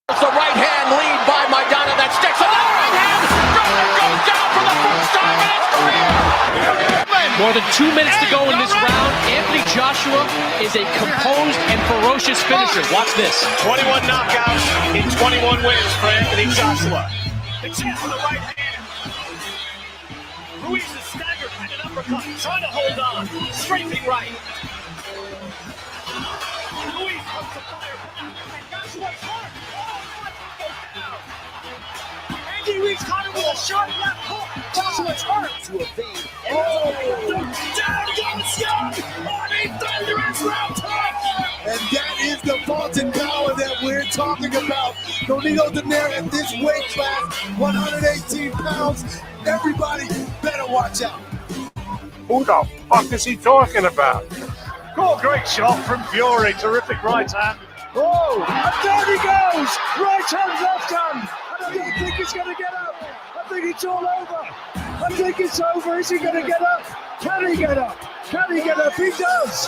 It's the right hand lead by Maidana that sticks. Another right hand. Goes down for the first time in his career. More than 2 minutes to go in this round. Anthony Joshua is a composed and ferocious finisher. Watch this. 21 knockouts in 21 wins for Anthony Joshua. The chance for the right hand. Ruiz is staggered and an uppercut, trying to hold on. Strafing right. Ruiz comes to fire back, and Joshua's hurt. Andy Ruiz caught him with a sharp left hook. Joshua's hurt. To evade. Down goes Young on a thunderous round top. And that is the vaulting power that we're talking about. Nonito Donaire at this weight class, 118 pounds. Everybody better watch out. Who the fuck is he talking about? Oh, great shot from Fury. Terrific right hand. Oh, and down he goes. Right hand, left hand. And I don't think he's going to get up. I think it's all over. I think it's over. Is he going to get up? Can he get up? Can he get up? He does.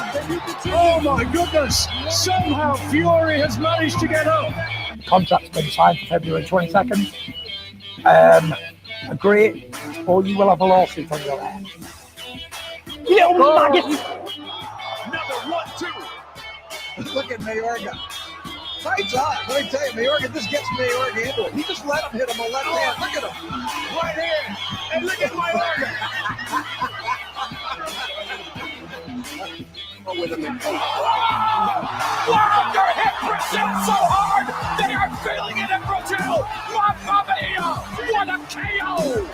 Oh my goodness. Somehow Fury has managed to get up. Contract's been signed for February 22nd. Agree, or you will have a lawsuit on your head. You maggot! Another 1-2. Look at Mayorga. Fights on. Let me tell you, Mayorga, this gets Mayorga into it. He just let him hit him a left hand. Look at him. Right hand. And look at Mayorga. Walker hit Brazil so hard, they are feeling it in Brazil. What a KO!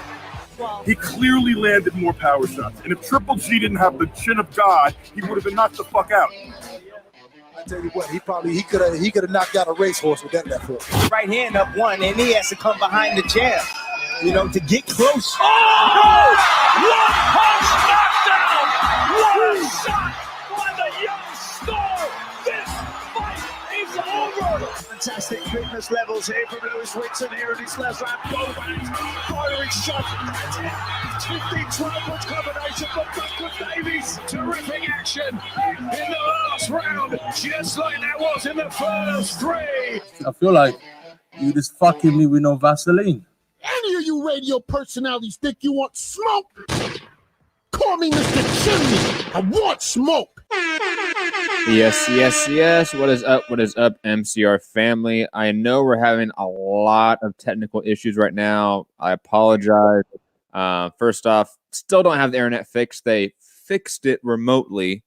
He clearly landed more power shots. And if Triple G didn't have the chin of God, he would have been knocked the fuck out. I tell you what, he could have knocked out a racehorse with that left hook. Right hand up one, and he has to come behind the jab, to get close. Oh! One punch knockdown! What a shot by the young star! This fight is over! Fantastic fitness levels here from Lewis Whitson here in his last round. Both hands firing shots. That's it. 15-12 punch combination from Duncan Davies. Terrific action in the last round, just like that was in the first three. I feel like you just fucking me with no Vaseline. Any of you radio personalities think you want smoke? Call me Mr. Chimney. I want smoke. Yes. What is up? MCR family? I know we're having a lot of technical issues right now. I apologize. First off, still don't have the internet fixed. They fixed it remotely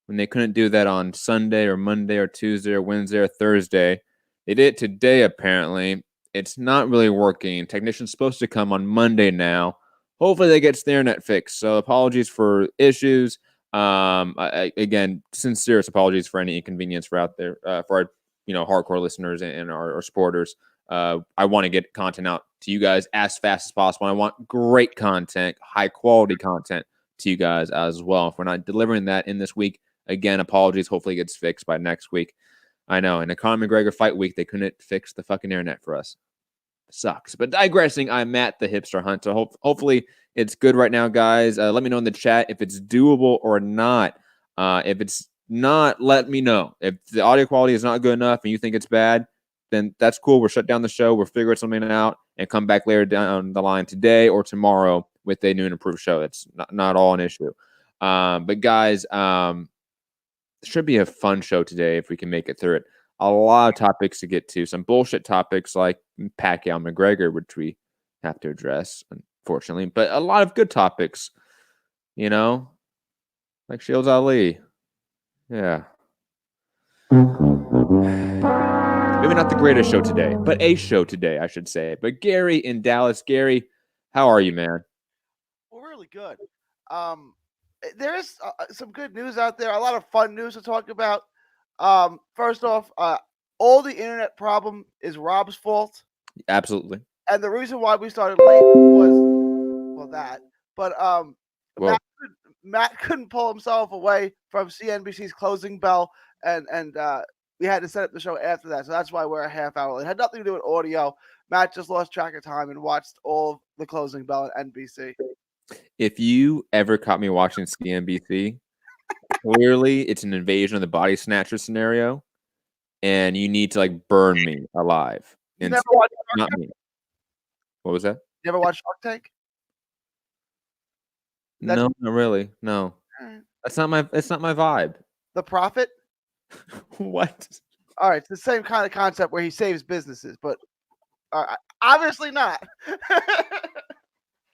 when they couldn't do that on Sunday or Monday or Tuesday or Wednesday or Thursday. They did it today, apparently. It's not really working. Technician's supposed to come on Monday now. Hopefully they get the internet fixed. So apologies for issues. Again, sincerest apologies for any inconvenience for out there for our hardcore listeners and our supporters. I want to get content out to you guys as fast as possible. I want great content, high quality content to you guys as well. If we're not delivering that in this week, again, apologies. Hopefully it gets fixed by next week. I know in the Conor McGregor fight week, they couldn't fix the fucking internet for us. Sucks. But digressing, I'm at the Hipster Hunt. So hopefully it's good right now, guys. Let me know in the chat if it's doable or not. If it's not, let me know. If the audio quality is not good enough and you think it's bad, then that's cool. We'll shut down the show. We'll figure something out and come back later down the line today or tomorrow with a new and improved show. That's not all an issue. But guys, it should be a fun show today if we can make it through it. A lot of topics to get to. Some bullshit topics like Pacquiao-McGregor, which we have to address, unfortunately. But a lot of good topics, like Shields Ali. Yeah. Maybe not the greatest show today, but a show today, I should say. But Gary in Dallas. Gary, how are you, man? Well, really good. There is some good news out there. A lot of fun news to talk about. First off, all the internet problem is Rob's fault. Absolutely. And the reason why we started late was that. But Matt couldn't pull himself away from CNBC's closing bell, and we had to set up the show after that. So that's why we're a half hour late. It had nothing to do with audio. Matt just lost track of time and watched all of the closing bell on NBC. If you ever caught me watching CNBC, clearly it's an invasion of the body snatcher scenario. and you need to like burn me alive. You never watched not me. What was that? You ever watch Shark Tank? No, not really. No. It's not my vibe. The Prophet? What? All right, it's the same kind of concept where he saves businesses, but obviously not.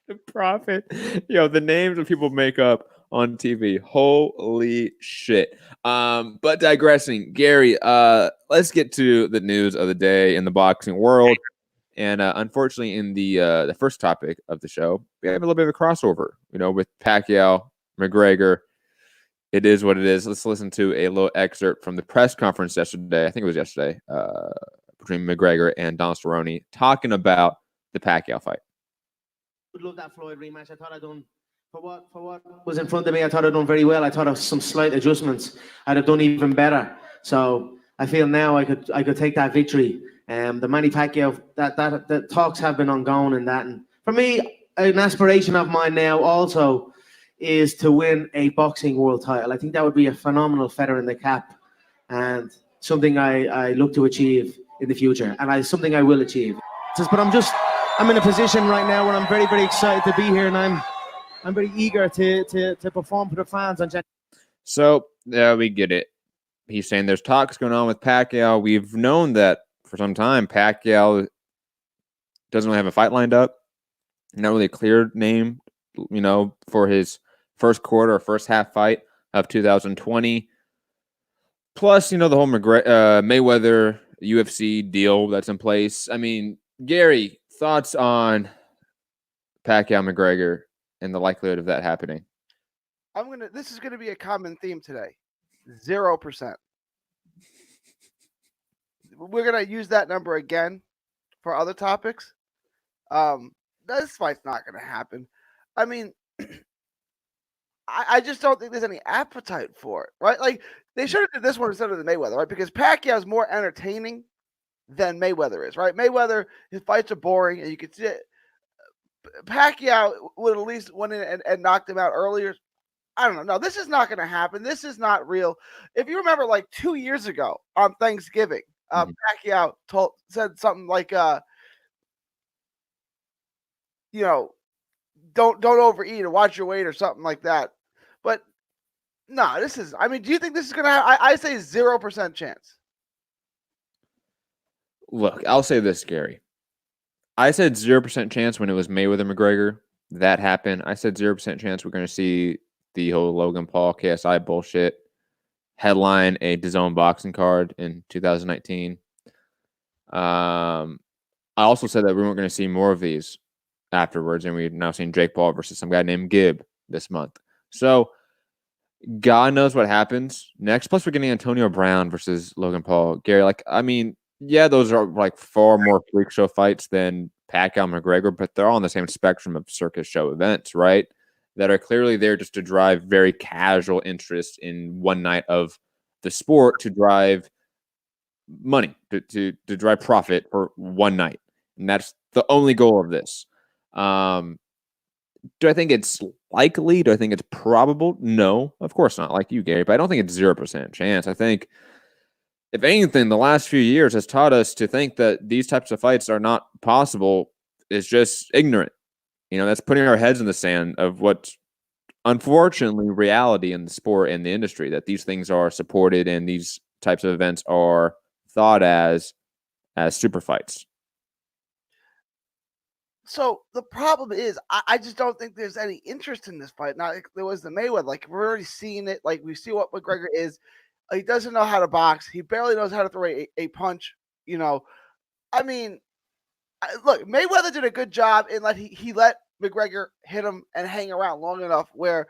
The Prophet. Yo, the names that people make up on TV. Holy shit. But digressing, Gary, let's get to the news of the day in the boxing world. And unfortunately, in the first topic of the show, we have a little bit of a crossover, with Pacquiao, McGregor. It is what it is. Let's listen to a little excerpt from the press conference yesterday. I think it was yesterday, between McGregor and Donald Cerrone, talking about the Pacquiao fight. Would love that Floyd rematch. I thought I'd done for what was in front of me. I thought I'd done very well. I thought of some slight adjustments. I'd have done even better. So I feel now I could take that victory. The Manny Pacquiao, that talks have been ongoing in that. And for me, an aspiration of mine now also is to win a boxing world title. I think that would be a phenomenal feather in the cap and something I look to achieve in the future. And something I will achieve. But I'm in a position right now where I'm very, very excited to be here, and I'm very eager to perform for the fans. So we get it. He's saying there's talks going on with Pacquiao. We've known that for some time. Pacquiao doesn't really have a fight lined up. Not really a clear name, for his first quarter or first half fight of 2020. Plus, the whole Mayweather UFC deal that's in place. I mean, Gary, thoughts on Pacquiao McGregor and the likelihood of that happening? This is gonna be a common theme today. 0%. We're gonna use that number again for other topics. This fight's not gonna happen. I mean, I just don't think there's any appetite for it, right? Like they should have did this one instead of the Mayweather, right? Because Pacquiao is more entertaining than Mayweather is, right? Mayweather, his fights are boring, and you can see it. Pacquiao would at least went in and knocked him out earlier. I don't know. No, this is not going to happen. This is not real. If you remember, like 2 years ago on Thanksgiving, Pacquiao said something like, don't overeat or watch your weight or something like that. But no, do you think this is going to happen? I say 0% chance. Look, I'll say this, Gary. I said 0% chance when it was Mayweather McGregor. That happened. I said 0% chance we're going to see the whole Logan Paul KSI bullshit headline a DAZN boxing card in 2019. I also said that we weren't going to see more of these afterwards, and we've now seen Jake Paul versus some guy named Gibb this month. So God knows what happens next. Plus, we're getting Antonio Brown versus Logan Paul. Gary, yeah, those are like far more freak show fights than Pacquiao McGregor, but they're all on the same spectrum of circus show events, right? That are clearly there just to drive very casual interest in one night of the sport, to drive money, to drive profit for one night. And that's the only goal of this. Do I think it's likely? Do I think it's probable? No, of course not, like you, Gary, but I don't think it's 0% chance. I think, if anything, the last few years has taught us to think that these types of fights are not possible is just ignorant. That's putting our heads in the sand of what's unfortunately reality in the sport and the industry, that these things are supported and these types of events are thought as super fights. So the problem is, I just don't think there's any interest in this fight. Now, there was the Mayweather. Like, we're already seeing it. Like, we see what McGregor is. He doesn't know how to box. He barely knows how to throw a punch. I mean, look, Mayweather did a good job in that he let McGregor hit him and hang around long enough where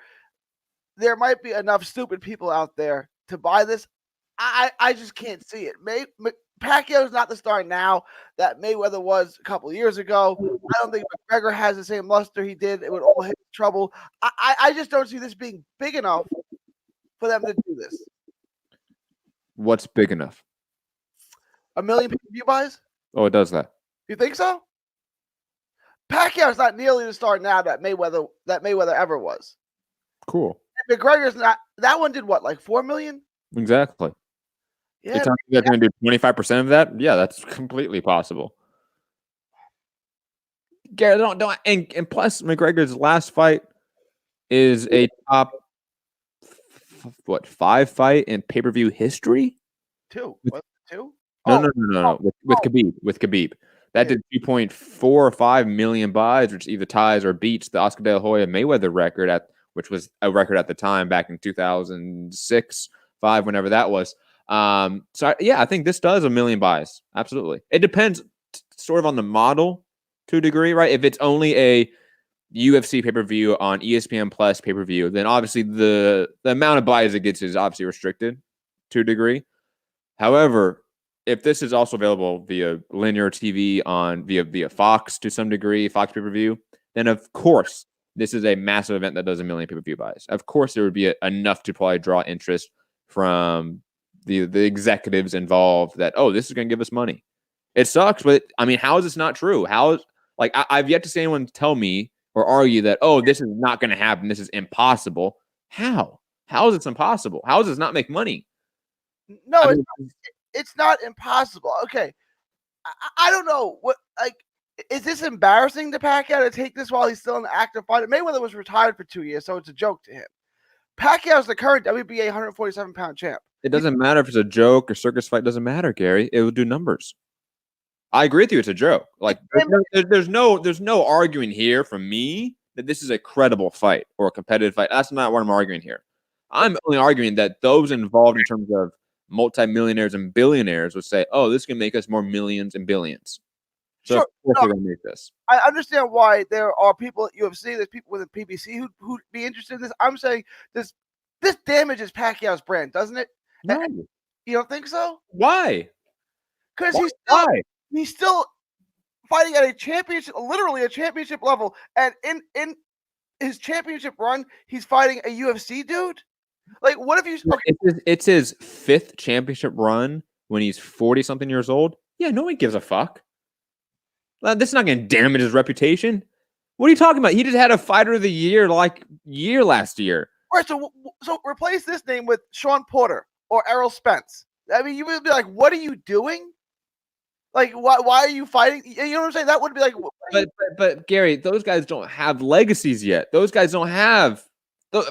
there might be enough stupid people out there to buy this. I just can't see it. Pacquiao's not the star now that Mayweather was a couple of years ago. I don't think McGregor has the same luster he did. It would all hit trouble. I just don't see this being big enough for them to do this. What's big enough? 1 million pay-per-view buys? Oh, it does that. You think so? Pacquiao's not nearly the star now that Mayweather ever was. Cool. And McGregor's not. That one did what, like 4 million? Exactly. You're telling me they're going to do 25% of that? Yeah, that's completely possible. Gary, don't and plus McGregor's last fight is a top 5 fight in pay-per-view history? 2. Was it 2? No. With Khabib. That did 2.4 or 5 million buys, which either ties or beats the Oscar De La Hoya Mayweather record which was a record at the time back in 2006, 5, whenever that was. I think this does 1 million buys. Absolutely. It depends sort of on the model to a degree, right? If it's only a UFC pay-per-view on ESPN Plus pay-per-view, then obviously the amount of buys it gets is obviously restricted to a degree. However, if this is also available via linear TV via Fox to some degree, Fox pay-per-view, then of course this is a massive event that does 1 million pay-per-view buys. Of course, there would be enough to probably draw interest from the executives involved that, oh, this is going to give us money. It sucks, but I mean, how is this not true? I've yet to see anyone tell me or argue that, oh, this is not going to happen. This is impossible. How? How is this impossible? How does this not make money? No, it's not impossible. Okay. I don't know. Is this embarrassing to Pacquiao to take this while he's still an active fighter? Mayweather was retired for 2 years, so it's a joke to him. Pacquiao's the current WBA 147-pound champ. It doesn't matter if it's a joke or circus fight. It doesn't matter, Gary. It will do numbers. I agree with you. It's a joke. Like there's no arguing here from me that this is a credible fight or a competitive fight. That's not what I'm arguing here. I'm only arguing that those involved in terms of multimillionaires and billionaires would say, oh, this can make us more millions and billions. So of course we're going to make this. I understand why there are people at UFC, there's people within PBC who'd be interested in this. I'm saying this damages Pacquiao's brand, doesn't it? No. You don't think so? Why? Because he's still fighting at a championship, literally a championship level, and in his championship run, he's fighting a UFC dude. Like, what if you? Okay. It's his 5th championship run when he's 40-something years old. Yeah, no one gives a fuck. This is not going to damage his reputation. What are you talking about? He just had a Fighter of the Year last year. All right, so replace this name with Sean Porter or Errol Spence. I mean, you would be like, what are you doing? Like, why are you fighting? You know what I'm saying? That would be like. But Gary, those guys don't have legacies yet. Those guys don't have.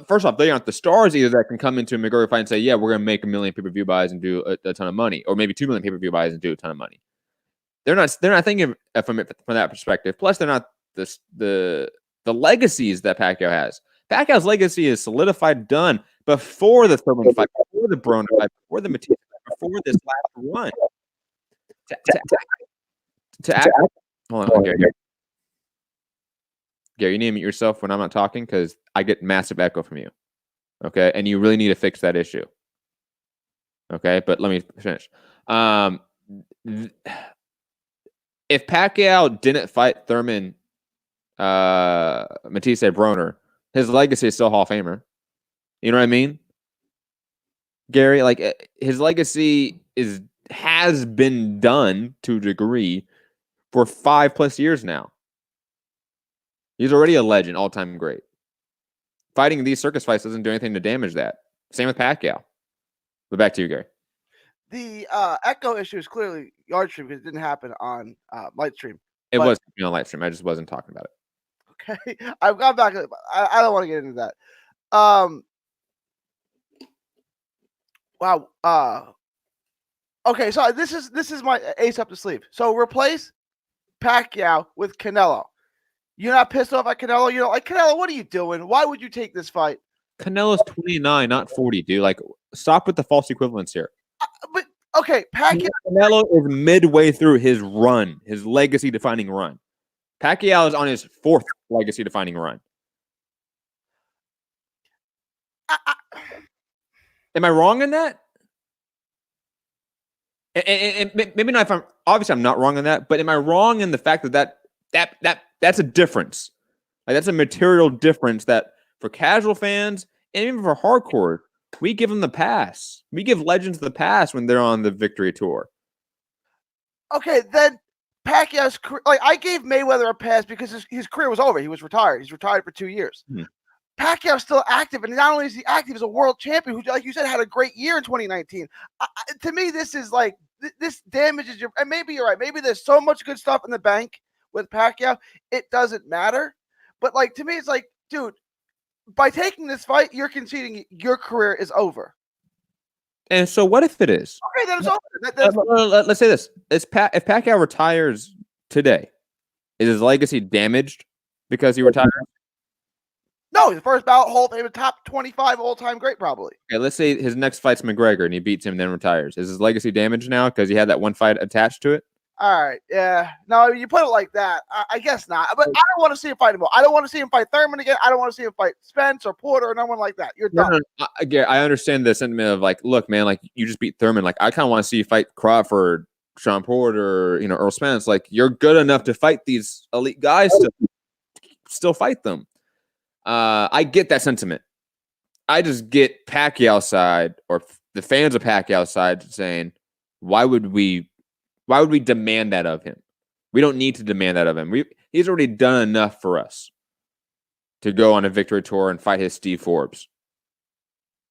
First off, they aren't the stars either that can come into a McGregor fight and say, yeah, we're going to make 1 million pay-per-view buys and do a ton of money, or maybe 2 million pay-per-view buys and do a ton of money. They're not thinking from that perspective. Plus, they're not the legacies that Pacquiao has. Pacquiao's legacy is solidified, done before the Thurman fight, before the Broner fight, before the Matisse fight, before this last run. Hold on, Gary. Gary, you need to mute yourself when I'm not talking because I get massive echo from you. Okay, and you really need to fix that issue. Okay, but let me finish. If Pacquiao didn't fight Thurman, Matisse Broner, his legacy is still Hall of Famer. You know what I mean? Gary, like his legacy has been done to a degree for 5+ years now. He's already a legend, all-time great. Fighting these circus fights doesn't do anything to damage that. Same with Pacquiao. But back to you, Gary. The echo issue is clearly yard stream because it didn't happen on light stream. It was on light stream. I just wasn't talking about it. Okay, I've gone back. I don't want to get into that. Wow. Okay, so this is my ace up the sleeve. So replace Pacquiao with Canelo. You're not pissed off at Canelo? You're like, Canelo, what are you doing? Why would you take this fight? Canelo's 29, not 40, dude. Like, stop with the false equivalence here. But okay, Canelo is midway through his run, his legacy-defining run. Pacquiao is on his 4th legacy-defining run. Am I wrong in that? And maybe not. I'm not wrong on that, but am I wrong in the fact that that's a difference? Like that's a material difference that for casual fans and even for hardcore, we give them the pass. We give legends the pass when they're on the victory tour. Okay, then Pacquiao's I gave Mayweather a pass because his career was over. He was retired. He's retired for 2 years. Pacquiao's still active, and not only is he active, he's a world champion who, like you said, had a great year in 2019. To me, this is like this damages your. And maybe you're right. Maybe there's so much good stuff in the bank with Pacquiao, it doesn't matter. But like to me, it's like, dude, by taking this fight, you're conceding your career is over. And so, what if it is? Okay, then it's over. Let's say this: if Pacquiao retires today, is his legacy damaged because he retired? No, he's the first ballot Hall of Fame, top 25 all-time great, probably. Okay, let's say his next fight's McGregor and he beats him and then retires. Is his legacy damaged now because he had that one fight attached to it? All right, yeah. No, you put it like that. I guess not. But I don't want to see him fight anymore. I don't want to see him fight Thurman again. I don't want to see him fight Spence or Porter or no one like that. You're done. I understand the sentiment of like, look, man, like you just beat Thurman. Like I kind of want to see you fight Crawford, Sean Porter, Earl Spence. Like you're good enough to fight these elite guys to still fight them. I get that sentiment. I just get Pacquiao side or the fans of Pacquiao side saying, why would we demand that of him? We don't need to demand that of him. He's already done enough for us to go on a victory tour and fight his Steve Forbes.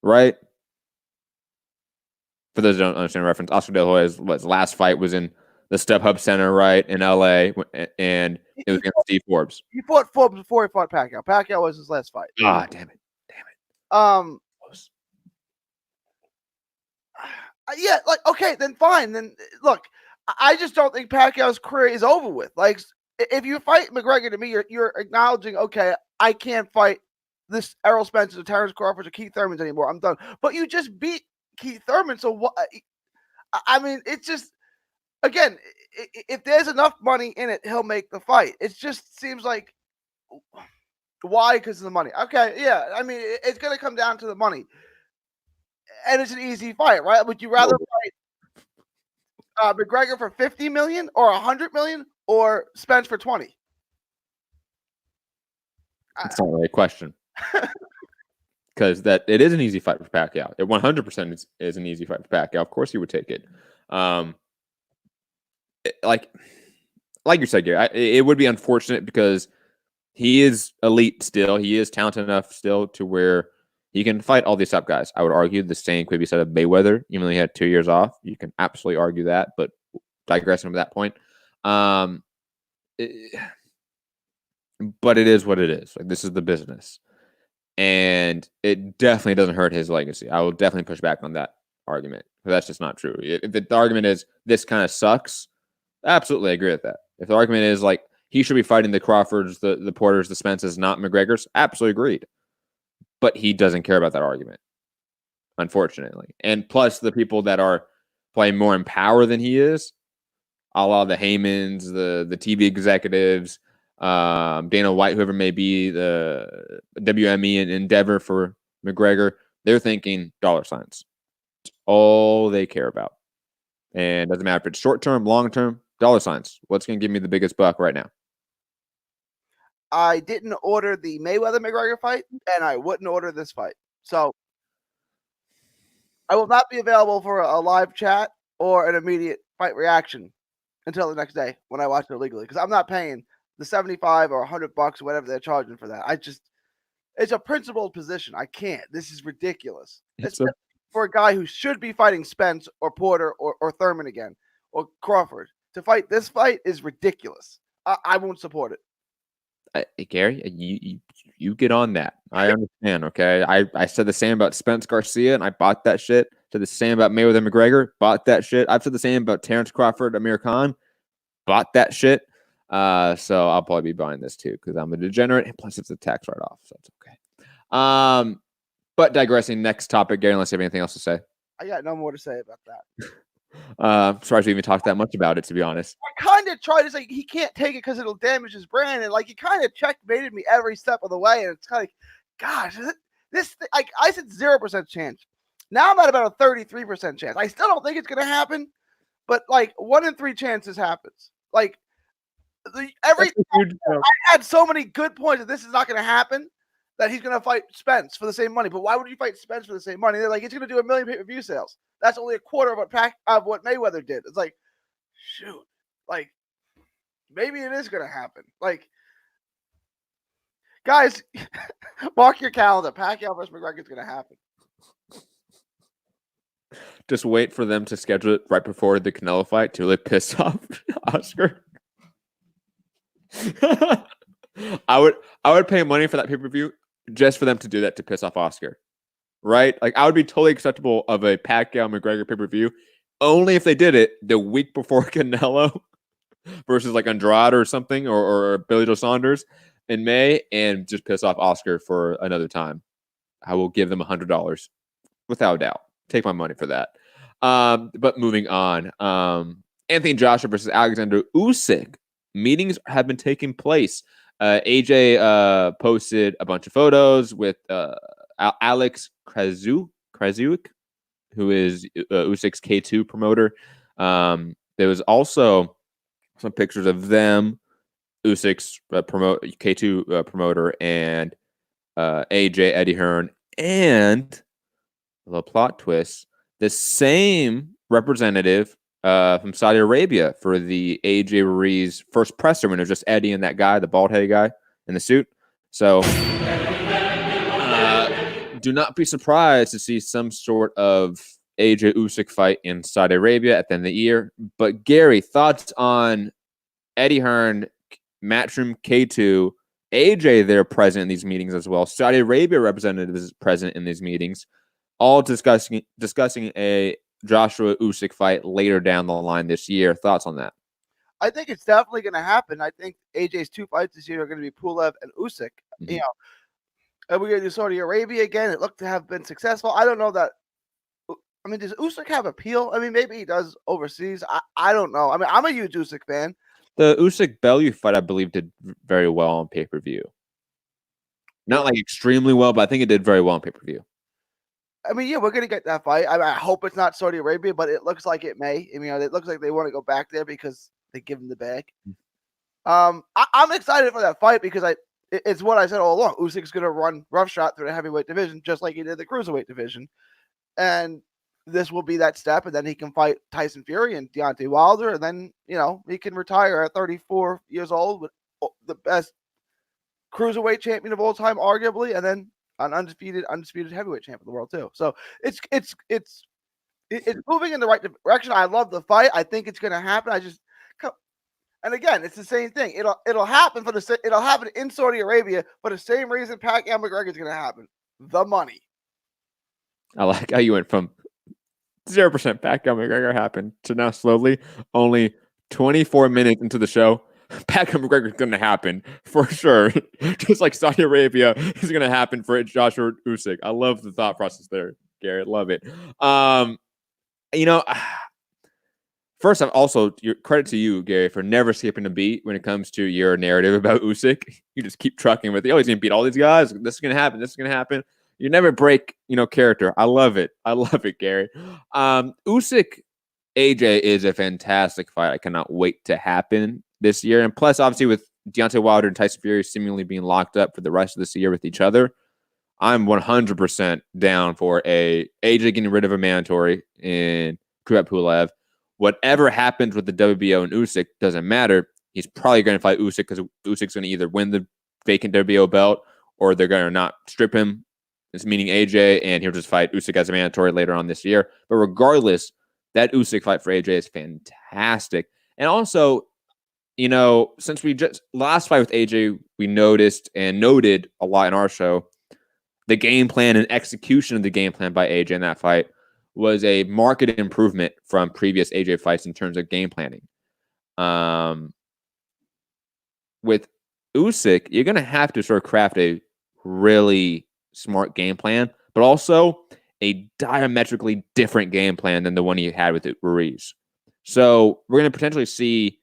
Right? For those who don't understand the reference, Oscar De La Hoya's last fight was in the StubHub Center, right, in LA, and it was against Steve Forbes. He fought Forbes before he fought Pacquiao. Pacquiao was his last fight. Ah, damn it. Yeah, like, okay, then fine. Then look, I just don't think Pacquiao's career is over with. Like, if you fight McGregor, to me, you're acknowledging, okay, I can't fight this Errol Spence or Terrence Crawford or Keith Thurman anymore. I'm done. But you just beat Keith Thurman, so what? I mean, it's just, again, if there's enough money in it, he'll make the fight. It just seems like, why? Because of the money. Okay, yeah. I mean, it's going to come down to the money. And it's an easy fight, right? Would you rather fight McGregor for $50 million or $100 million or Spence for 20? That's not really a question. Because it is an easy fight for Pacquiao. It 100% is an easy fight for Pacquiao. Of course, he would take it. Like you said, Gary, it would be unfortunate because he is elite still. He is talented enough still to where he can fight all these top guys. I would argue the same could be said of Mayweather, even though he had 2 years off. You can absolutely argue that, but digressing from that point. But it is what it is. Like, this is the business. And it definitely doesn't hurt his legacy. I will definitely push back on that argument. Because that's just not true. If the argument is this kind of sucks, absolutely I agree with that. If the argument is like he should be fighting the Crawfords, the Porters, the Spences, not McGregor's, absolutely agreed. But he doesn't care about that argument, unfortunately. And plus, the people that are playing more in power than he is, a la the Heymans, the TV executives, Dana White, whoever may be, the WME and Endeavor for McGregor, they're thinking dollar signs. It's all they care about. And it doesn't matter if it's short term, long term, dollar signs. What's going to give me the biggest buck right now? I didn't order the Mayweather-McGregor fight, and I wouldn't order this fight. So I will not be available for a live chat or an immediate fight reaction until the next day when I watch it illegally, because I'm not paying the $75 or $100 or whatever they're charging for that. It's a principled position. I can't. This is ridiculous. For a guy who should be fighting Spence or Porter or Thurman again or Crawford. To fight this fight is ridiculous. I won't support it. Gary, you get on that. I understand, okay? I said the same about Spence Garcia, and I bought that shit. Said the same about Mayweather McGregor, bought that shit. I've said the same about Terrence Crawford, Amir Khan, bought that shit. So I'll probably be buying this too because I'm a degenerate, and plus it's a tax write-off, so it's okay. But digressing, next topic, Gary, unless you have anything else to say. I got no more to say about that. I'm surprised we even talked that much about it, to be honest. I kind of tried to say he can't take it because it'll damage his brand, and like he kind of checkmated me every step of the way, and it's kind of like, gosh, like I said 0% chance. Now I'm at about a 33% chance. I still don't think it's gonna happen, but like 1 in 3 chances happens. Like I had so many good points that this is not gonna happen, that he's gonna fight Spence for the same money. But why would you fight Spence for the same money? They're like, it's gonna do 1 million pay-per-view sales. That's only a quarter of what Mayweather did. It's like, shoot, like maybe it is gonna happen. Like, Guys, mark your calendar. Pacquiao versus McGregor is going to happen. Just wait for them to schedule it right before the Canelo fight to really piss off Oscar. I would pay money for that pay-per-view just for them to do that to piss off Oscar. Right? Like, I would be totally acceptable of a Pacquiao McGregor pay-per-view only if they did it the week before Canelo versus like Andrade or something, or Billy Joe Saunders in May, and just piss off Oscar for another time. I will give them $100 without a doubt. Take my money for that. But moving on, Anthony Joshua versus Alexander Usyk. Meetings have been taking place. AJ posted a bunch of photos with Alex Krasuk, who is Usyk's K2 promoter. There was also some pictures of them, Usyk's K2 promoter, and AJ, Eddie Hearn, and the plot twist, the same representative from Saudi Arabia for the AJ Ruiz first presser when it was just Eddie and that guy, the bald-headed guy in the suit. So do not be surprised to see some sort of AJ Usyk fight in Saudi Arabia at the end of the year. But Gary, thoughts on Eddie Hearn, Matchroom K2, AJ there present in these meetings as well. Saudi Arabia representatives present in these meetings, all discussing a Joshua Usyk fight later down the line this year. Thoughts on that? I think it's definitely going to happen. I think AJ's 2 fights this year are going to be Pulev and Usyk. Mm-hmm. You know, and we're going to do Saudi Arabia again. It looked to have been successful. I don't know that. I mean, does Usyk have appeal? I mean, maybe he does overseas. I don't know. I mean, I'm a huge Usyk fan. The Usyk Bellew fight, I believe, did very well on pay-per-view. Not like extremely well, but I think it did very well on pay-per-view. I mean, yeah, we're going to get that fight. I hope it's not Saudi Arabia, but it looks like it may. I mean, it looks like they want to go back there because they give him the bag. I'm excited for that fight because it's what I said all along. Usyk's going to run roughshod through the heavyweight division just like he did the cruiserweight division. And this will be that step, and then he can fight Tyson Fury and Deontay Wilder, and then, you know, he can retire at 34 years old with the best cruiserweight champion of all time, arguably, and then an undisputed heavyweight champion of the world too. So it's moving in the right direction. I love the fight. I think it's going to happen. And again, it's the same thing. It'll happen it'll happen in Saudi Arabia for the same reason Pacquiao McGregor is going to happen. The money. I like how you went from 0% Pacquiao McGregor happened to now slowly, only 24 minutes into the show, Pacquiao McGregor is going to happen for sure. Just like Saudi Arabia is going to happen for Joshua Usyk. I love the thought process there, Garrett. Love it. You know, first off, also your credit to you, Gary, for never skipping a beat when it comes to your narrative about Usyk. You just keep trucking with it. Oh, he's going to beat all these guys. This is going to happen. This is going to happen. You never break, character. I love it. I love it, Gary. Usyk AJ is a fantastic fight. I cannot wait to happen this year. And plus, obviously, with Deontay Wilder and Tyson Fury seemingly being locked up for the rest of this year with each other, I'm 100% down for a AJ getting rid of a mandatory in Kubrat Pulev. Whatever happens with the WBO and Usyk doesn't matter. He's probably going to fight Usyk because Usyk's going to either win the vacant WBO belt or they're going to not strip him. It's meaning AJ, and he'll just fight Usyk as a mandatory later on this year. But regardless, that Usyk fight for AJ is fantastic. And also, since we just last fight with AJ, we noticed and noted a lot in our show, the game plan and execution of the game plan by AJ in that fight was a marked improvement from previous AJ fights in terms of game planning. With Usyk, you're going to have to sort of craft a really smart game plan, but also a diametrically different game plan than the one he had with Ruiz. So we're going to potentially see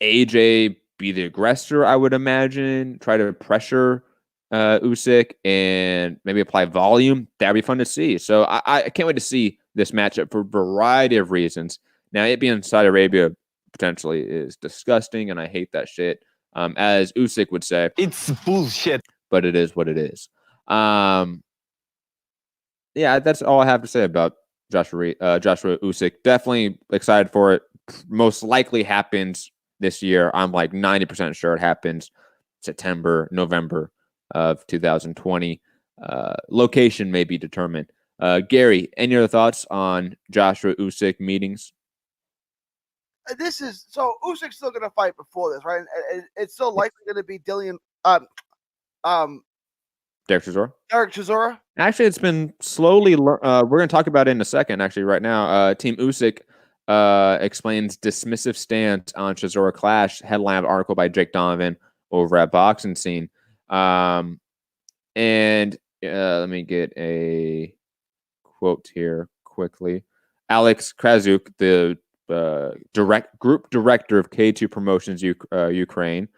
AJ be the aggressor, I would imagine, try to pressure Usyk and maybe apply volume. That'd be fun to see. So I can't wait to see this matchup for a variety of reasons. Now, it being Saudi Arabia potentially is disgusting, and I hate that shit. As Usyk would say, it's bullshit. But it is what it is. Yeah, that's all I have to say about Joshua Usyk. Definitely excited for it. Most likely happens this year. I'm like 90% sure it happens. September, November of 2020. Location may be determined. Gary, any other thoughts on Joshua Usyk meetings? This is so Usyk's still going to fight before this, right? And it's still likely going to be Derek Chisora? Derek Chisora? Actually, it's been slowly. We're going to talk about it in a second, actually, right now. Team Usyk explains dismissive stance on Chisora clash. Headline article by Jake Donovan over at Boxing Scene. Let me get a quote here quickly. Alex Krasuk, the group director of K2 Promotions Ukraine,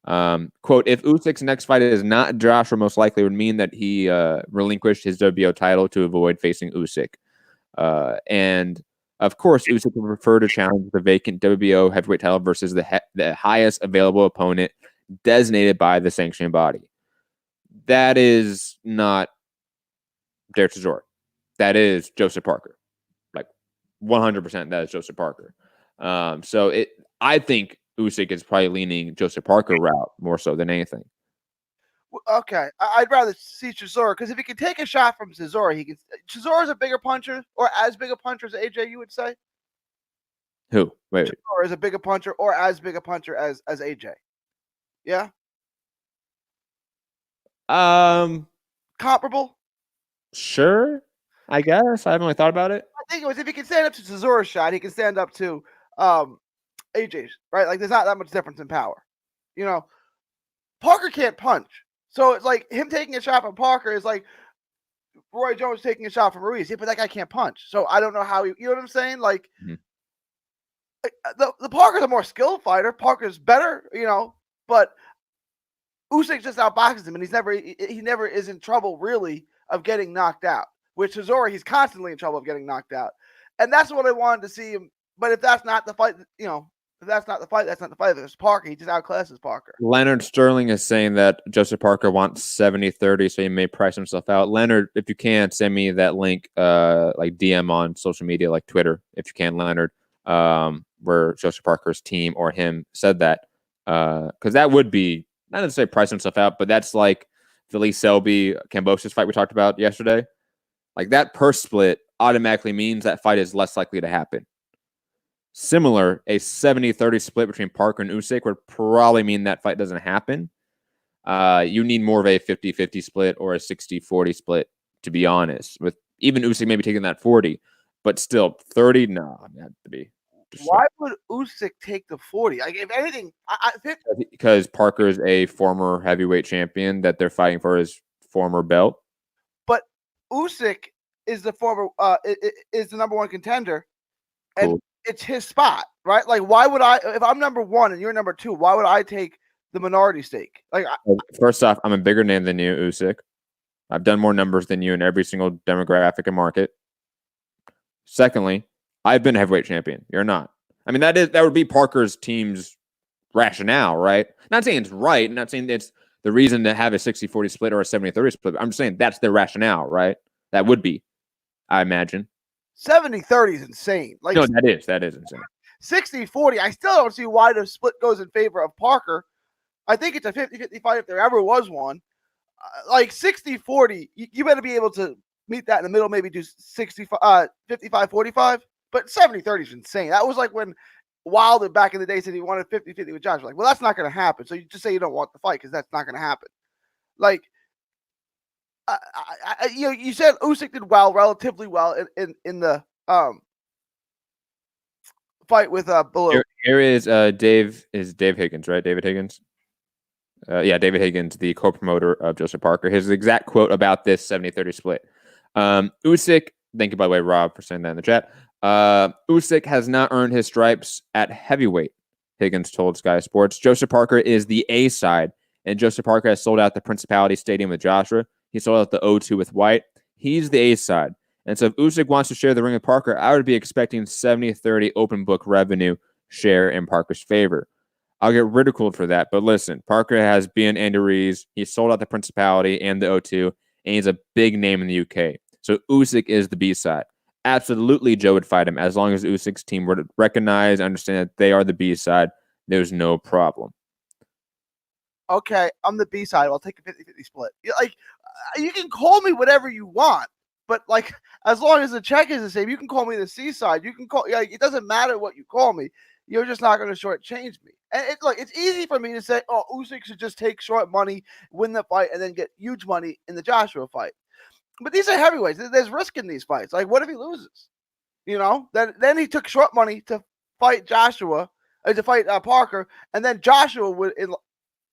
quote, if Usyk's next fight is not Joshua, most likely would mean that he relinquished his WBO title to avoid facing Usyk. And of course, Usyk would prefer to challenge the vacant WBO heavyweight title versus the highest available opponent designated by the sanctioning body. That is not Derek Chisora. That is Joseph Parker. 100% that is Joseph Parker. I think Usyk is probably leaning Joseph Parker route more so than anything. Okay, I'd rather see Chisora because if he can take a shot from Chisora, he can. Chisora's a bigger puncher, or as big a puncher as AJ. You would say? Who? Wait. Chisora is a bigger puncher, or as big a puncher as AJ. Yeah. Comparable. Sure. I guess I haven't really thought about it. I think it was if he can stand up to Chisora's shot, he can stand up to AJ's, right? Like there's not that much difference in power. You know, Parker can't punch. So it's like him taking a shot from Parker is like Roy Jones taking a shot from Ruiz. Yeah, but that guy can't punch. So I don't know how you know what I'm saying? Like the Parker's a more skilled fighter. Parker's better, you know, but Usyk just outboxes him and he never is in trouble really of getting knocked out. With Chisora, he's constantly in trouble of getting knocked out. And that's what I wanted to see him. But if that's not the fight, you know, if that's not the fight, that's not the fight. If it's Parker, he just outclasses Parker. Leonard Sterling is saying that Joseph Parker wants 70-30, so he may price himself out. Leonard, if you can, send me that link, like DM on social media, like Twitter, if you can, Leonard, where Joseph Parker's team or him said that. Because that would be, not necessarily price himself out, but that's like Philly Selby, Kambosos fight we talked about yesterday. Like that purse split automatically means that fight is less likely to happen. Similar, a 70-30 split between Parker and Usyk would probably mean that fight doesn't happen. You need more of a 50-50 split or a 60-40 split, to be honest. With even Usyk maybe taking that 40, but still 30, no, that to be. Why would Usyk take the 40? Like, if anything, because Parker is a former heavyweight champion that they're fighting for his former belt. But Usyk is the former is the number one contender, and Cool. It's his spot, right? Like, why would I? If I'm number one and you're number two, why would I take the minority stake? Like, First off, I'm a bigger name than you, Usyk. I've done more numbers than you in every single demographic and market. Secondly, I've been a heavyweight champion. You're not. I mean, that would be Parker's team's rationale, right? Not saying it's right. Not saying it's the reason to have a 60-40 split or a 70-30 split. I'm just saying that's their rationale, right? That would be, I imagine. 70-30 is insane. Like, no, that is insane. 60-40, I still don't see why the split goes in favor of Parker. I think it's a 50-50 fight if there ever was one. Like 60-40, you better be able to meet that in the middle, maybe do 55-45. But 70-30 is insane. That was like when Wilder back in the day said he wanted 50-50 with Josh. Like, well, that's not going to happen. So you just say you don't want the fight because that's not going to happen. Like, you said Usyk did relatively well in the fight with Below. Here is Dave Higgins, right? David Higgins. David Higgins, the co-promoter of Joseph Parker. His exact quote about this 70-30 split. Usyk, thank you by the way, Rob, for saying that in the chat. Usyk has not earned his stripes at heavyweight, Higgins told Sky Sports. Joseph Parker is the A side, and Joseph Parker has sold out the Principality Stadium with Joshua. He sold out the O2 with White. He's the A side. And so if Usyk wants to share the ring with Parker, I would be expecting 70-30 open book revenue share in Parker's favor. I'll get ridiculed for that, but listen, Parker has been Andy Ruiz. He sold out the Principality and the O2, and he's a big name in the UK. So Usyk is the B side. Absolutely, Joe would fight him as long as Usyk's team would recognize, understand that they are the B side. There's no problem. okay, I'm the B side. I'll take a 50-50 split. Like, you can call me whatever you want, but like, as long as the check is the same, you can call me the C side. You can call, like, it doesn't matter what you call me. You're just not going to shortchange me. And it's easy for me to say, oh, Usyk should just take short money, win the fight, and then get huge money in the Joshua fight. But these are heavyweights. There's risk in these fights. Like, what if he loses? You know, then he took short money to fight Joshua, to fight Parker, and then Joshua would,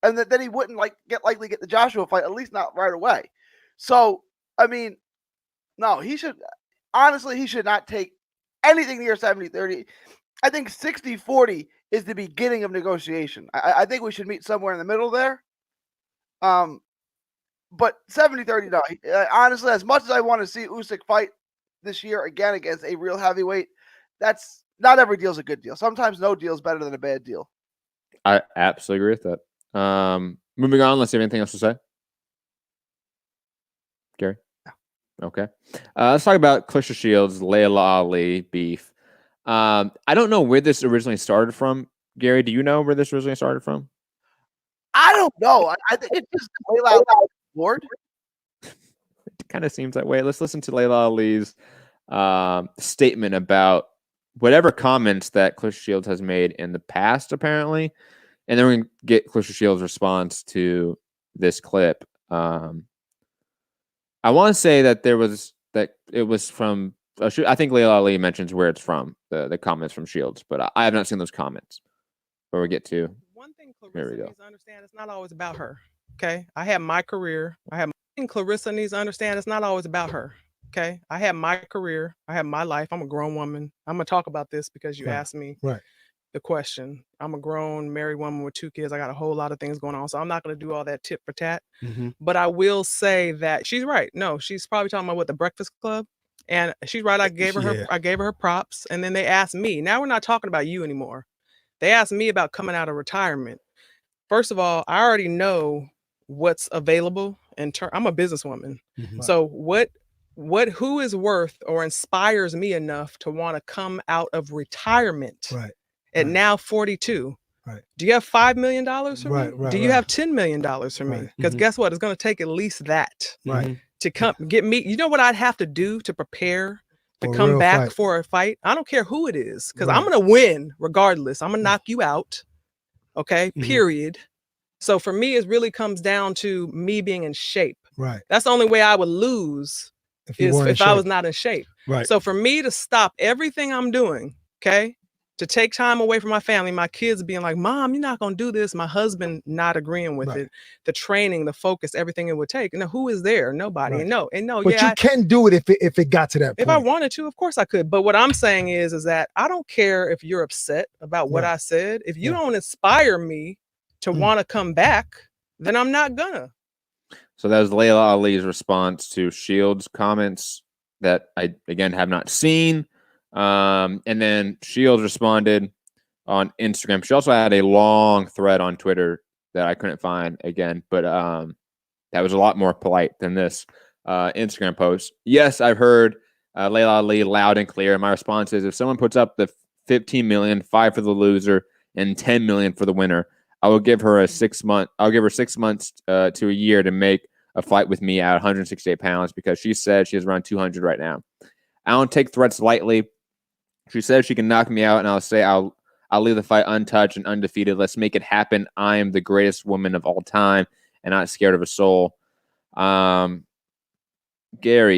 and then he wouldn't likely get the Joshua fight, at least not right away. So, I mean, no, he should not take anything near 70-30. I think 60-40 is the beginning of negotiation. I think we should meet somewhere in the middle there. But 70-30, no. Honestly, as much as I want to see Usyk fight this year again against a real heavyweight, that's not every deal's a good deal. Sometimes no deal is better than a bad deal. I absolutely agree with that. Moving on, let's see anything else to say. Gary? No. Okay. Let's talk about Claressa Shields, Laila Ali beef. I don't know where this originally started from. Gary, do you know where this originally started from? I don't know. I think it's just Laila Ali board. It kind of seems that way. Let's listen to Laila Ali's statement about whatever comments that Claressa Shields has made in the past, apparently. And then we're going to get Claressa Shields' response to this clip. I want to say that it was from, I think Laila Ali mentions where it's from, the comments from Shields, but I have not seen those comments. Where we get to. One thing Claressa needs to understand, it's not always about her. Okay. I have my career. Claressa needs to understand it's not always about her. Okay. I have my career. I have my life. I'm a grown woman. I'm going to talk about this because you asked me the question. I'm a grown married woman with 2 kids. I got a whole lot of things going on. So I'm not going to do all that tit for tat. But I will say that she's right. No, she's probably talking about the Breakfast Club. And she's right. I gave her her props. And then they asked me. Now we're not talking about you anymore. They asked me about coming out of retirement. First of all, I already know what's available I'm a businesswoman. So who is worth or inspires me enough to want to come out of retirement at now 42? Do you have $5 million for me? Do you have $10 million for me? Because guess what? It's going to take at least that to come get me. You know what I'd have to do to prepare to come back for a fight? I don't care who it is, because I'm going to win regardless. I'm going to knock you out. Okay, period. So for me, it really comes down to me being in shape. That's the only way I would lose if I was not in shape. So for me to stop everything I'm doing, okay, to take time away from my family, my kids being like, Mom, you're not going to do this. My husband not agreeing with it, the training, the focus, everything it would take. And who is there? Nobody. And no. But you can do it if it got to that point. If I wanted to, of course I could. But what I'm saying is that I don't care if you're upset about what I said. If you don't inspire me to want to come back, then I'm not gonna. So that was Laila Ali's response to Shields' comments that I, again, have not seen. And then Shields responded on Instagram. She also had a long thread on Twitter that I couldn't find again, but that was a lot more polite than this Instagram post. Yes, I've heard Laila Ali loud and clear. My response is, if someone puts up the 15 million, 5 for the loser, and 10 million for the winner, I will give her 6 months. I'll give her 6 months to a year to make a fight with me at 168 pounds, because she said she is around 200 right now. I don't take threats lightly. She says she can knock me out, and I'll say I'll leave the fight untouched and undefeated. Let's make it happen. I am the greatest woman of all time and not scared of a soul. Gary,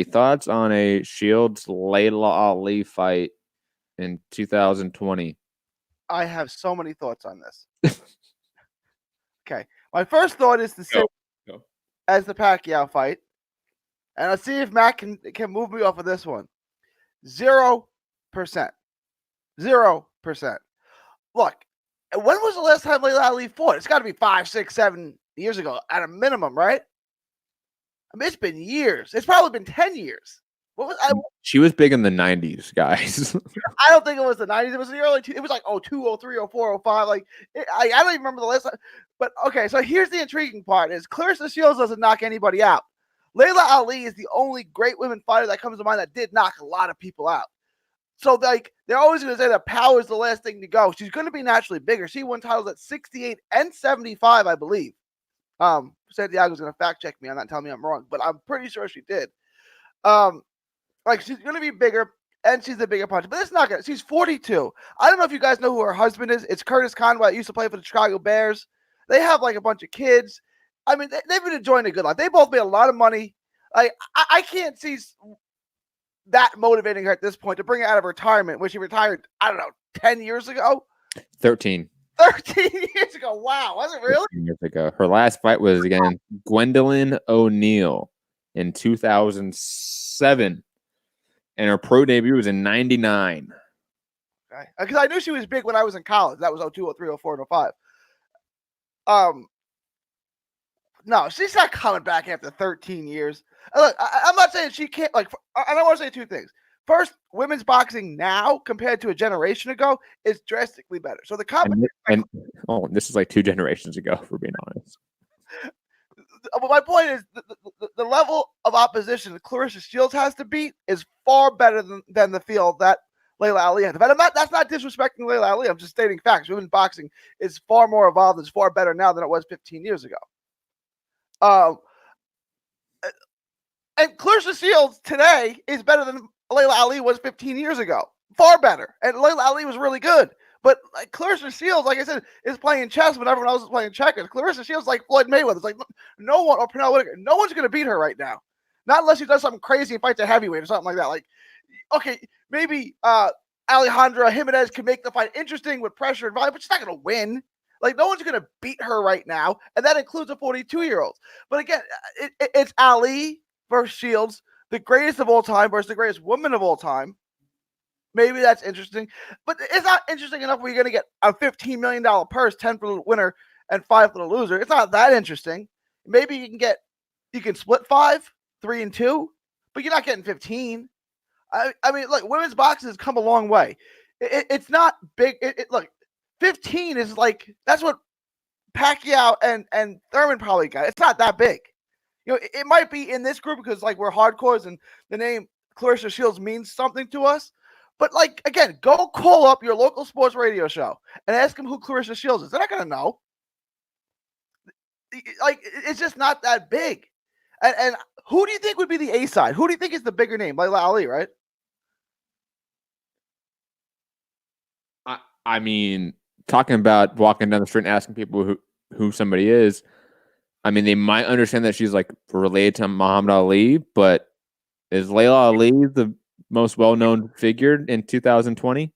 thoughts on a Shields Laila Ali fight in 2020? I have so many thoughts on this. Okay. My first thought is to sit as the Pacquiao fight. And I'll see if Matt can move me off of this one. 0%. 0%. Look, when was the last time Laila Ali fought? It's got to be 5, 6, 7 years ago at a minimum, right? I mean, it's been years. It's probably been 10 years. She was big in the 90s, guys. I don't think it was the 90s. It was the early. It was like 02, 03, 04, 05. Like I don't even remember the last time. But okay, so here's the intriguing part: is Claressa Shields doesn't knock anybody out. Laila Ali is the only great women fighter that comes to mind that did knock a lot of people out. So like they're always going to say that power is the last thing to go. She's going to be naturally bigger. She won titles at 68 and 75, I believe. Santiago's gonna fact check me on that and tell me I'm wrong, but I'm pretty sure she did. Like she's gonna be bigger and she's a bigger puncher, but it's not gonna. She's 42. I don't know if you guys know who her husband is. It's Curtis Conway. Used to play for the Chicago Bears. They have like a bunch of kids. I mean, they've been enjoying a good life. They both made a lot of money. Like I can't see that motivating her at this point to bring her out of retirement when she retired, I don't know, 10 years ago? 13. 13 years ago. Wow. Was it really? 13 years ago. Her last fight was against Gwendolyn O'Neal in 2007. And her pro debut was in 99. Okay. Because I knew she was big when I was in college. That was 02, 03, 04, and 05. No, she's not coming back after 13 years. Look, I'm not saying she can't. Like, I want to say two things. First, women's boxing now compared to a generation ago is drastically better. So the competition. This is like 2 generations ago, for being honest. But my point is the level of opposition that Claressa Shields has to beat is far better than the field that Laila Ali had. That's not disrespecting Laila Ali. I'm just stating facts. Women's boxing is far more evolved. It's far better now than it was 15 years ago. And Claressa Shields today is better than Laila Ali was 15 years ago. Far better. And Laila Ali was really good. But like Claressa Shields, like I said, is playing chess when everyone else is playing checkers. Claressa Shields like Floyd Mayweather. It's like no one, or Pernell Whitaker, no one's going to beat her right now. Not unless she does something crazy and fights a heavyweight or something like that. Like, okay, maybe Alejandra Jimenez can make the fight interesting with pressure and volume, but she's not going to win. Like, no one's going to beat her right now, and that includes a 42-year-old. But again, it's Ali versus Shields, the greatest of all time versus the greatest woman of all time. Maybe that's interesting, but it's not interesting enough where you're going to get a $15 million purse, 10 for the winner and 5 for the loser. It's not that interesting. Maybe you can split 5, 3 and 2, but you're not getting 15. I mean, look, women's boxing has come a long way. It's not big. Look, 15 is like, that's what Pacquiao and Thurman probably got. It's not that big. You know, it might be in this group because like we're hardcores and the name Claressa Shields means something to us. But like, again, go call up your local sports radio show and ask them who Claressa Shields is. They're not going to know. Like, it's just not that big. And who do you think would be the A side? Who do you think is the bigger name? Laila Ali, right? I mean, talking about walking down the street and asking people who somebody is, I mean, they might understand that she's like related to Muhammad Ali, but is Laila Ali the most well-known figure in 2020?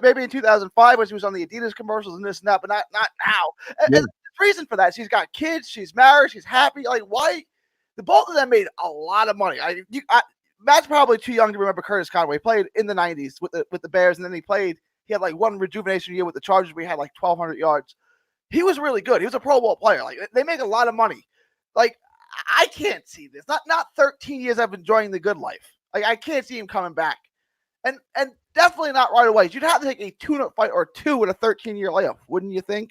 Maybe in 2005 when she was on the Adidas commercials and this and that, but not now. And the reason for that, she's got kids, she's married, she's happy. Like, why? The both of them made a lot of money. Matt's probably too young to remember Curtis Conway. He played in the 90s with the Bears, and then he had like one rejuvenation year with the Chargers where he had like 1,200 yards. He was really good. He was a Pro Bowl player. Like, they make a lot of money. Like, I can't see this. Not 13 years of enjoying the good life. Like, I can't see him coming back. And definitely not right away. You'd have to take a tune-up fight or 2 with a 13-year layoff, wouldn't you think?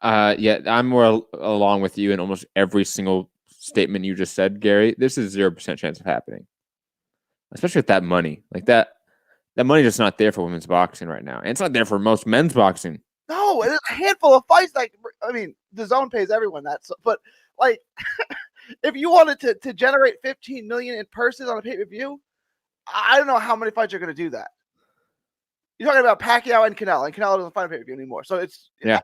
Yeah, I'm more along with you in almost every single statement you just said, Gary. This is 0% chance of happening. Especially with that money. Like, that money's just not there for women's boxing right now. And it's not there for most men's boxing. No, it's a handful of fights. Like, I mean, DAZN pays everyone that. So, but, like, if you wanted to generate $15 million in purses on a pay-per-view, I don't know how many fights you're going to do that. You're talking about Pacquiao and Canelo doesn't fight on pay-per-view anymore. So it's yeah.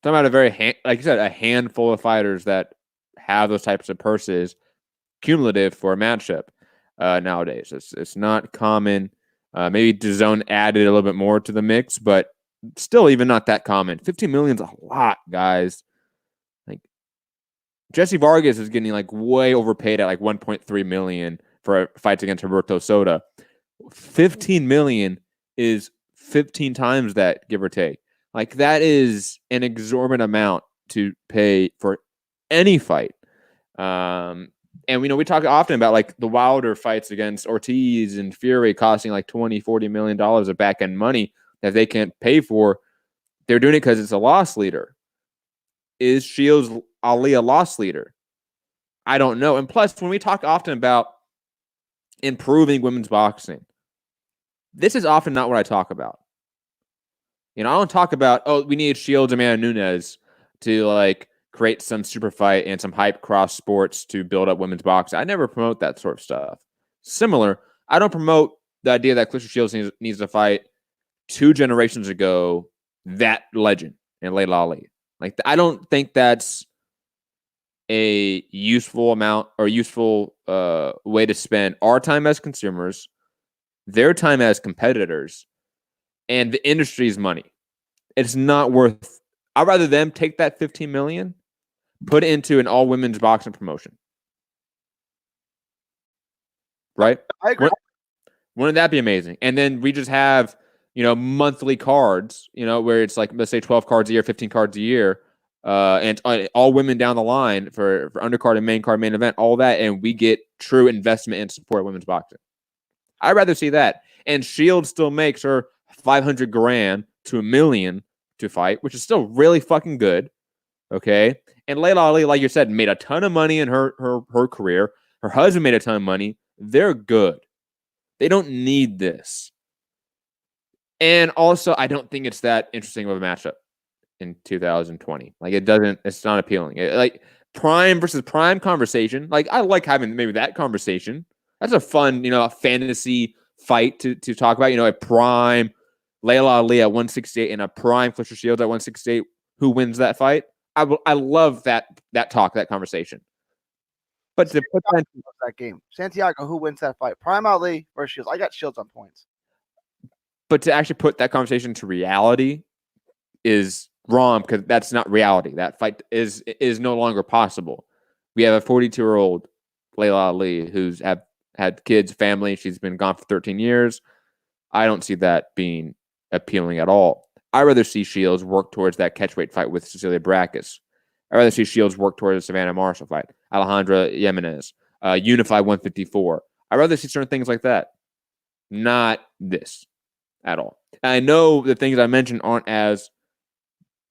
Talking about a very like you said, a handful of fighters that have those types of purses cumulative for a matchup nowadays. It's not common. Maybe DAZN added a little bit more to the mix, but still even not that common. 15 million is a lot, guys. Like, Jesse Vargas is getting like way overpaid at like 1.3 million for fights against Roberto Soto. 15 million is 15 times that, give or take. Like, that is an exorbitant amount to pay for any fight. And we talk often about like the Wilder fights against Ortiz and Fury costing like $20-40 million of back end money that they can't pay for. They're doing it because it's a loss leader. Is Shields Ali a loss leader? I don't know. And plus, when we talk often about improving women's boxing, this is often not what I talk about. I don't talk about, we need Shields and Amanda Nunes to like create some super fight and some hype cross sports to build up women's boxing. I never promote that sort of stuff. Similar, I don't promote the idea that Claressa Shields needs to fight 2 generations ago that legend and Laila Ali. Like, I don't think that's a useful amount or useful way to spend our time as consumers, their time as competitors, and the industry's money. It's not worth. I'd rather them take that $15 million, put it into an all women's boxing promotion. Right? I agree. Wouldn't that be amazing? And then we just have, monthly cards, where it's like, let's say 12 cards a year, 15 cards a year, and all women down the line for undercard and main card, main event, all that, and we get true investment and support of women's boxing. I'd rather see that. And Shields still makes her $500,000 to $1 million to fight, which is still really fucking good. Okay. And Laila Ali, like you said, made a ton of money in her career. Her husband made a ton of money. They're good. They don't need this. And also, I don't think it's that interesting of a matchup in 2020. Like, it's not appealing. Like, prime versus prime conversation. Like, I like having maybe that conversation. That's a fun, a fantasy fight to talk about. A prime Laila Ali at 168 and a prime Claressa Shields at 168. Who wins that fight? I love that talk, that conversation. But to put that game, Santiago, who wins that fight? Prime Ali versus Shields. I got Shields on points. But to actually put that conversation to reality is wrong, because that's not reality. That fight is no longer possible. We have a 42-year-old Laila Ali who's had kids, family. She's been gone for 13 years. I don't see that being appealing at all. I'd rather see Shields work towards that catchweight fight with Cecilia Brækhus. I'd rather see Shields work towards a Savannah Marshall fight, Alejandra Jimenez, Unify 154. I'd rather see certain things like that. Not this at all. And I know the things I mentioned aren't as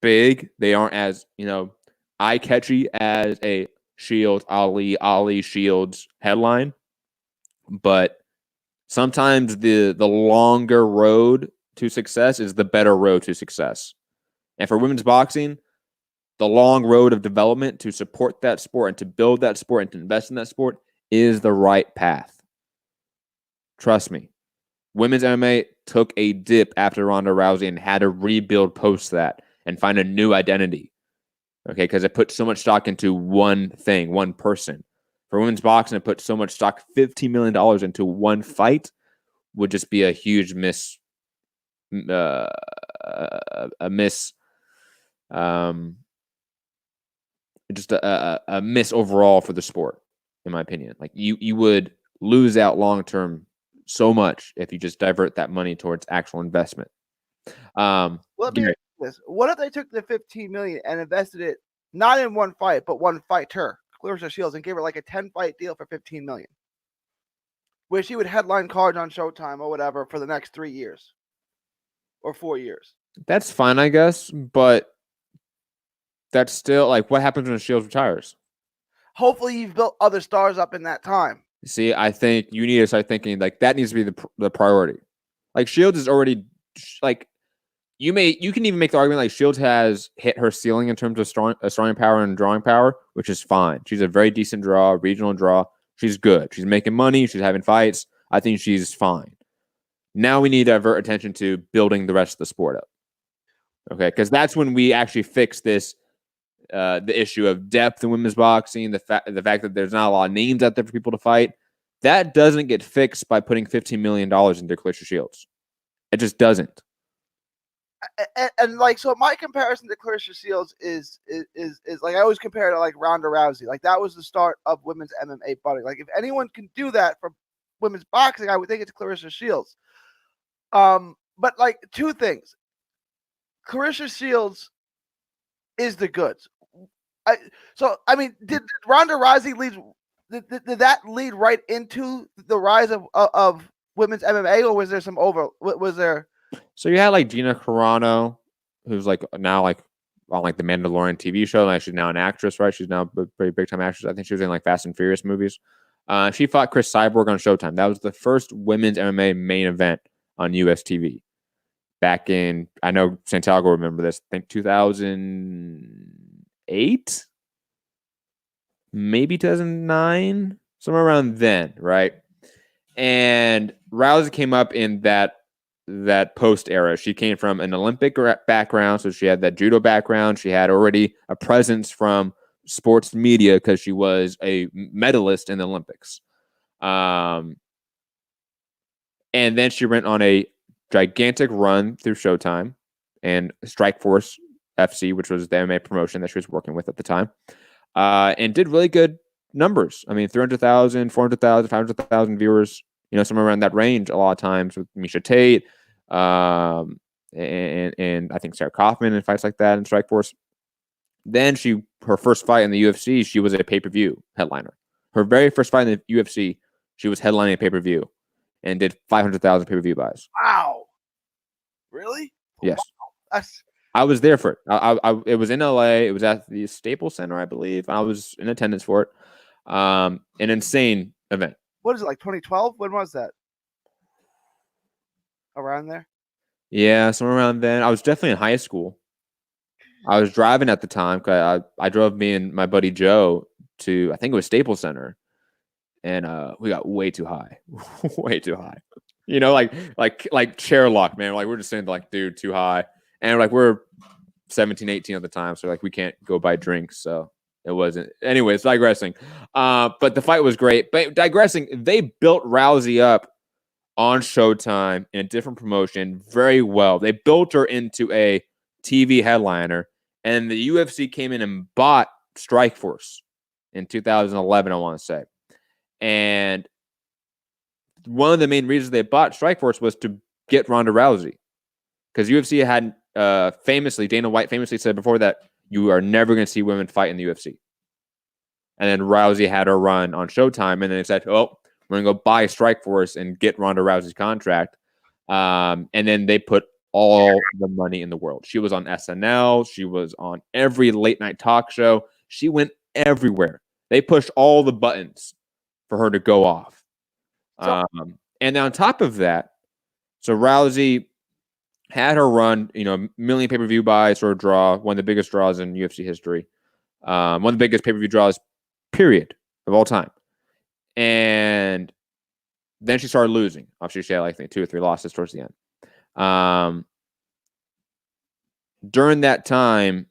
big. They aren't as, eye-catchy as a Shields, Ali Shields headline. But sometimes the longer road to success is the better road to success. And for women's boxing, the long road of development to support that sport and to build that sport and to invest in that sport is the right path. Trust me. Women's MMA took a dip after Ronda Rousey and had to rebuild post that and find a new identity. Okay, because it put so much stock into one thing, one person. For women's boxing, it put so much stock, $15 million into one fight would just be a huge miss overall for the sport, in my opinion. Like, you would lose out long term so much if you just divert that money towards actual investment. Let me ask you this: what if they took the $15 million and invested it not in one fight, but one fighter, Claressa Shields, and gave her like a 10-fight deal for $15 million, where she would headline cards on Showtime or whatever for the next 3 years or 4 years? That's fine, I guess, but that's still like, what happens when Shields retires? Hopefully, you've built other stars up in that time. See, I think you need to start thinking like that needs to be the priority. Like, Shields is already like, you can even make the argument like Shields has hit her ceiling in terms of throwing power and drawing power, which is fine. She's a very decent draw, regional draw. She's good. She's making money. She's having fights. I think she's fine. Now we need to divert attention to building the rest of the sport up. Okay, because that's when we actually fix this, the issue of depth in women's boxing, the fact that there's not a lot of names out there for people to fight. That doesn't get fixed by putting $15 million into Claressa Shields. It just doesn't. And like, so my comparison to Claressa Shields is like, I always compare it to like Ronda Rousey. Like, that was the start of women's MMA budding. Like, if anyone can do that for women's boxing, I would think it's Claressa Shields. But like, two things. Claressa Shields is the goods. Did Ronda Rousey lead? Did that lead right into the rise of women's MMA, or was there some was there? So you had like Gina Carano, who's like now like on like the Mandalorian TV show, and she's now an actress, right? She's now a very big time actress. I think she was in like Fast and Furious movies. She fought Chris Cyborg on Showtime. That was the first women's MMA main event on US TV. Back in, I know Santiago will remember this, I think 2008, maybe 2009, somewhere around then, right? And Rousey came up in that post era. She came from an Olympic background, so she had that judo background. She had already a presence from sports media because she was a medalist in the Olympics. And then she went on a gigantic run through Showtime and Strikeforce FC, which was the MMA promotion that she was working with at the time, and did really good numbers. I mean, 300,000, 400,000, 500,000 viewers, somewhere around that range a lot of times with Misha Tate, and I think Sarah Kaufman and fights like that in Strikeforce. Then her first fight in the UFC, she was a pay-per-view headliner. Her very first fight in the UFC, she was headlining a pay-per-view and did 500,000 pay-per-view buys. Wow. Really? Yes. Wow. I was there for it. It was in LA. It was at the Staples Center, I believe. I was in attendance for it. An insane event. What is it, like 2012? When was that? Around there? Yeah, somewhere around then. I was definitely in high school. I was driving at the time because I drove me and my buddy Joe to, I think it was Staples Center, and we got way too high, way too high. Like chair lock, man. Like we're just saying, like, dude, too high, and like we're 17, 18 at the time, so like we can't go buy drinks, so it wasn't. Anyways, digressing. But the fight was great. But digressing, they built Rousey up on Showtime in a different promotion very well. They built her into a TV headliner, and the UFC came in and bought Strikeforce in 2011, I want to say. And one of the main reasons they bought Strikeforce was to get Ronda Rousey, because UFC had Dana White famously said before that you are never going to see women fight in the UFC. And then Rousey had her run on Showtime, and then they said, oh, we're going to go buy Strikeforce and get Ronda Rousey's contract. And then they put all the money in the world. She was on SNL. She was on every late night talk show. She went everywhere. They pushed all the buttons for her to go off. And on top of that, so Rousey had her run, million pay-per-view buys, sort of draw, one of the biggest draws in UFC history. One of the biggest pay-per-view draws, period, of all time. And then she started losing. Obviously, she had, I think, 2 or 3 losses towards the end. During that time,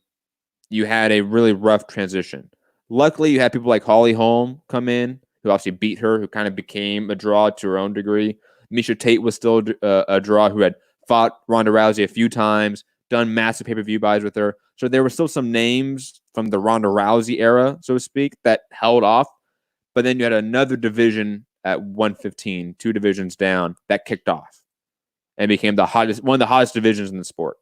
you had a really rough transition. Luckily, you had people like Holly Holm come in, who obviously beat her, who kind of became a draw to her own degree. Misha Tate was still a draw, who had fought Ronda Rousey a few times, done massive pay-per-view buys with her. So there were still some names from the Ronda Rousey era, so to speak, that held off. But then you had another division at 115, 2 divisions down, that kicked off and became one of the hottest divisions in the sport.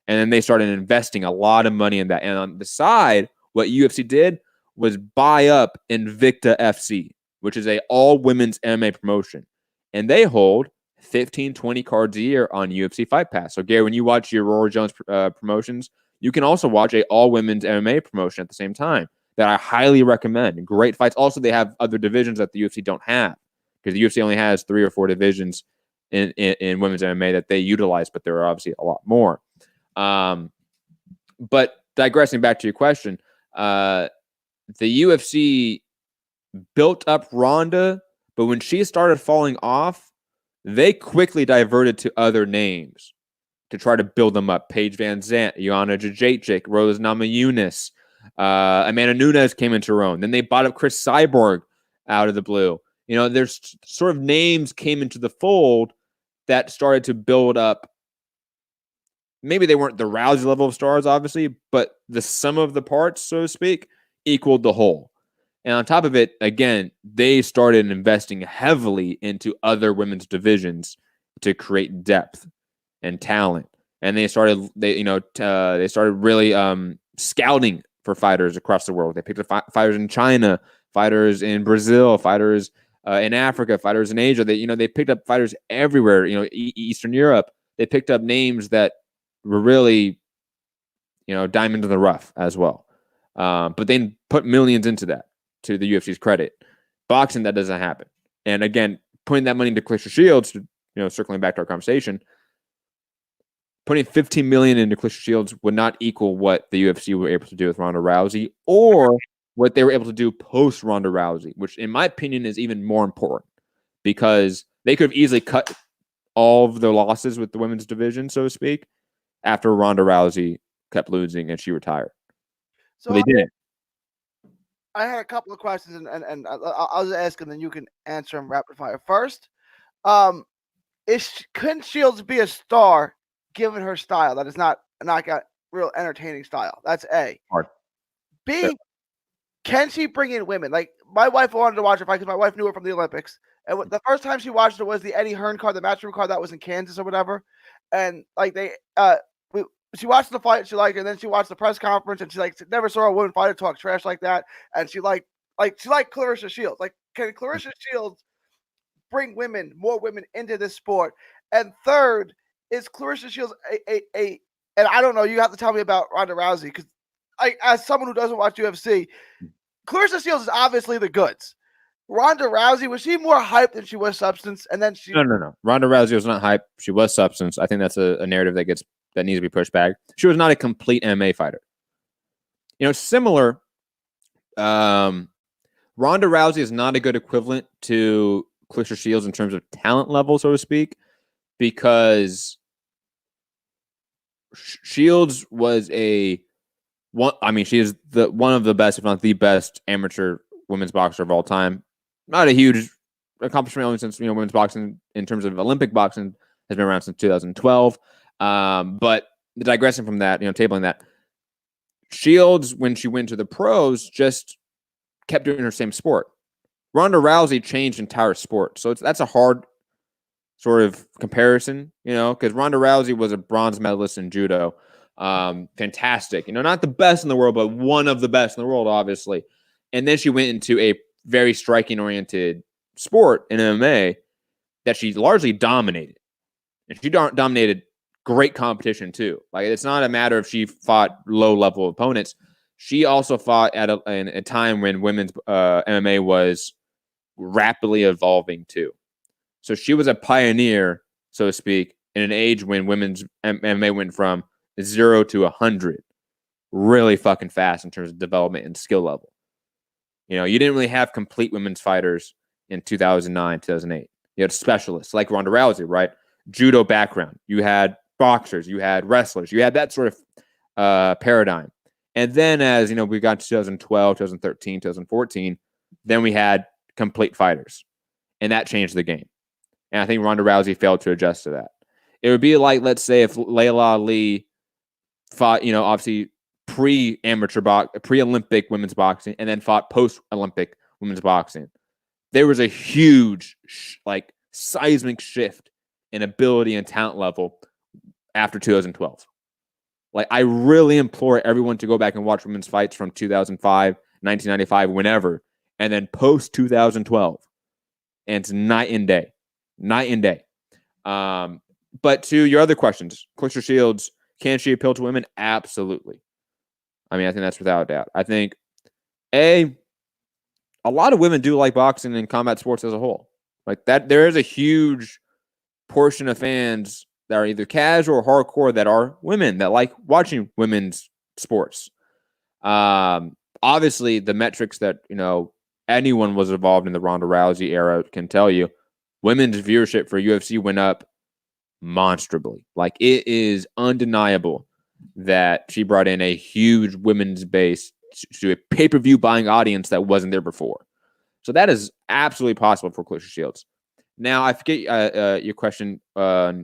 And then they started investing a lot of money in that. And on the side, what UFC did was buy up Invicta FC, which is a all-women's MMA promotion. And they hold 15, 20 cards a year on UFC Fight Pass. So, Gary, when you watch your Rory Jones promotions, you can also watch a all-women's MMA promotion at the same time that I highly recommend. Great fights. Also, they have other divisions that the UFC don't have, because the UFC only has 3 or 4 divisions in women's MMA that they utilize, but there are obviously a lot more. But digressing back to your question, the UFC built up Ronda, but when she started falling off, they quickly diverted to other names to try to build them up. Paige Van Zandt, Joanna Jędrzejczyk, Rose Namajunas, Amanda Nunes came into her own. Then they bought up Chris Cyborg out of the blue. There's sort of names came into the fold that started to build up. Maybe they weren't the Rousey level of stars, obviously, but the sum of the parts, so to speak, equaled the whole. And on top of it, again, they started investing heavily into other women's divisions to create depth and talent. And they started really scouting for fighters across the world. They picked up fighters in China, fighters in Brazil, fighters in Africa, fighters in Asia. They picked up fighters everywhere. Eastern Europe. They picked up names that were really, diamond in the rough as well. But they put millions into that, to the UFC's credit. Boxing, that doesn't happen. And again, putting that money into Claressa Shields, circling back to our conversation, putting $15 million into Claressa Shields would not equal what the UFC were able to do with Ronda Rousey or what they were able to do post Ronda Rousey, which in my opinion is even more important because they could have easily cut all of their losses with the women's division, so to speak, after Ronda Rousey kept losing and she retired. So they didn't. I had a couple of questions, and I'll just ask, and then you can answer them rapid fire. First, couldn't Shields be a star given her style? That is not a knockout, real entertaining style. That's A. Hard. B, yeah. Can she bring in women? Like, my wife wanted to watch her fight because my wife knew her from the Olympics. And the first time she watched it was the Eddie Hearn card, the matchroom card that was in Kansas or whatever. And, like, she watched the fight, she liked it, and then she watched the press conference, and she never saw a woman fighter talk trash like that. And she liked Claressa Shields. Like, can Claressa Shields bring more women into this sport? And third, is Claressa Shields a and I don't know, you have to tell me about Ronda Rousey, because as someone who doesn't watch UFC, Claressa Shields is obviously the goods. Ronda Rousey, was she more hype than she was substance? And then she No. Ronda Rousey was not hype. She was substance. I think that's a narrative that needs to be pushed back. She was not a complete MMA fighter. Similar. Ronda Rousey is not a good equivalent to Claressa Shields in terms of talent level, so to speak, because Shields was she is one of the best, if not the best, amateur women's boxer of all time. Not a huge accomplishment only since women's boxing in terms of Olympic boxing has been around since 2012. But digressing from that, tabling that, Shields, when she went to the pros, just kept doing her same sport. Ronda Rousey changed entire sport, so that's a hard sort of comparison, because Ronda Rousey was a bronze medalist in judo. Fantastic, not the best in the world, but one of the best in the world, obviously. And then she went into a very striking-oriented sport in MMA that she largely dominated. And she dominated great competition, too. Like, it's not a matter of she fought low-level opponents. She also fought at a time when women's MMA was rapidly evolving, too. So she was a pioneer, so to speak, in an age when women's MMA went from 0 to 100 really fucking fast in terms of development and skill level. You didn't really have complete women's fighters in 2009, 2008. You had specialists like Ronda Rousey, right? Judo background. You had boxers. You had wrestlers. You had that sort of paradigm. And then as, we got to 2012, 2013, 2014, then we had complete fighters. And that changed the game. And I think Ronda Rousey failed to adjust to that. It would be like, let's say, if Laila Ali fought, obviously pre-Olympic women's boxing and then fought post-Olympic women's boxing. There was a huge, seismic shift in ability and talent level after 2012. Like, I really implore everyone to go back and watch women's fights from 2005, 1995, whenever, and then post-2012. And it's night and day. Night and day. But to your other questions, Claressa Shields, can she appeal to women? Absolutely. I think that's without a doubt. I think, a lot of women do like boxing and combat sports as a whole. Like that, there is a huge portion of fans that are either casual or hardcore that are women that like watching women's sports. Obviously, the metrics that anyone was involved in the Ronda Rousey era can tell you, women's viewership for UFC went up monstrably. Like, it is undeniable that she brought in a huge women's base to a pay-per-view buying audience that wasn't there before. So that is absolutely possible for Claressa Shields. Now, I forget your question. I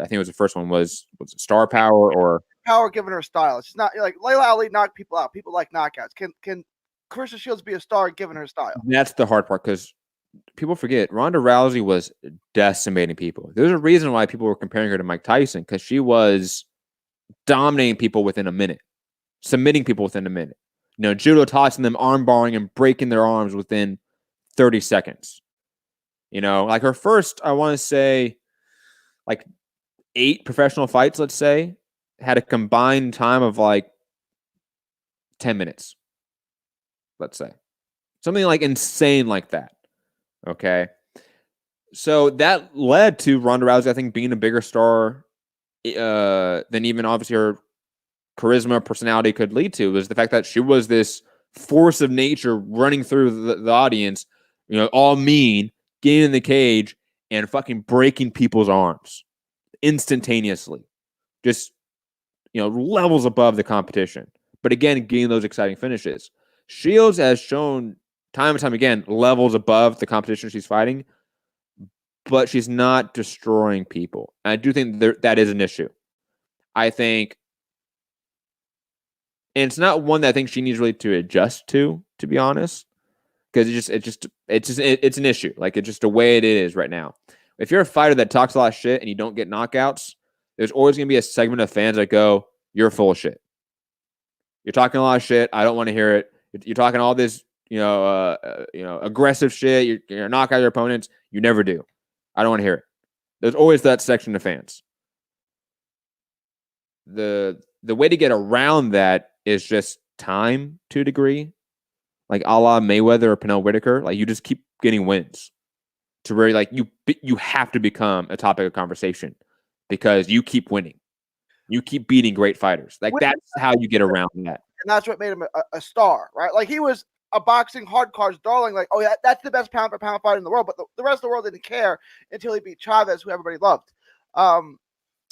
think it was the first one. Was it star power or power given her style? It's not like Laila Ali knocked people out. People like knockouts. Can Claressa Shields be a star given her style? That's the hard part, because people forget Ronda Rousey was decimating people. There's a reason why people were comparing her to Mike Tyson, because she was dominating people within a minute, submitting people within a minute. Judo tossing them, arm barring, and breaking their arms within 30 seconds. Like her first, I want to say, 8 professional fights, let's say, had a combined time of 10 minutes. Let's say. Something insane like that. Okay. So that led to Ronda Rousey, I think, being a bigger star than even obviously her charisma, personality could lead to, was the fact that she was this force of nature running through the audience, all mean, getting in the cage and fucking breaking people's arms instantaneously. Just, levels above the competition. But again, getting those exciting finishes. Shields has shown time and time again levels above the competition she's fighting, but she's not destroying people. And I do think that is an issue. I think, and it's not one that I think she needs really to adjust to be honest, because it's an issue. Like, it's just the way it is right now. If you're a fighter that talks a lot of shit and you don't get knockouts, there's always going to be a segment of fans that go, "You're full of shit. You're talking a lot of shit. I don't want to hear it. You're talking all this, aggressive shit. You're knock out your opponents. You never do. I don't want to hear it." There's always that section of fans. The way to get around that is just time to a degree, like a la Mayweather or Pernell Whitaker. Like, you just keep getting wins to where like you have to become a topic of conversation because you keep winning. You keep beating great fighters. Like, that's how you get around that. And that's what made him a star, right? Like, he was a boxing hardcore's darling. Like, oh yeah, that's the best pound for pound fighter in the world. But the rest of the world didn't care until he beat Chavez, who everybody loved.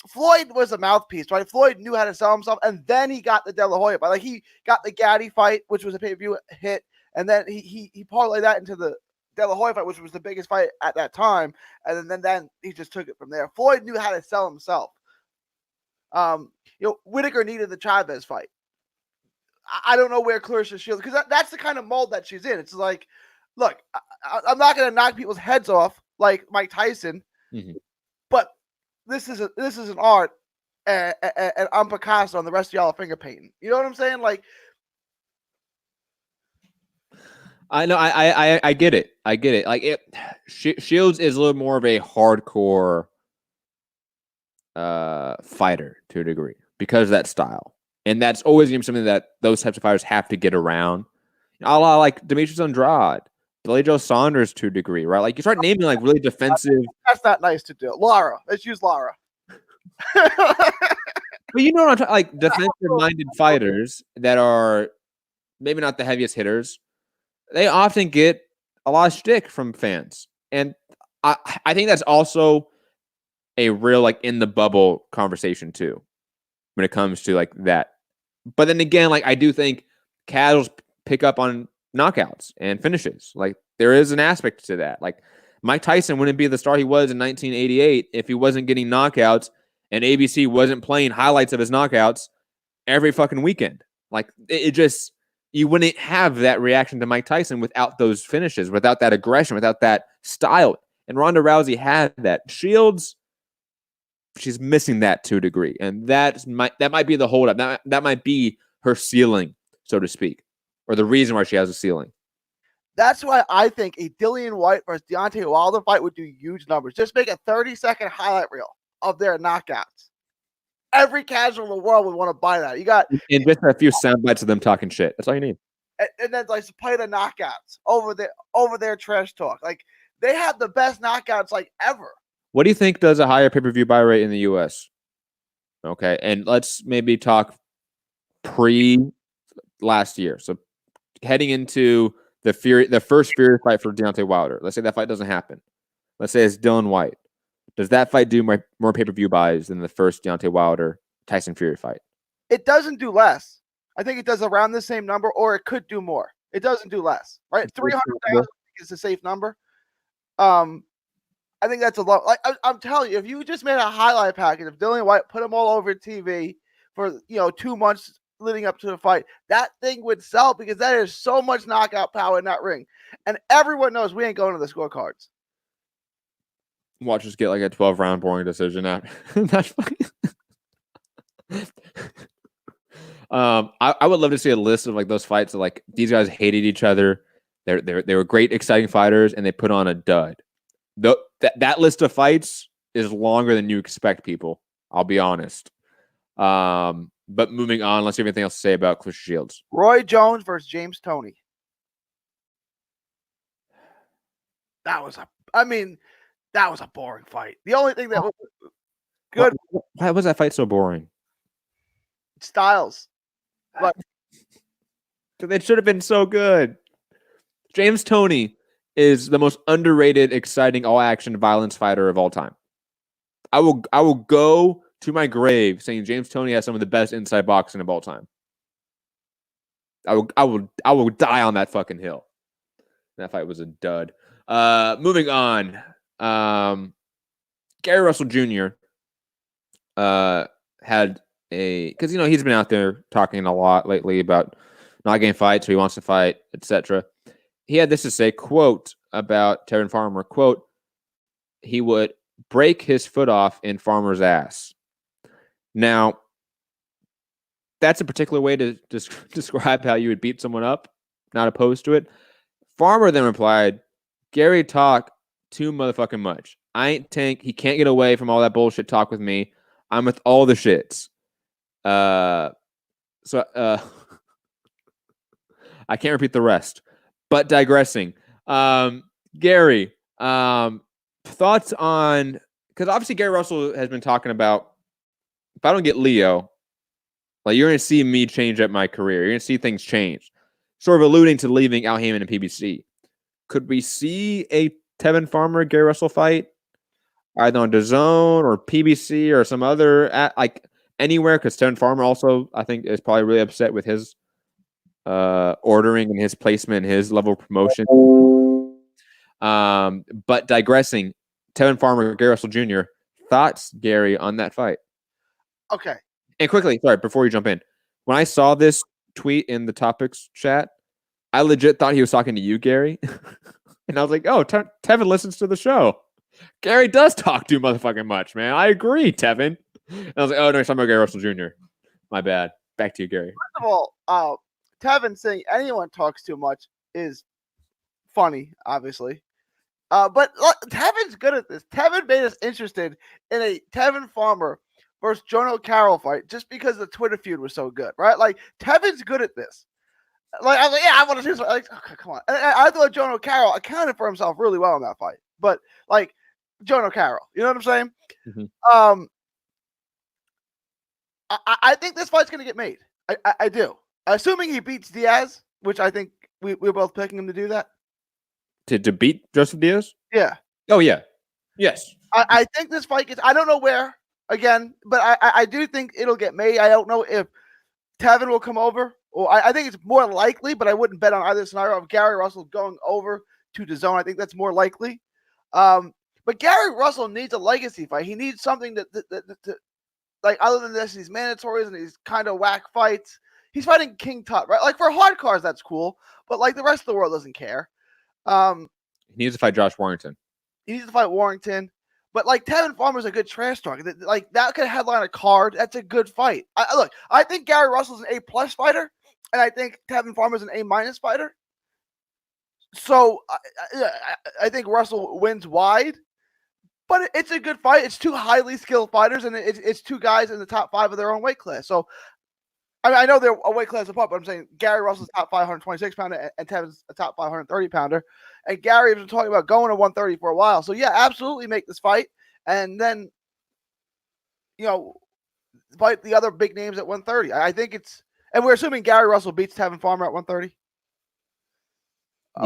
Floyd was a mouthpiece, right? Floyd knew how to sell himself, and then he got the De La Hoya fight. Like, he got the Gaddy fight, which was a pay-per-view hit, and then he parlayed that into the De La Hoya fight, which was the biggest fight at that time, and then he just took it from there. Floyd knew how to sell himself. Whitaker needed the Chavez fight. I don't know where Claressa Shields, because that's the kind of mold that she's in. It's like, look, I'm not going to knock people's heads off like Mike Tyson, but this is an art, and I'm Picasso, and the rest of y'all are finger painting. You know what I'm saying? Like, I know, I get it. I get it. Like, Shields is a little more of a hardcore fighter to a degree because of that style. And that's always going to be something that those types of fighters have to get around. A la like Demetrius Andrade, Billy Joe Saunders to a degree, right? Like, you start naming like really defensive. That's not nice to do. Lara. Let's use Lara. But you know what I'm talking, like, defensive-minded fighters that are maybe not the heaviest hitters, they often get a lot of shtick from fans. And I think that's also a real, like, in the bubble conversation too, when it comes to like that. But then again, like, I do think casuals pick up on knockouts and finishes. Like, there is an aspect to that. Like, Mike Tyson wouldn't be the star he was in 1988 if he wasn't getting knockouts and ABC wasn't playing highlights of his knockouts every fucking weekend. Like, it just, you wouldn't have that reaction to Mike Tyson without those finishes, without that aggression, without that style. And Ronda Rousey had that. Shields, she's missing that to a degree. And that might be the holdup. That might be her ceiling, so to speak, or the reason why she has a ceiling. That's why I think a Dillian White versus Deontay Wilder fight would do huge numbers. Just make a 30-second highlight reel of their knockouts. Every casual in the world would want to buy that. You got and just a few sound bites of them talking shit. That's all you need. And then like play the knockouts over their trash talk. Like, they have the best knockouts like ever. What do you think does a higher pay-per-view buy rate in the US? Okay, and let's maybe talk last year. So heading into the first Fury fight for Deontay Wilder. Let's say that fight doesn't happen. Let's say it's Dylan White. Does that fight do more pay-per-view buys than the first Deontay Wilder Tyson Fury fight? It doesn't do less. I think it does around the same number, or it could do more. It doesn't do less, right? 300,000 is a safe number. I think that's a lot. Like, I'm telling you, if you just made a highlight package of Dillian White, put them all over TV for 2 months leading up to the fight, that thing would sell because that is so much knockout power in that ring, and everyone knows we ain't going to the scorecards. Watch us get like a 12-round boring decision out. That's funny. I would love to see a list of like those fights that like these guys hated each other. They were great, exciting fighters, and they put on a dud. That list of fights is longer than you expect, people. I'll be honest. But moving on, unless you have anything else to say about Claressa Shields. Roy Jones versus James Toney. That was a boring fight. The only thing that was good. Why was that fight so boring? Styles. But It should have been so good. James Toney is the most underrated, exciting, all-action violence fighter of all time. I will go to my grave saying James Toney has some of the best inside boxing of all time. I will die on that fucking hill. That fight was a dud. Moving on. Gary Russell Jr. Had because he's been out there talking a lot lately about not getting fights, so he wants to fight, etc. He had this to say, quote, about Tevin Farmer, quote, he would break his foot off in Farmer's ass. Now, that's a particular way to describe how you would beat someone up, not opposed to it. Farmer then replied, Gary talk too motherfucking much. I ain't Tank. He can't get away from all that bullshit talk with me. I'm with all the shits. I can't repeat the rest. But digressing. Gary, thoughts on, because obviously Gary Russell has been talking about, if I don't get Leo, like you're going to see me change up my career. You're going to see things change. Sort of alluding to leaving Al Heyman and PBC. Could we see a Tevin Farmer Gary Russell fight either on DAZN or PBC or some other anywhere? Because Tevin Farmer also, I think, is probably really upset with his ordering and his placement and his level of promotion. But digressing, Tevin Farmer Gary Russell Jr. Thoughts, Gary, on that fight? Okay. And quickly, sorry, before you jump in, when I saw this tweet in the topics chat, I legit thought he was talking to you, Gary. And I was like, oh, Tevin listens to the show. Gary does talk too motherfucking much, man. I agree, Tevin. And I was like, oh, no, he's talking about Gary Russell Jr. My bad. Back to you, Gary. First of all, Tevin saying anyone talks too much is funny, obviously. But look, Tevin's good at this. Tevin made us interested in a Tevin Farmer versus Jono Carroll fight just because the Twitter feud was so good, right? Like, Tevin's good at this. Like, I was like, yeah, I want to see this. Like, okay, come on. And I thought Jono Carroll accounted for himself really well in that fight. But, like, Jono Carroll, you know what I'm saying? Mm-hmm. I think this fight's going to get made. I do. Assuming he beats Diaz, which I think we're both picking him to do that. To beat Joseph Diaz? Yeah. Oh, yeah. Yes. I think this fight gets, I don't know where, again, but I do think it'll get made. I don't know if Tevin will come over, or I think it's more likely, but I wouldn't bet on either scenario of Gary Russell going over to DAZN. I think that's more likely. But Gary Russell needs a legacy fight. He needs something that like, other than this, these mandatories and these kind of whack fights. He's fighting King Tut, right? Like, for hard cars, that's cool, but like the rest of the world doesn't care. He needs to fight Josh Warrington. He needs to fight Warrington. But like, Tevin Farmer's a good trash talk. Like, that could headline a card. That's a good fight. Look, I think Gary Russell's an A+ fighter, and I think Tevin Farmer's an A- fighter. So I think Russell wins wide, but it's a good fight. It's two highly skilled fighters, and it's two guys in the top 5 of their own weight class. So I know they're a weight class apart, but I'm saying Gary Russell's top 526 pounder and Tevin's a top 530 pounder. And Gary has been talking about going to 130 for a while. So yeah, absolutely make this fight. And then, fight the other big names at 130. I think it's, and we're assuming Gary Russell beats Tevin Farmer at 130.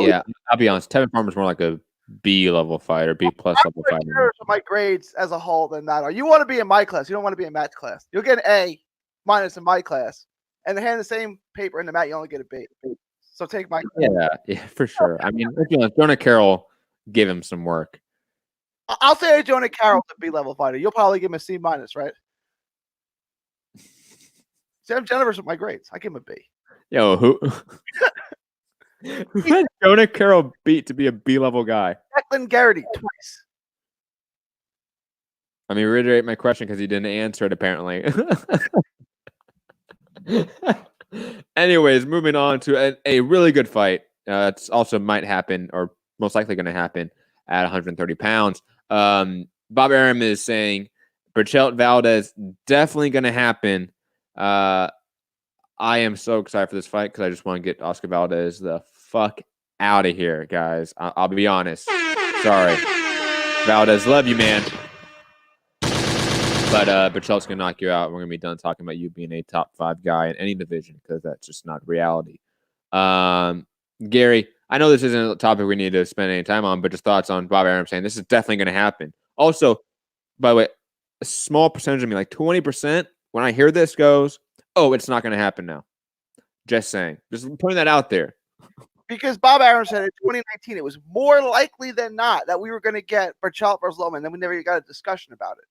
Yeah, I'll be honest. Tevin Farmer's more like a B level fighter, B+ level fighter. Sure, my grades as a whole than that are. You want to be in my class. You don't want to be in Matt's class. You'll get an A- in my class. And they hand the same paper in the Matt, you only get a B. So take my class. Yeah, for sure. I mean, Jonah Carroll give him some work. I'll say Jonah Carroll's a B-level fighter. You'll probably give him a C-, right? See, I'm generous with my grades. I give him a B. Yo, who had Jonah Carroll beat to be a B-level guy? Declan Garrity twice. I mean, reiterate my question because he didn't answer it, apparently. Anyways, moving on to a really good fight. It's also might happen, or most likely going to happen, at 130 pounds. Bob Arum is saying Berchelt Valdez definitely going to happen. I am so excited for this fight because I just want to get Oscar Valdez the fuck out of here, guys. I'll be honest. Sorry. Valdez, love you, man. But Berchelt's going to knock you out. We're going to be done talking about you being a top 5 guy in any division because that's just not reality. Gary, I know this isn't a topic we need to spend any time on, but just thoughts on Bob Arum saying this is definitely going to happen. Also, by the way, a small percentage of me, like 20%, when I hear this goes, oh, it's not going to happen now. Just saying. Just putting that out there. Because Bob Arum said in 2019 it was more likely than not that we were going to get Berchelt versus Loma, and then we never got a discussion about it.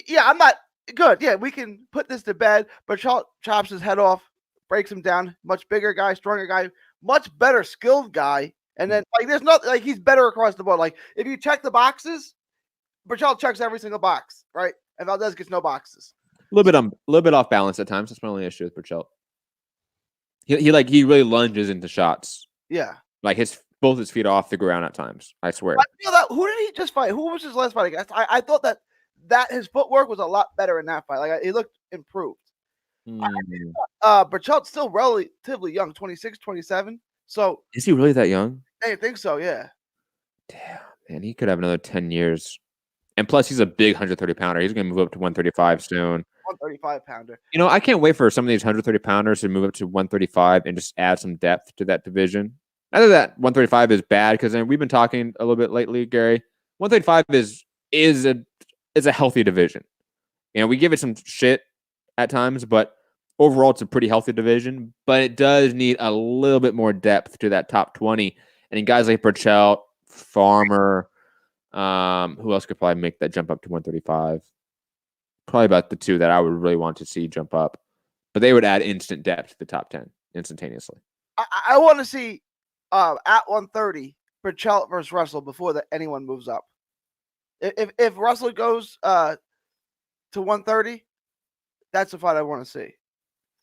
Yeah, I'm not good. Yeah, we can put this to bed. Berchelt chops his head off, breaks him down. Much bigger guy, stronger guy, much better skilled guy. And then like there's not like he's better across the board. Like if you check the boxes, Berchelt checks every single box, right? And Valdez gets no boxes. A little bit off balance at times. That's my only issue with Berchelt. He really lunges into shots. Yeah. Like both his feet off the ground at times. I swear. I feel that who did he just fight? Who was his last fight against? I thought that his footwork was a lot better in that fight. Like he looked improved. Berchelt's still relatively young, 26, 27. So is he really that young? I think so, yeah. Damn, man, he could have another 10 years. And plus, he's a big 130-pounder. He's going to move up to 135 soon. 135-pounder. You know, I can't wait for some of these 130-pounders to move up to 135 and just add some depth to that division. Not that 135 is bad, because we've been talking a little bit lately, Gary. 135 is a healthy division. You know, we give it some shit at times, but overall, it's a pretty healthy division. But it does need a little bit more depth to that top 20. And guys like Berchelt, Farmer, who else could probably make that jump up to 135? Probably about the two that I would really want to see jump up. But they would add instant depth to the top 10 instantaneously. I want to see at 130 Berchelt versus Russell before anyone moves up. If Russell goes to 130, that's the fight I want to see.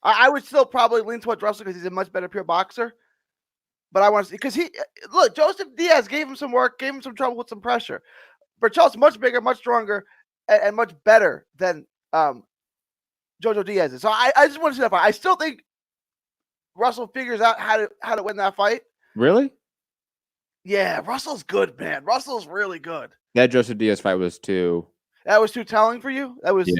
I would still probably lean towards Russell because he's a much better pure boxer. But I want to see because Joseph Diaz gave him some work, gave him some trouble with some pressure. Berchelt's much bigger, much stronger, and much better than Jojo Diaz is. So I just want to see that fight. I still think Russell figures out how to win that fight. Really? Yeah, Russell's good, man. Russell's really good. That Joseph Diaz fight was too. That was too telling for you? That was.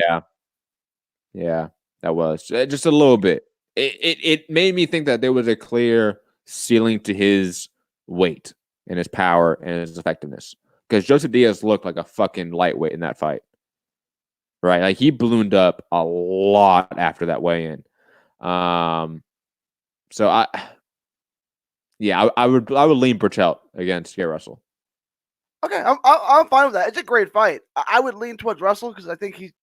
Yeah, that was just a little bit. It made me think that there was a clear ceiling to his weight and his power and his effectiveness, because Joseph Diaz looked like a fucking lightweight in that fight, right? Like he ballooned up a lot after that weigh-in. So I would lean Berchelt against Gary Russell. Okay, I'm fine with that. It's a great fight. I would lean towards Russell because I think he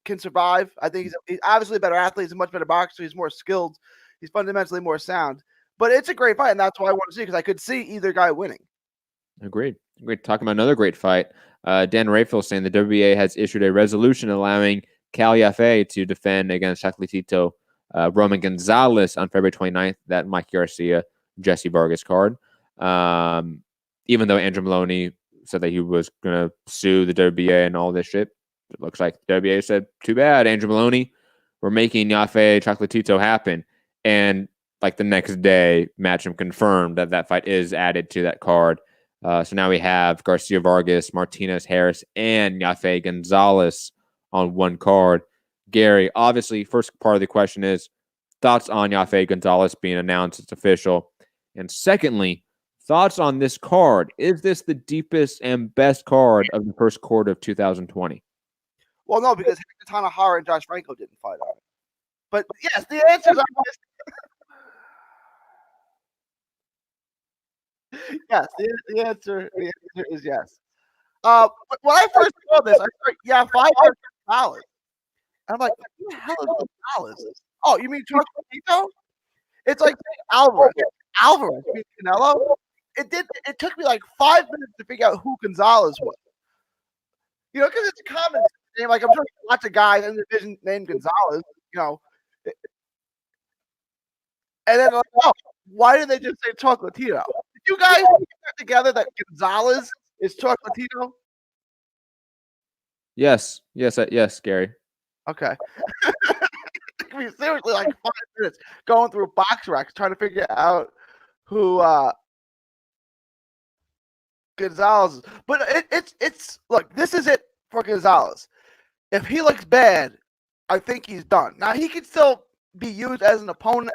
can survive. I think he's obviously a better athlete. He's a much better boxer. He's more skilled. He's fundamentally more sound. But it's a great fight, and that's what I want to see because I could see either guy winning. Agreed. Talking about another great fight. Dan Rayfield saying the WBA has issued a resolution allowing Cal Yafai to defend against Chocolatito Roman Gonzalez on February 29th, that Mike Garcia, Jesse Vargas card. Even though Andrew Maloney said that he was going to sue the WBA and all this shit, it looks like the WBA said, too bad, Andrew Maloney. We're making Yafai Chocolatito happen. And like the next day, Matchroom confirmed that fight is added to that card. So now we have Garcia Vargas, Martinez Harris, and Yafai Gonzalez on one card. Gary, obviously, first part of the question is thoughts on Yafai Gonzalez being announced it's official. And secondly, thoughts on this card. Is this the deepest and best card of the first quarter of 2020? Well, no, because Hector Tanahara and Josh Franco didn't fight on it. But yes, the answer is yes. The answer is yes. When I first saw this, I thought, yeah, 5 Gonzalez. I'm like, what the hell is Gonzalez? Oh, you mean Chocolatito? It's like Alvarez. Alvarez, you mean Canelo? It took me like 5 minutes to figure out who Gonzalez was. You know, because it's a common name. Like, I'm sure lots of guys in the division named Gonzalez, you know. And then, like, oh, why did they just say Chocolatito? Did you guys put together that Gonzalez is Chocolatito? Yes, Gary. Okay. I mean, seriously, like 5 minutes going through box racks trying to figure out who Gonzalez is. But it's look, this is it for Gonzalez. If he looks bad, I think he's done. Now he can still be used as an opponent,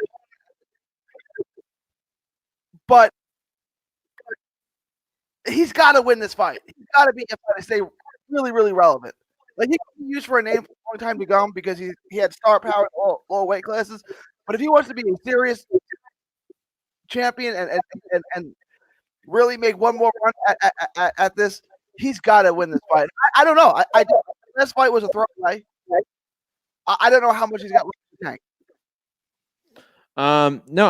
but he's got to win this fight. He's got to be able to stay really, really relevant. Like, he can be used for a name for a long time to come because he had star power in all weight classes. But if he wants to be a serious champion and really make one more run at this, he's got to win this fight. I don't know. This fight was a throwaway. I don't know how much he's got left in the tank. No,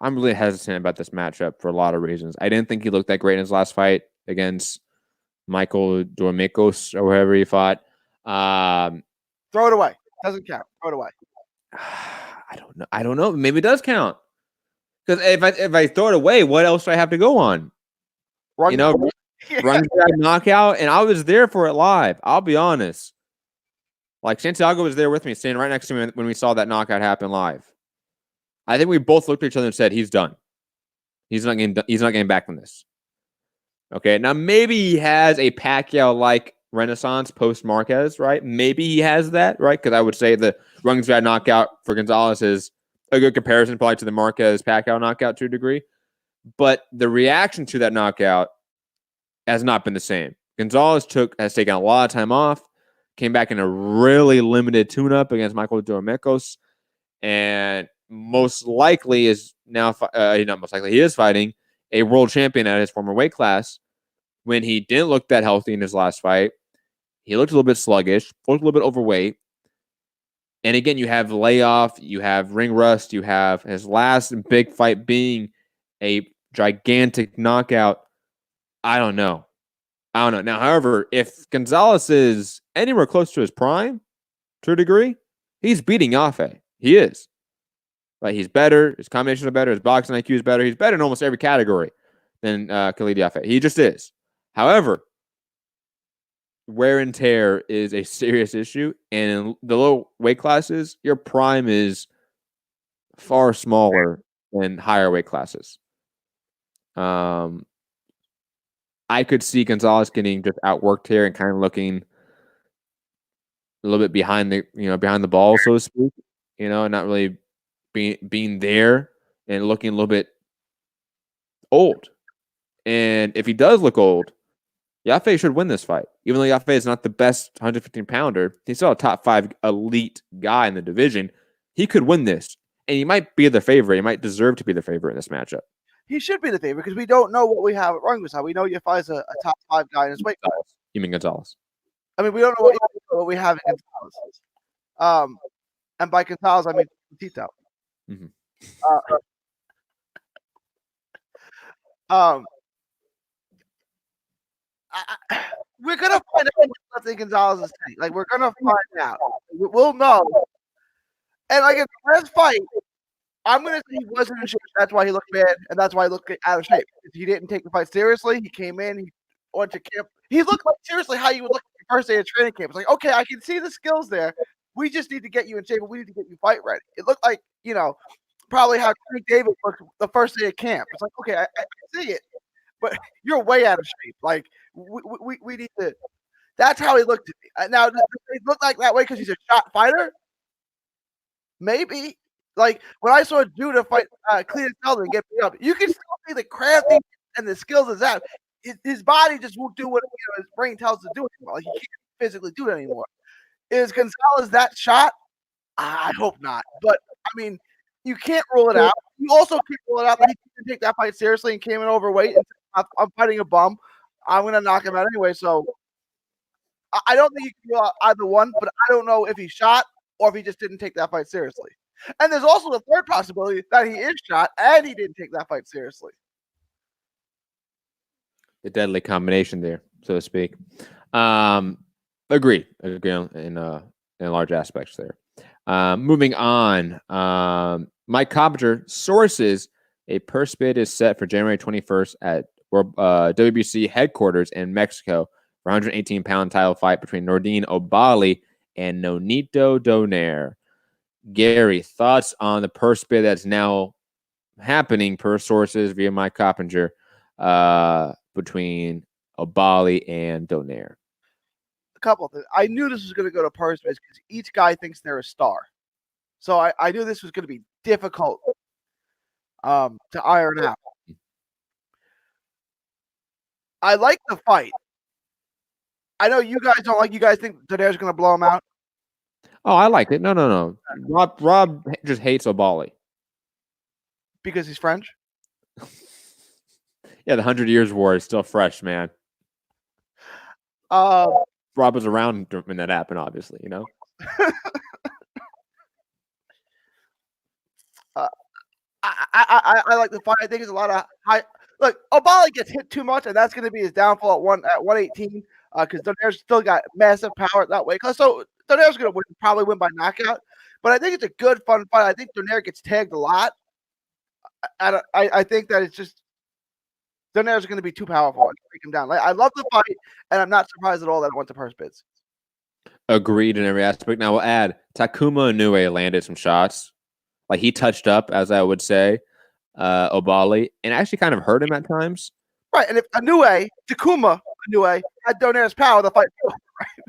I'm really hesitant about this matchup for a lot of reasons. I didn't think he looked that great in his last fight against Michael Dormicos or whoever he fought. Throw it away. Doesn't count. Throw it away. I don't know. Maybe it does count. Because if I throw it away, what else do I have to go on? Run knockout, and I was there for it live. I'll be honest. Like, Santiago was there with me, standing right next to me when we saw that knockout happen live. I think we both looked at each other and said, "He's done. He's not getting back from this." Okay, now maybe he has a Pacquiao-like renaissance post Marquez, right? Maybe he has that, right? Because I would say the Rungsrad knockout for Gonzalez is a good comparison, probably to the Marquez Pacquiao knockout to a degree. But the reaction to that knockout has not been the same. Gonzalez has taken a lot of time off, came back in a really limited tune-up against Michael Dormicos, and most likely is now, not most likely, he is fighting a world champion at his former weight class. When he didn't look that healthy in his last fight, he looked a little bit sluggish, looked a little bit overweight. And again, you have layoff, you have ring rust, you have his last big fight being a gigantic knockout. I don't know. Now, however, if Gonzalez is anywhere close to his prime, to a degree, he's beating Yafai. He is. Right? He's better. His combinations are better. His boxing IQ is better. He's better in almost every category than Khalid Yafai. He just is. However, wear and tear is a serious issue. And in the low weight classes, your prime is far smaller than higher weight classes. I could see Gonzalez getting just outworked here and kind of looking a little bit behind the ball, so to speak, and not really being there and looking a little bit old. And if he does look old, Yafai should win this fight. Even though Yafai is not the best 115-pounder, he's still a top 5 elite guy in the division. He could win this, and he might be the favorite. He might deserve to be the favorite in this matchup. He should be the favorite because we don't know what we have at Rungside. We know Yafai is a top 5 guy in his weight class. You mean Gonzalez? I mean, we don't know what we have in Gonzalez. And by Gonzalez, I mean Tito. Mm-hmm. We're gonna find out what's left in Gonzalez's tank. Like, we're gonna find out. We'll know. And like in the last fight, I'm gonna say he wasn't in shape. That's why he looked bad, and that's why he looked out of shape. He didn't take the fight seriously. He came in, he went to camp. He looked like seriously how you would look at the first day of training camp. It's like, okay, I can see the skills there. We just need to get you in shape, and we need to get you fight ready. It looked like, probably how Craig David looked the first day of camp. It's like, okay, I see it, but you're way out of shape. Like, we need to. That's how he looked to me. Now, does he look like that way because he's a shot fighter? Maybe. Like, when I saw Judah fight Cletus Sheldon and get beat up, you can still see the crafty and the skills of that. His body just won't do what his brain tells it to do anymore. Like, he can't physically do it anymore. Is Gonzalez that shot? I hope not. But, I mean, you can't rule it out. You also can't rule it out that he didn't take that fight seriously and came in overweight and said, I'm fighting a bum. I'm going to knock him out anyway. So, I don't think you can rule out either one, but I don't know if he shot or if he just didn't take that fight seriously. And there's also the third possibility that he is shot and he didn't take that fight seriously. The deadly combination there, so to speak. Agree in large aspects there. Moving on, Mike Coppinger sources a purse bid is set for January 21st at WBC headquarters in Mexico for 118-pound title fight between Nordine Obali and Nonito Donaire. Gary, thoughts on the purse bid that's now happening per sources via Mike Coppinger between Obali and Donaire? couple of things. I knew this was going to go to purse bids because each guy thinks they're a star. So I knew this was going to be difficult to iron out. I like the fight. I know you guys don't like. You guys think Donaire's going to blow him out? Oh, I like it. No. Rob just hates Obali. Because he's French? Yeah, the 100 Years War is still fresh, man. Rob was around when that happened, obviously, you know? I like the fight. I think it's a lot of high. Look, Obali gets hit too much, and that's going to be his downfall at 118 because Donaire's still got massive power that way. So Donaire's going to probably win by knockout. But I think it's a good, fun fight. I think Donaire gets tagged a lot. I think that it's just Donaire's going to be too powerful to break him down. Like, I love the fight, and I'm not surprised at all that it went to purse bids. Agreed in every aspect. Now we'll add Takuma Inoue landed some shots. Like he touched up, as I would say, Obali, and actually kind of hurt him at times. Right, and if Takuma Inoue had Donaire's power, the fight would go, right?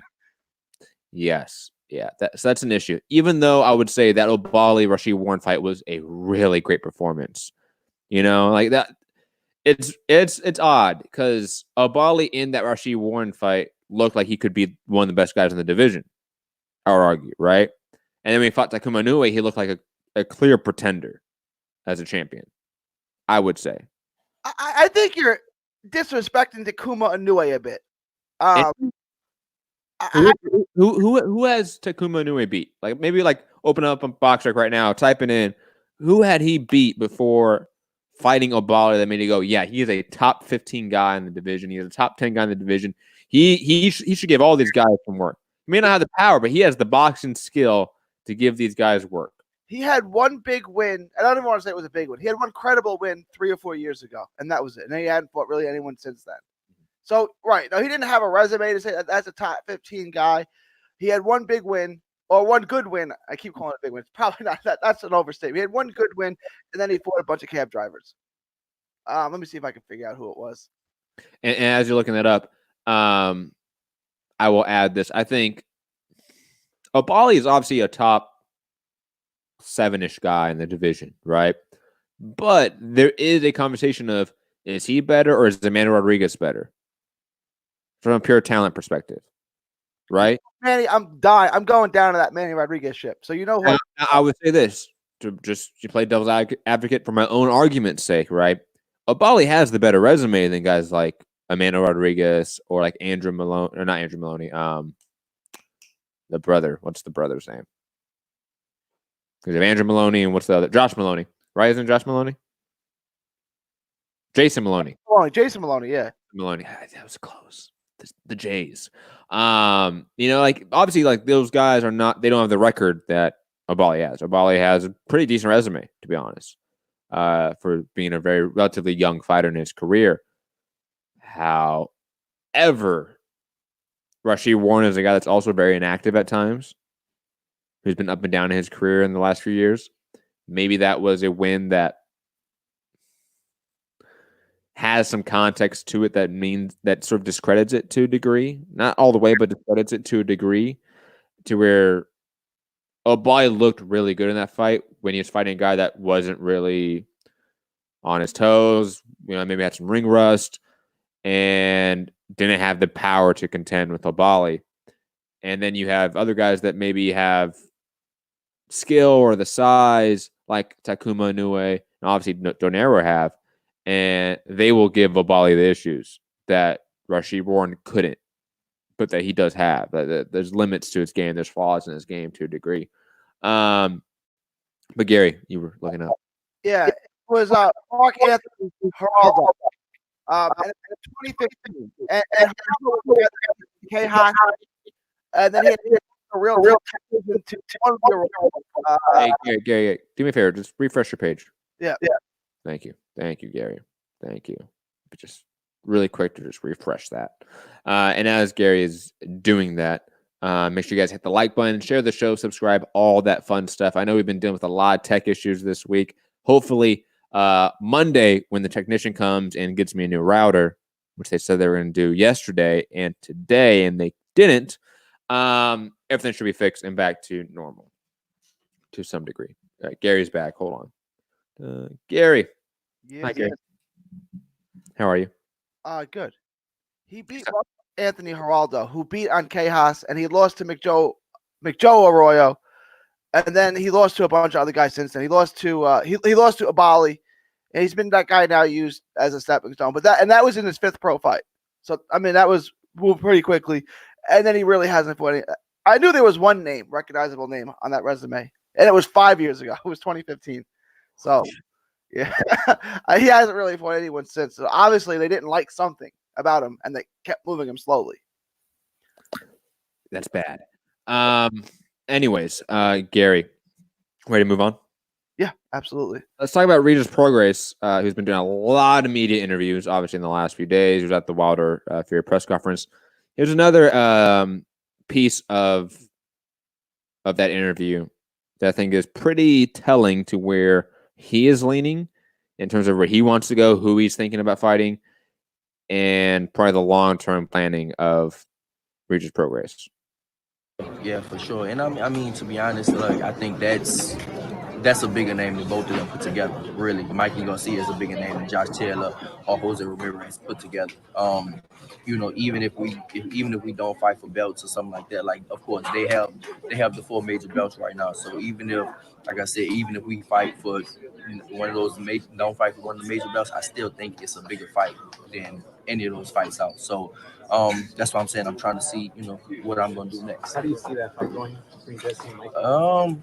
Yes. Yeah, so that's an issue. Even though I would say that Obali Rashid Warren fight was a really great performance. You know, like that. It's odd because Obali in that Rashid Warren fight looked like he could be one of the best guys in the division. I would argue, right? And then when he fought Takuma Inoue, he looked like a clear pretender as a champion. I would say. I think disrespecting Takuma Inoue a bit. Who has Takuma Inoue beat? Like maybe like open up a box right now, typing in who had he beat before fighting Obali that made you go, yeah, he is a top 15 guy in the division. He is a top 10 guy in the division. He should give all these guys some work. He may not have the power, but he has the boxing skill to give these guys work. He had one big win. I don't even want to say it was a big win. He had one credible win 3 or 4 years ago, and that was it. And he hadn't fought really anyone since then. So, right. Now, he didn't have a resume to say that that's a top 15 guy. He had one big win, or one good win. I keep calling it a big win. It's probably not that. That's an overstatement. He had one good win, and then he fought a bunch of cab drivers. Let me see if I can figure out who it was. And as you're looking that up, I will add this. I think Obali is obviously a top 7-ish guy in the division, right? But there is a conversation of, is he better or is Emmanuel Rodriguez better? From a pure talent perspective, right? Manny, I'm dying. I'm going down to that Manny Rodriguez ship. So you know what? I would say this to play devil's advocate for my own argument's sake, right? Obali has the better resume than guys like Emmanuel Rodriguez or like Andrew Maloney, or not Andrew Maloney. The brother. What's the brother's name? Because of Andrew Maloney and what's the other? Josh Maloney, right? Isn't Josh Maloney? Jason Maloney. Jason Maloney, yeah. Maloney. That was close. The Jays. You know, like obviously, like those guys are not. They don't have the record that Obali has. Obali has a pretty decent resume, to be honest, for being a very relatively young fighter in his career. However, Rashid Warren is a guy that's also very inactive at times, who's been up and down in his career in the last few years. Maybe that was a win that has some context to it that means that sort of discredits it to a degree. Not all the way, but discredits it to a degree to where Obali looked really good in that fight when he was fighting a guy that wasn't really on his toes, you know, maybe had some ring rust and didn't have the power to contend with Obali. And then you have other guys that maybe have skill or the size like Takuma Inoue and obviously Donaire have, and they will give Obali the issues that Rashid Warren couldn't, but that he does have. There's limits to his game. There's flaws in his game to a degree. But Gary, you were looking up. Yeah, it was Mark Anthony Geraldo. In 2015, and K high, and then he had a real decision to 1-0. Hey, Gary, do me a favor, just refresh your page. Yeah. Thank you, Gary. Thank you. Just really quick to just refresh that. And as Gary is doing that, make sure you guys hit the like button, share the show, subscribe, all that fun stuff. I know we've been dealing with a lot of tech issues this week. Hopefully, Monday, when the technician comes and gets me a new router, which they said they were going to do yesterday and today, and they didn't, everything should be fixed and back to normal to some degree. All right, Gary's back. Hold on. Gary. Yeah, Hi, Gary. How are you? Good. He beat Anthony Geraldo, who beat on Tejas, and he lost to McJoe Arroyo, and then he lost to a bunch of other guys since then. He lost to he lost to Abali, and he's been that guy now used as a stepping stone. But that was in his 5th pro fight. So I mean that was moved pretty quickly, and then he really hasn't fought any. I knew there was one name, recognizable name on that resume, and it was 5 years ago. It was 2015. So yeah, he hasn't really fought anyone since. So obviously they didn't like something about him, and they kept moving him slowly. That's bad. Anyways, Gary, ready to move on? Yeah, absolutely. Let's talk about Regis Prograis, who's been doing a lot of media interviews, obviously, in the last few days. He was at the Wilder Fury press conference. Here's another piece of that interview that I think is pretty telling to where he is leaning in terms of where he wants to go, who he's thinking about fighting, and probably the long-term planning of Regis Prograis. Yeah, for sure. And I mean, to be honest, look, I think that's a bigger name than both of them put together. Really, Mikey Garcia is a bigger name than Josh Taylor or Jose Ramirez put together. Even if we don't fight for belts or something like that, like of course they have the 4 major belts right now. So even if, like I said, even if we fight for one of those don't fight for one of the major belts, I still think it's a bigger fight than any of those fights out. So that's what I'm saying. I'm trying to see, what I'm gonna do next. How do you see that fight going between Jesse and Mikey?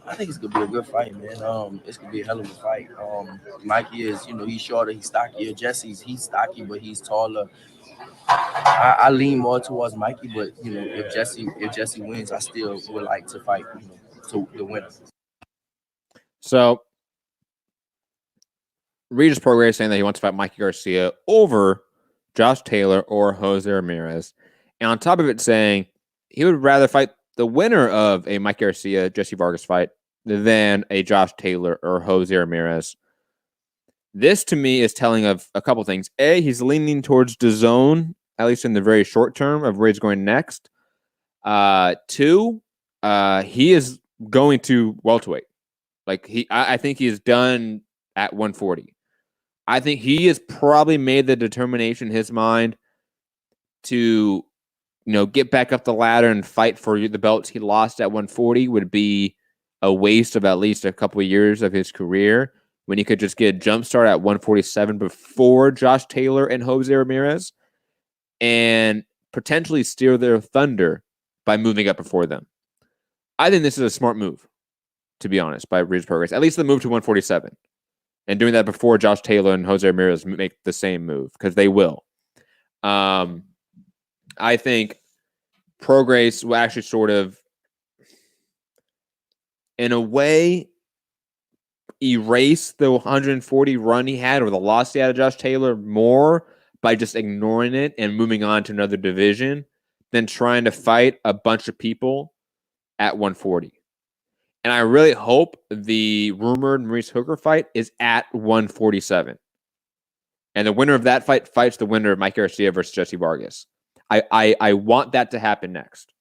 I think it's gonna be a good fight, man. It's gonna be a hell of a fight. Mikey is, he's shorter, he's stockier. He's stocky, but he's taller. I lean more towards Mikey, but if Jesse wins, I still would like to fight, to the winner. So Regis Prograis saying that he wants to fight Mikey Garcia over Josh Taylor or Jose Ramirez, and on top of it saying he would rather fight the winner of a Mikey Garcia Jesse Vargas fight than a Josh Taylor or Jose Ramirez. This to me is telling of a couple things. A, he's leaning towards DAZN, at least in the very short term of where he's going next. 2, he is going to welterweight. I think he is done at 140. I think he has probably made the determination in his mind to, get back up the ladder and fight for the belts he lost at 140 would be a waste of at least a couple of years of his career when he could just get a jump start at 147 before Josh Taylor and Jose Ramirez and potentially steal their thunder by moving up before them. I think this is a smart move, to be honest, by Regis Prograis. At least the move to 147. And doing that before Josh Taylor and Jose Ramirez make the same move, because they will. I think Prograis will actually sort of, in a way, erase the 140 run he had or the loss he had to Josh Taylor more by just ignoring it and moving on to another division than trying to fight a bunch of people at 140. And I really hope the rumored Maurice Hooker fight is at 147. And the winner of that fight fights the winner of Mike Garcia versus Jesse Vargas. I want that to happen next.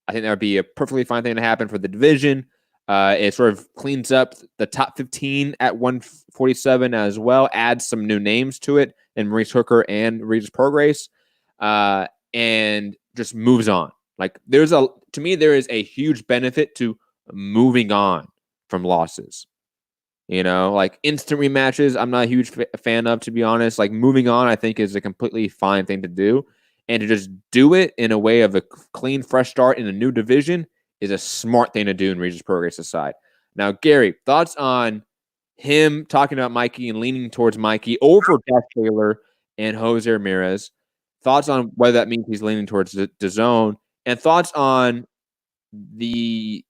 I think that would be a perfectly fine thing to happen for the division. It sort of cleans up the top 15 at 147 as well, adds some new names to it, and Maurice Hooker and Regis Prograis, and just moves on. To me, there is a huge benefit to moving on from losses. Instant rematches, I'm not a huge fan of, to be honest. Moving on, I think, is a completely fine thing to do. And to just do it in a way of a clean, fresh start in a new division is a smart thing to do in Regis Prograis' side. Now, Gary, thoughts on him talking about Mikey and leaning towards Mikey over Josh Taylor and Jose Ramirez? Thoughts on whether that means he's leaning towards the DAZN, and thoughts on the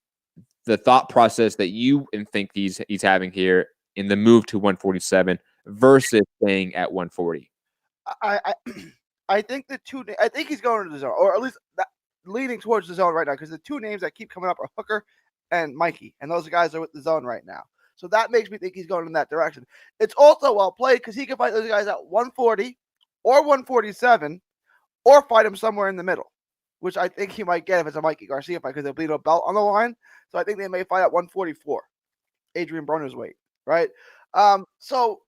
thought process that you think he's having here in the move to 147 versus staying at 140. I think I think he's going to the DAZN, or at least leaning towards the DAZN right now, because the two names that keep coming up are Hooker and Mikey, and those guys are with the DAZN right now. So that makes me think he's going in that direction. It's also well played because he can fight those guys at 140 or 147 or fight them somewhere in the middle. which I think he might get if it's a Mikey Garcia fight because they'll bleed a belt on the line. So I think they may fight at 144, Adrian Broner's weight, right? So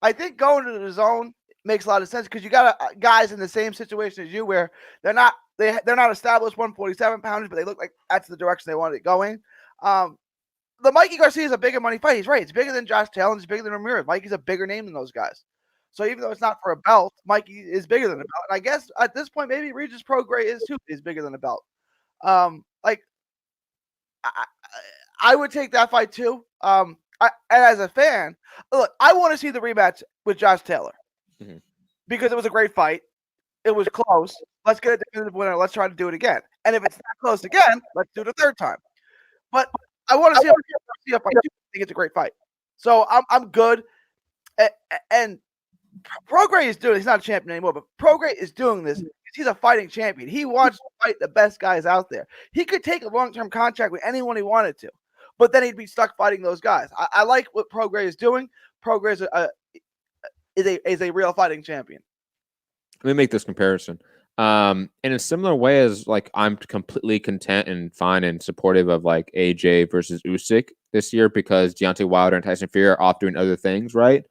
I think going to the zone makes a lot of sense because you got guys in the same situation as you where they're not established 147 pounders, but they look like that's the direction they wanted it going. The Mikey Garcia is a bigger money fight. He's right. It's bigger than Josh Taylor. It's bigger than Ramirez. Mikey's a bigger name than those guys. So even though it's not for a belt, Mikey is bigger than a belt. And I guess at this point, maybe Regis Prograis is too. Is bigger than a belt. I would take that fight too. And as a fan, look, I want to see the rematch with Josh Taylor because it was a great fight. It was close. Let's get a definitive winner. Let's try to do it again. And if it's not close again, let's do it a third time. But I want to see a fight. I think it's a great fight. So I'm good. And Prograis is doing. He's not a champion anymore, but Prograis is doing this because he's a fighting champion. He wants to fight the best guys out there. He could take a long-term contract with anyone he wanted to, but then he'd be stuck fighting those guys. I like what Prograis is doing. Prograis is a real fighting champion. Let me make this comparison. In a similar way as like I'm completely content and fine and supportive of like AJ versus Usyk this year because Deontay Wilder and Tyson Fury are off doing other things, right?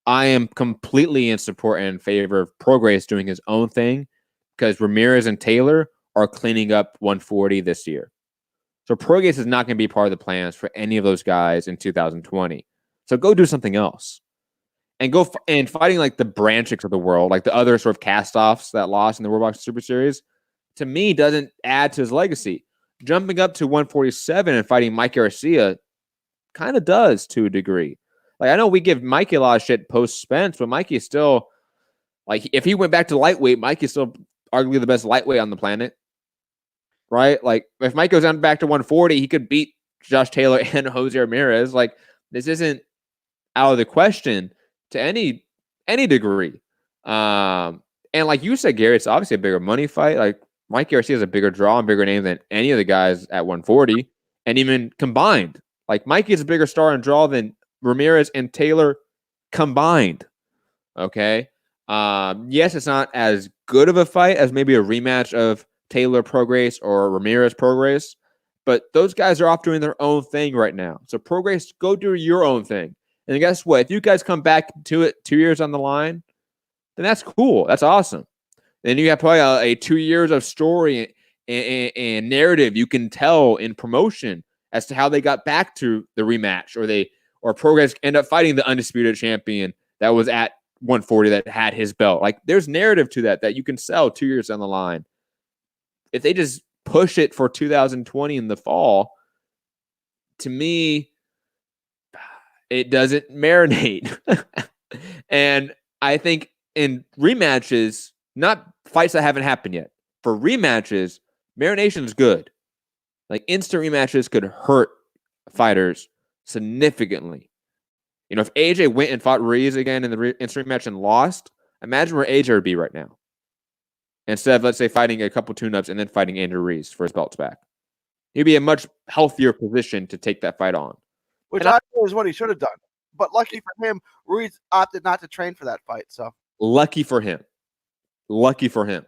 I am completely in support and in favor of Prograis doing his own thing because Ramirez and Taylor are cleaning up 140 this year. So Prograis is not going to be part of the plans for any of those guys in 2020. So go do something else. And go and fighting like the Branchiks of the world, like the other sort of cast-offs that lost in the World Boxing Super Series, to me doesn't add to his legacy. Jumping up to 147 and fighting Mike Garcia kind of does to a degree. Like I know we give Mikey a lot of shit post-Spence, but Mikey is still like if he went back to lightweight, Mikey is still arguably the best lightweight on the planet, right? Like if Mike goes down back to 140, he could beat Josh Taylor and Jose Ramirez. Like this isn't out of the question to any degree. And like you said, Gary, it's obviously a bigger money fight. Like Mike Garcia is a bigger draw and bigger name than any of the guys at 140. And even combined, like Mikey is a bigger star and draw than Ramirez and Taylor combined. Okay. Yes, it's not as good of a fight as maybe a rematch of Taylor Prograis or Ramirez Prograis, but those guys are off doing their own thing right now. So Prograis, go do your own thing. And guess what? If you guys come back to it 2 years on the line, then that's cool. That's awesome. Then you have probably a 2 years of story and narrative you can tell in promotion as to how they got back to the rematch, or Prograis end up fighting the undisputed champion that was at 140 that had his belt. Like there's narrative to that you can sell 2 years on the line. If they just push it for 2020 in the fall, to me, it doesn't marinate. And I think in rematches, not fights that haven't happened yet, for rematches, marination is good. Like instant rematches could hurt fighters significantly. You know, if AJ went and fought Ruiz again in the instant rematch and lost, imagine where AJ would be right now. Instead of, let's say, fighting a couple tune-ups and then fighting Andrew Ruiz for his belts back. He'd be in a much healthier position to take that fight on. Which I think is what he should have done. But lucky for him, Ruiz opted not to train for that fight. So lucky for him. Lucky for him.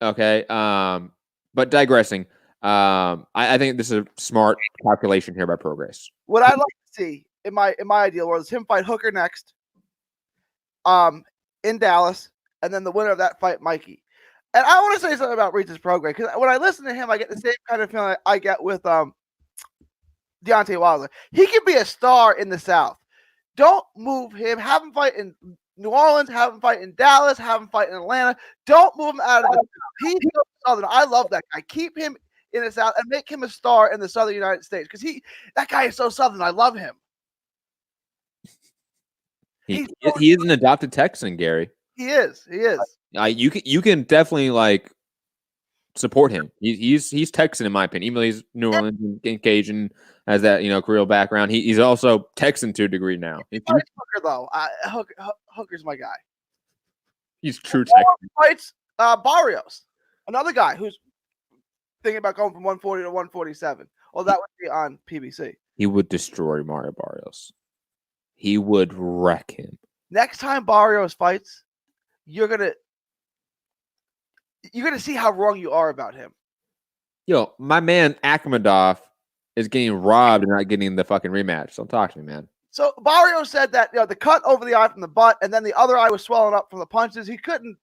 Okay. But digressing, I think this is a smart calculation here by Prograis. What I'd like to see in my ideal world is him fight Hooker next, in Dallas, and then the winner of that fight, Mikey. And I want to say something about Regis Prograis because when I listen to him, I get the same kind of feeling I get with Deontay Wilder. He can be a star in the South. Don't move him. Have him fight in New Orleans. Have him fight in Dallas. Have him fight in Atlanta. Don't move him out of the South. He's Southern. I love that guy. Keep him in the South and make him a star in the Southern United States because that guy is so Southern. I love him. He is an adopted Texan, Gary. He is. He is. You can definitely like support him. He's Texan in my opinion. Even though he's New Orleans and Cajun, has that Creole background. He's also Texan to a degree now. Hooker though, Hooker's my guy. He's true Texan. Fights Barrios, another guy who's thinking about going from 140 to 147. Well, that would be on PBC. He would destroy Mario Barrios. He would wreck him. Next time Barrios fights, you're gonna you're going to see how wrong you are about him. Yo, my man Akhmadov is getting robbed and not getting the fucking rematch. Don't talk to me, man. So Barrio said that the cut over the eye from the butt, and then the other eye was swelling up from the punches. He couldn't.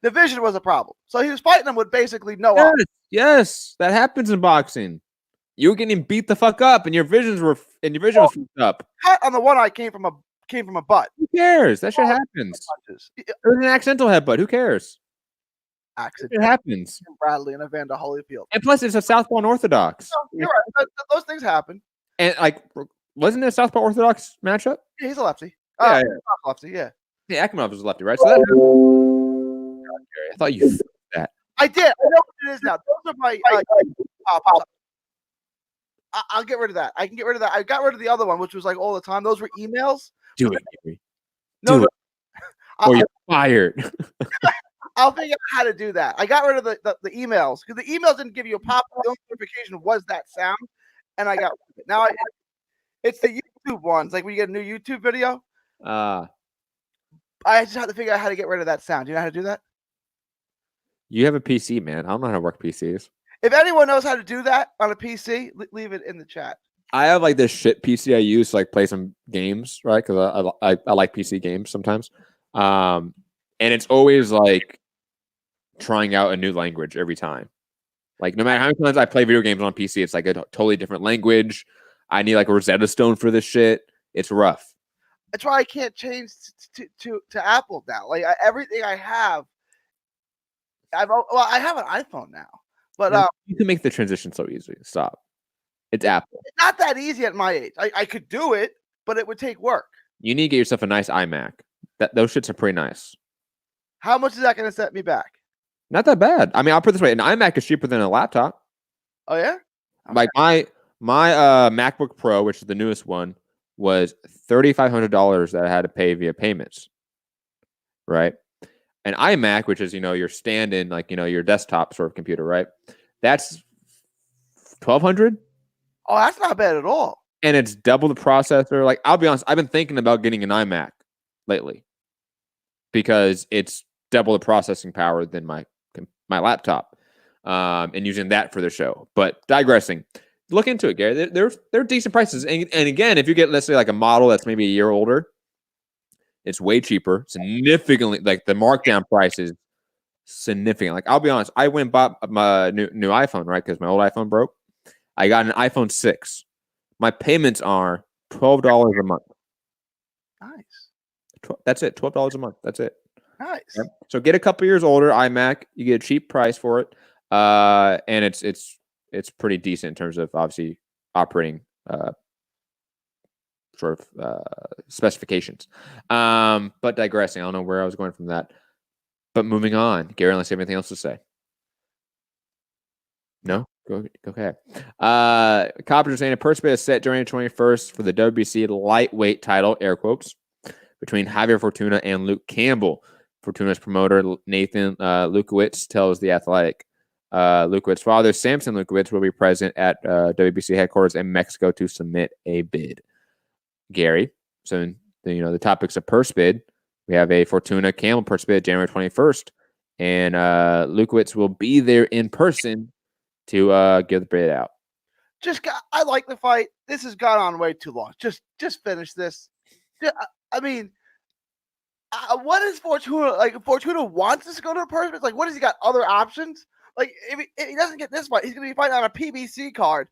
The vision was a problem, so he was fighting him with basically no eye. Yes, that happens in boxing. You were getting beat the fuck up, and your vision was fucked up. Cut on the one eye came from a butt. Who cares? That shit happens. It was an accidental headbutt. Who cares? Accident. It happens. Bradley and Evander Holyfield. And plus, it's a Southpaw Unorthodox. No, you're right. Those things happen. And like, wasn't it a Southpaw Orthodox matchup? Yeah, he's a lefty. Yeah, lefty. Yeah. Yeah, Akhmadov was a lefty, right? So that. God, Gary, I thought you fixed that. I did. I know what it is now. Those are my. I'll get rid of that. I can get rid of that. I got rid of the other one, which was like all the time. Those were emails. Do it, Gary. No, or you're fired. I'll figure out how to do that. I got rid of the emails because the emails didn't give you a pop-up. The only notification was that sound, and I got rid of it. Now it's the YouTube ones. Like when you get a new YouTube video. I just have to figure out how to get rid of that sound. Do you know how to do that? You have a PC, man. I don't know how to work PCs. If anyone knows how to do that on a PC, leave it in the chat. I have like this shit PC I use to like play some games, right? Because I like PC games sometimes. And it's always like trying out a new language every time. Like no matter how many times I play video games on PC, it's like a totally different language. I need like a Rosetta Stone for this shit. It's rough. That's why I can't change to Apple now. Like everything I have, I have an iPhone now, but you can make the transition so easy. Stop. It's Apple. It's not that easy at my age. I could do it, but it would take work. You need to get yourself a nice iMac. Those shits are pretty nice. How much is that going to set me back? Not that bad. I mean, I'll put it this way: an iMac is cheaper than a laptop. Oh yeah. Okay. Like my MacBook Pro, which is the newest one, was $3,500 that I had to pay via payments. Right. An iMac, which is your stand-in, like your desktop sort of computer, right? That's $1,200. Oh, that's not bad at all. And it's double the processor. Like, I'll be honest, I've been thinking about getting an iMac lately because it's double the processing power than my laptop, and using that for the show. But digressing, look into it, Gary. They're decent prices. And again, if you get, let's say, like a model that's maybe a year older, it's way cheaper, significantly. Like the markdown price is significant. Like, I'll be honest, I went and bought my new iPhone, right? Because my old iPhone broke. I got an iPhone 6. My payments are $12 a month. Nice. That's it. $12 a month. That's it. Nice. Yep. So get a couple years older iMac. You get a cheap price for it, and it's pretty decent in terms of obviously operating sort of specifications. But digressing, I don't know where I was going from that. But moving on, Gary, unless you have anything else to say. No? Go ahead. Coppers are saying a purse bid is set January 21st for the WBC lightweight title, air quotes, between Javier Fortuna and Luke Campbell. Fortuna's promoter, Nathan Lukowitz, tells The Athletic. Lukowitz's father, Samson Lukowitz, will be present at WBC headquarters in Mexico to submit a bid. Gary, so the topics of purse bid, we have a Fortuna Campbell purse bid January 21st, and Lukowitz will be there in person to give the bid out. I like the fight. This has gone on way too long. Just finish this. I mean, what is Fortuna like? Fortuna wants us to go to a purse bid. Like, what has he got? Other options? Like, if he doesn't get this fight, he's going to be fighting on a PBC card.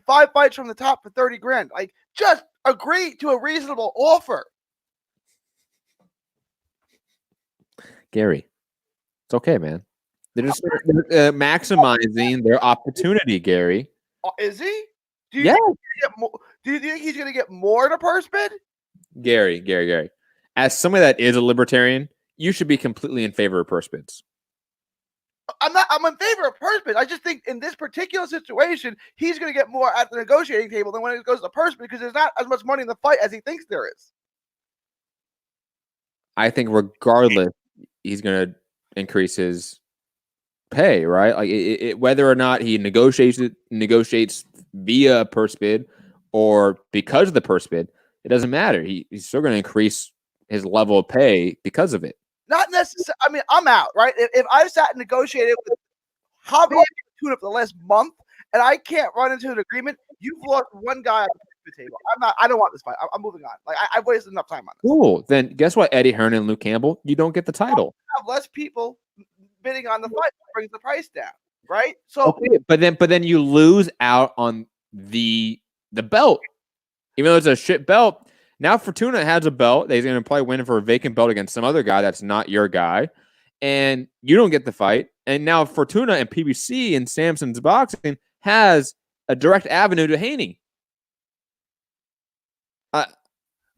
5 fights from the top for $30,000. Like, just agree to a reasonable offer. Gary, it's okay, man. They're just maximizing their opportunity, Gary. Is he? Do you think he's going to get more in a purse bid? Gary. As somebody that is a libertarian, you should be completely in favor of purse bids. I'm in favor of purse bids. I just think in this particular situation, he's going to get more at the negotiating table than when it goes to purse bid because there's not as much money in the fight as he thinks there is. I think regardless, he's going to increase his pay, right? Like whether or not he negotiates via a purse bid or because of the purse bid, it doesn't matter. He's still going to increase his level of pay because of it. Not necessarily. I mean, I'm out, right? If I've sat and negotiated with Javier Fortuna for the last month and I can't run into an agreement, you've lost one guy on the table. I don't want this fight. I'm moving on. Like I've wasted enough time on this. Cool. Then guess what, Eddie Hearn and Luke Campbell? You don't get the title. Have less people bidding on the fight, brings the price down, right? So, okay, but then you lose out on the belt, even though it's a shit belt. Now Fortuna has a belt. He's going to probably win for a vacant belt against some other guy that's not your guy, and you don't get the fight. And now Fortuna and PBC and Samson's boxing has a direct avenue to Haney.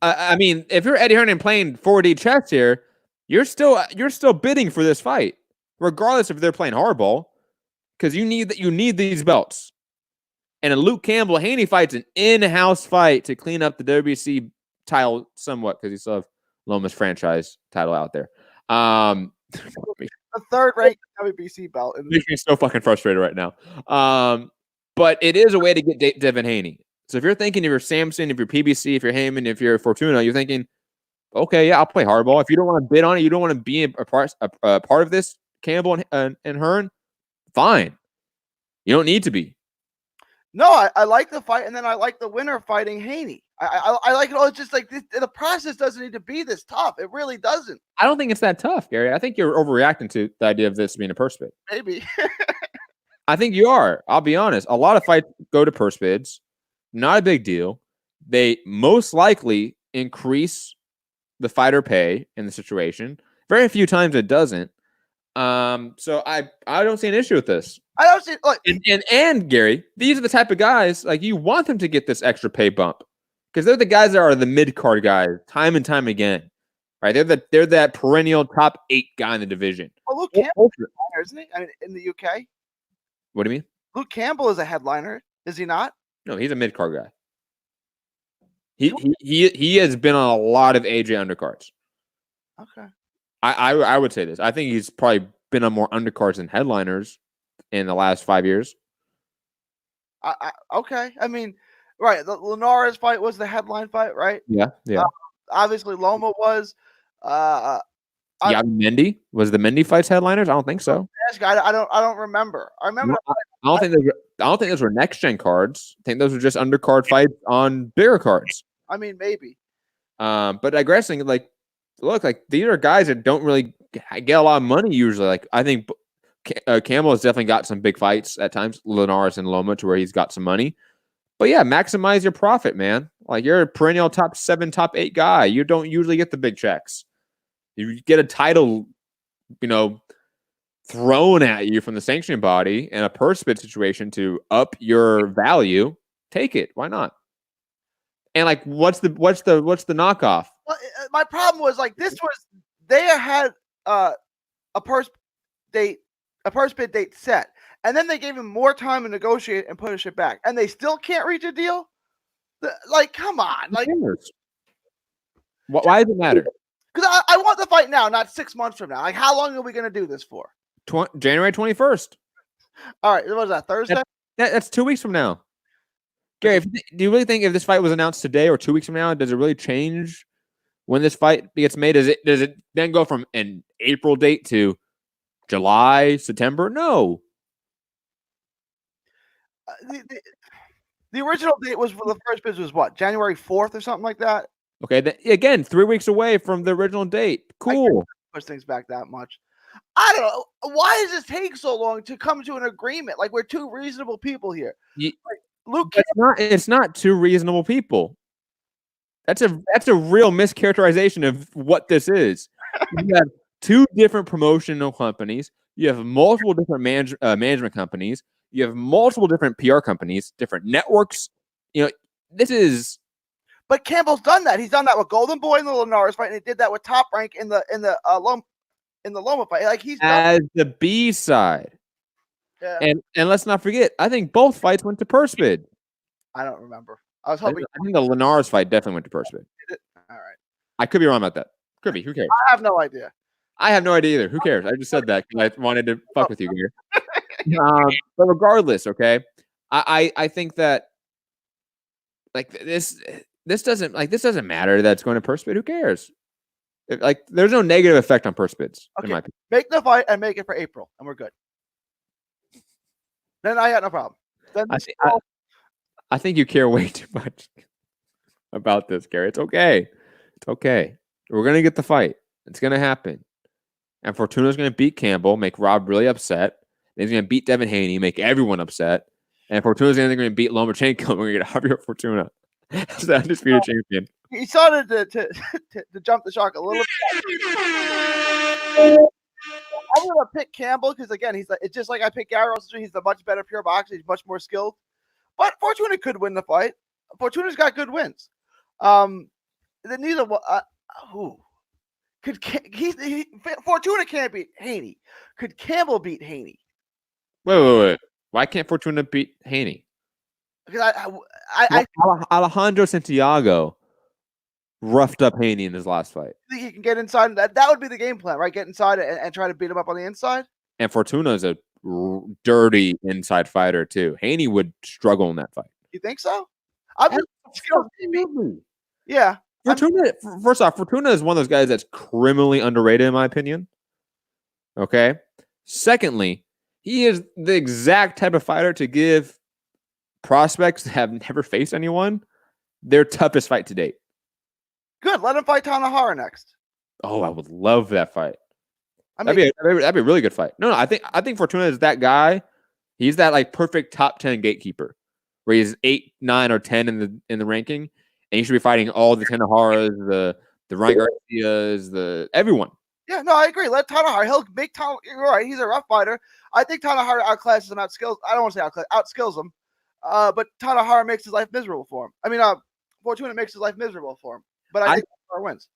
I mean, if you're Eddie Hearn and playing 4D chess here, you're still bidding for this fight, regardless if they're playing hardball, because you need these belts. And a Luke Campbell Haney fight's an in-house fight to clean up the WBC title somewhat, because you still have Loma's franchise title out there. The third ranked WBC belt. Makes me so fucking frustrated right now. But it is a way to get Devin Haney. So if you're thinking, if you're Samson, if you're PBC, if you're Heyman, if you're Fortuna, you're thinking, okay, yeah, I'll play hardball. If you don't want to bid on it, you don't want to be a part of this, Campbell and Hearn, fine. You don't need to be. No, I like the fight, and then I like the winner fighting Haney. I like it all. It's just like the process doesn't need to be this tough. It really doesn't. I don't think it's that tough, Gary. I think you're overreacting to the idea of this being a purse bid. Maybe. I think you are. I'll be honest. A lot of fights go to purse bids. Not a big deal. They most likely increase the fighter pay in the situation. Very few times it doesn't. So I don't see an issue with this. I don't see like and Gary, these are the type of guys like you want them to get this extra pay bump, because they're the guys that are the mid card guys time and time again, right? They're that perennial top 8 guy in the division. Well, Luke Campbell is a headliner, isn't he? I mean, in the UK. What do you mean? Luke Campbell is a headliner, is he not? No, he's a mid card guy. He has been on a lot of AJ undercards. Okay. I would say this. I think he's probably been on more undercards than headliners in the last 5 years. Okay. I mean, right. The Linares fight was the headline fight, right? Yeah. Obviously, Loma was. Yeah, Mendy was the Mendy fights headliners. I don't think so. I don't remember. I remember. I don't think those were next gen cards. I think those were just undercard fights on bigger cards. I mean, maybe. But digressing, like, look, like these are guys that don't really get a lot of money usually. Like, I think Campbell has definitely got some big fights at times, Linares and Loma, to where he's got some money. But yeah, maximize your profit, man. Like, you're a perennial top 7, top 8 guy. You don't usually get the big checks. You get a title, thrown at you from the sanctioning body in a purse bid situation to up your value. Take it. Why not? And like, what's the knockoff? Well, my problem was like they had a purse bid date set, and then they gave him more time to negotiate and push it back, and they still can't reach a deal. Like, come on, like, why does it matter? Because I want the fight now, not 6 months from now. Like, how long are we going to do this for? January 21st. All right, what was that, Thursday? That's 2 weeks from now. Gary, do you really think if this fight was announced today or 2 weeks from now, does it really change when this fight gets made? Does it then go from an April date to July, September? No. The original date was for the first bid was what, January 4th or something like that? Okay, again, 3 weeks away from the original date. Cool. Push things back that much. I don't know. Why does this take so long to come to an agreement? Like, we're two reasonable people here. Luke, it's not two reasonable people. That's a real mischaracterization of what this is. You have 2 different promotional companies. You have multiple different management companies. You have multiple different PR companies, different networks. This is. But Campbell's done that. He's done that with Golden Boy in the Linares fight, and he did that with Top Rank in the Loma fight. Like, he's done as the B side. Yeah. And let's not forget, I think both fights went to purse bid. I don't remember. I was hoping. I think the Linares fight definitely went to purse bid. All right. I could be wrong about that. Could be. Who cares? I have no idea. I have no idea either. Who cares? I just said that because I wanted to fuck with you here. But regardless, okay, I think that like this doesn't matter that it's going to purse bid. Who cares? Like, there's no negative effect on purse bids. Okay, In my opinion. make the fight and make it for April, and we're good. Then I got no problem. Then I think you care way too much about this, Gary. It's okay. It's okay. We're gonna get the fight. It's gonna happen. And Fortuna's gonna beat Campbell, make Rob really upset. Then he's gonna beat Devin Haney, make everyone upset. And Fortuna's gonna beat Lomachenko. We're gonna get Javier Fortuna as the undisputed champion. He started to jump the shark a little bit. I'm gonna pick Campbell because again, it's just like I picked Gary Russell. He's the much better pure boxer. He's much more skilled. But Fortuna could win the fight. Fortuna's got good wins. Neither one. Who could Fortuna can't beat Haney? Could Campbell beat Haney? Wait. Why can't Fortuna beat Haney? Because Alejandro Santiago roughed up Haney in his last fight. You think he can get inside? That would be the game plan, right? Get inside and try to beat him up on the inside. And Fortuna is a dirty inside fighter too. Haney would struggle in that fight. You think so? Yeah. Fortuna. First off, Fortuna is one of those guys that's criminally underrated, in my opinion. Okay. Secondly, he is the exact type of fighter to give prospects that have never faced anyone their toughest fight to date. Good. Let him fight Tanahara next. Oh, I would love that fight. That'd be a really good fight. No, I think Fortuna is that guy. He's that like perfect top 10 gatekeeper, where he's 8, 9, or 10 in the ranking, and he should be fighting all the Tanaharas, the Ryan Garcias, everyone. Yeah, no, I agree. Let Tanahara. He'll make Tanahara. You're right. He's a rough fighter. I think Tanahara outclasses him, outskills. I don't want to say outskills him, but Tanahara makes his life miserable for him. I mean, Fortuna makes his life miserable for him. But I think Tanahara wins.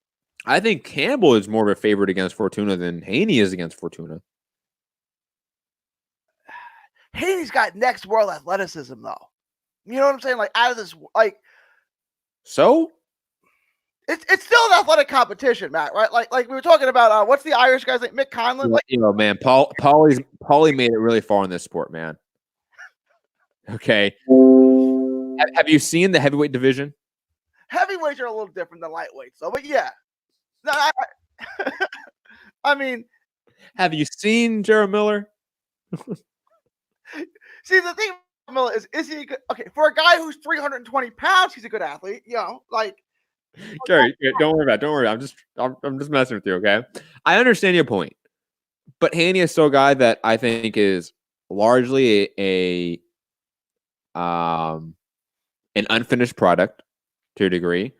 I think Campbell is more of a favorite against Fortuna than Haney is against Fortuna. Haney's got next world athleticism, though. You know what I'm saying? Like out of this, like. So. It's still an athletic competition, Matt. Right? Like we were talking about. What's the Irish guy's name? Mick Conlon. Like, man, Paulie made it really far in this sport, man. Okay. Have you seen the heavyweight division? Heavyweights are a little different than lightweights, though. But yeah. No, I mean, have you seen Jared Miller? See, the thing with Miller is he good? Okay, for a guy who's 320 pounds, he's a good athlete. You know, like. Jerry, don't worry about it. Don't worry. I'm just messing with you. Okay, I understand your point, but Haney is still a guy that I think is largely an unfinished product to a degree.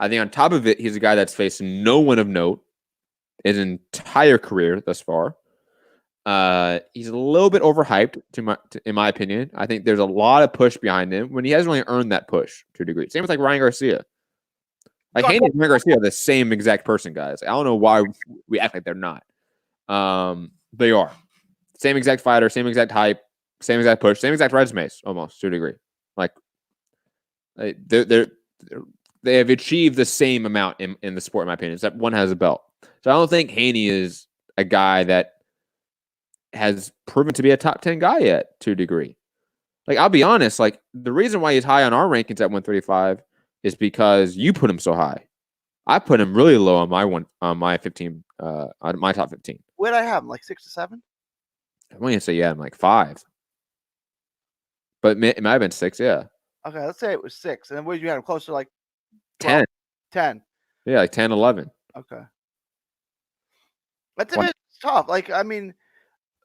I think on top of it, he's a guy that's faced no one of note his entire career thus far. He's a little bit overhyped, in my opinion. I think there's a lot of push behind him when he hasn't really earned that push to a degree. Same with like Ryan Garcia. Like Haney and Ryan Garcia are the same exact person, guys. I don't know why we act like they're not. They are. Same exact fighter, same exact hype, same exact push, same exact resumes, almost to a degree. Like they have achieved the same amount in the sport, in my opinion, except one has a belt. So I don't think Haney is a guy that has proven to be a top 10 guy yet, to a degree. Like, I'll be honest, like, the reason why he's high on our rankings at 135 is because you put him so high. I put him really low on my 15, on my top 15. Where'd I have him? Like 6 to 7? I'm going to say, yeah, I'm like 5. But it might have been 6, yeah. Okay, let's say it was 6. And then where did you have him? Closer to like 10. 10. Yeah, like 10, 11. Okay. That's a bit tough. Like, I mean,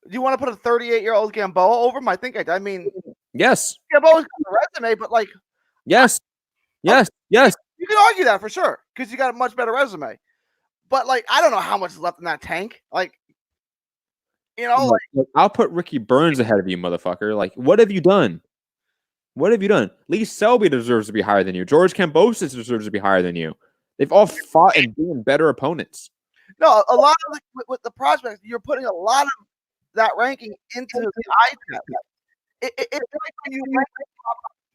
do you want to put a 38-year-old Gamboa over him? I mean, yes. Gamboa's got a resume, but like, yes. Yes. You can argue that for sure because you got a much better resume. But like, I don't know how much is left in that tank. Like, you know, like, I'll put Ricky Burns ahead of you, motherfucker. Like, what have you done? What have you done? Lee Selby deserves to be higher than you. George Kambosos deserves to be higher than you. They've all fought and been better opponents. No, a lot of with the prospects, you're putting a lot of that ranking into the eye test. It's like when you rank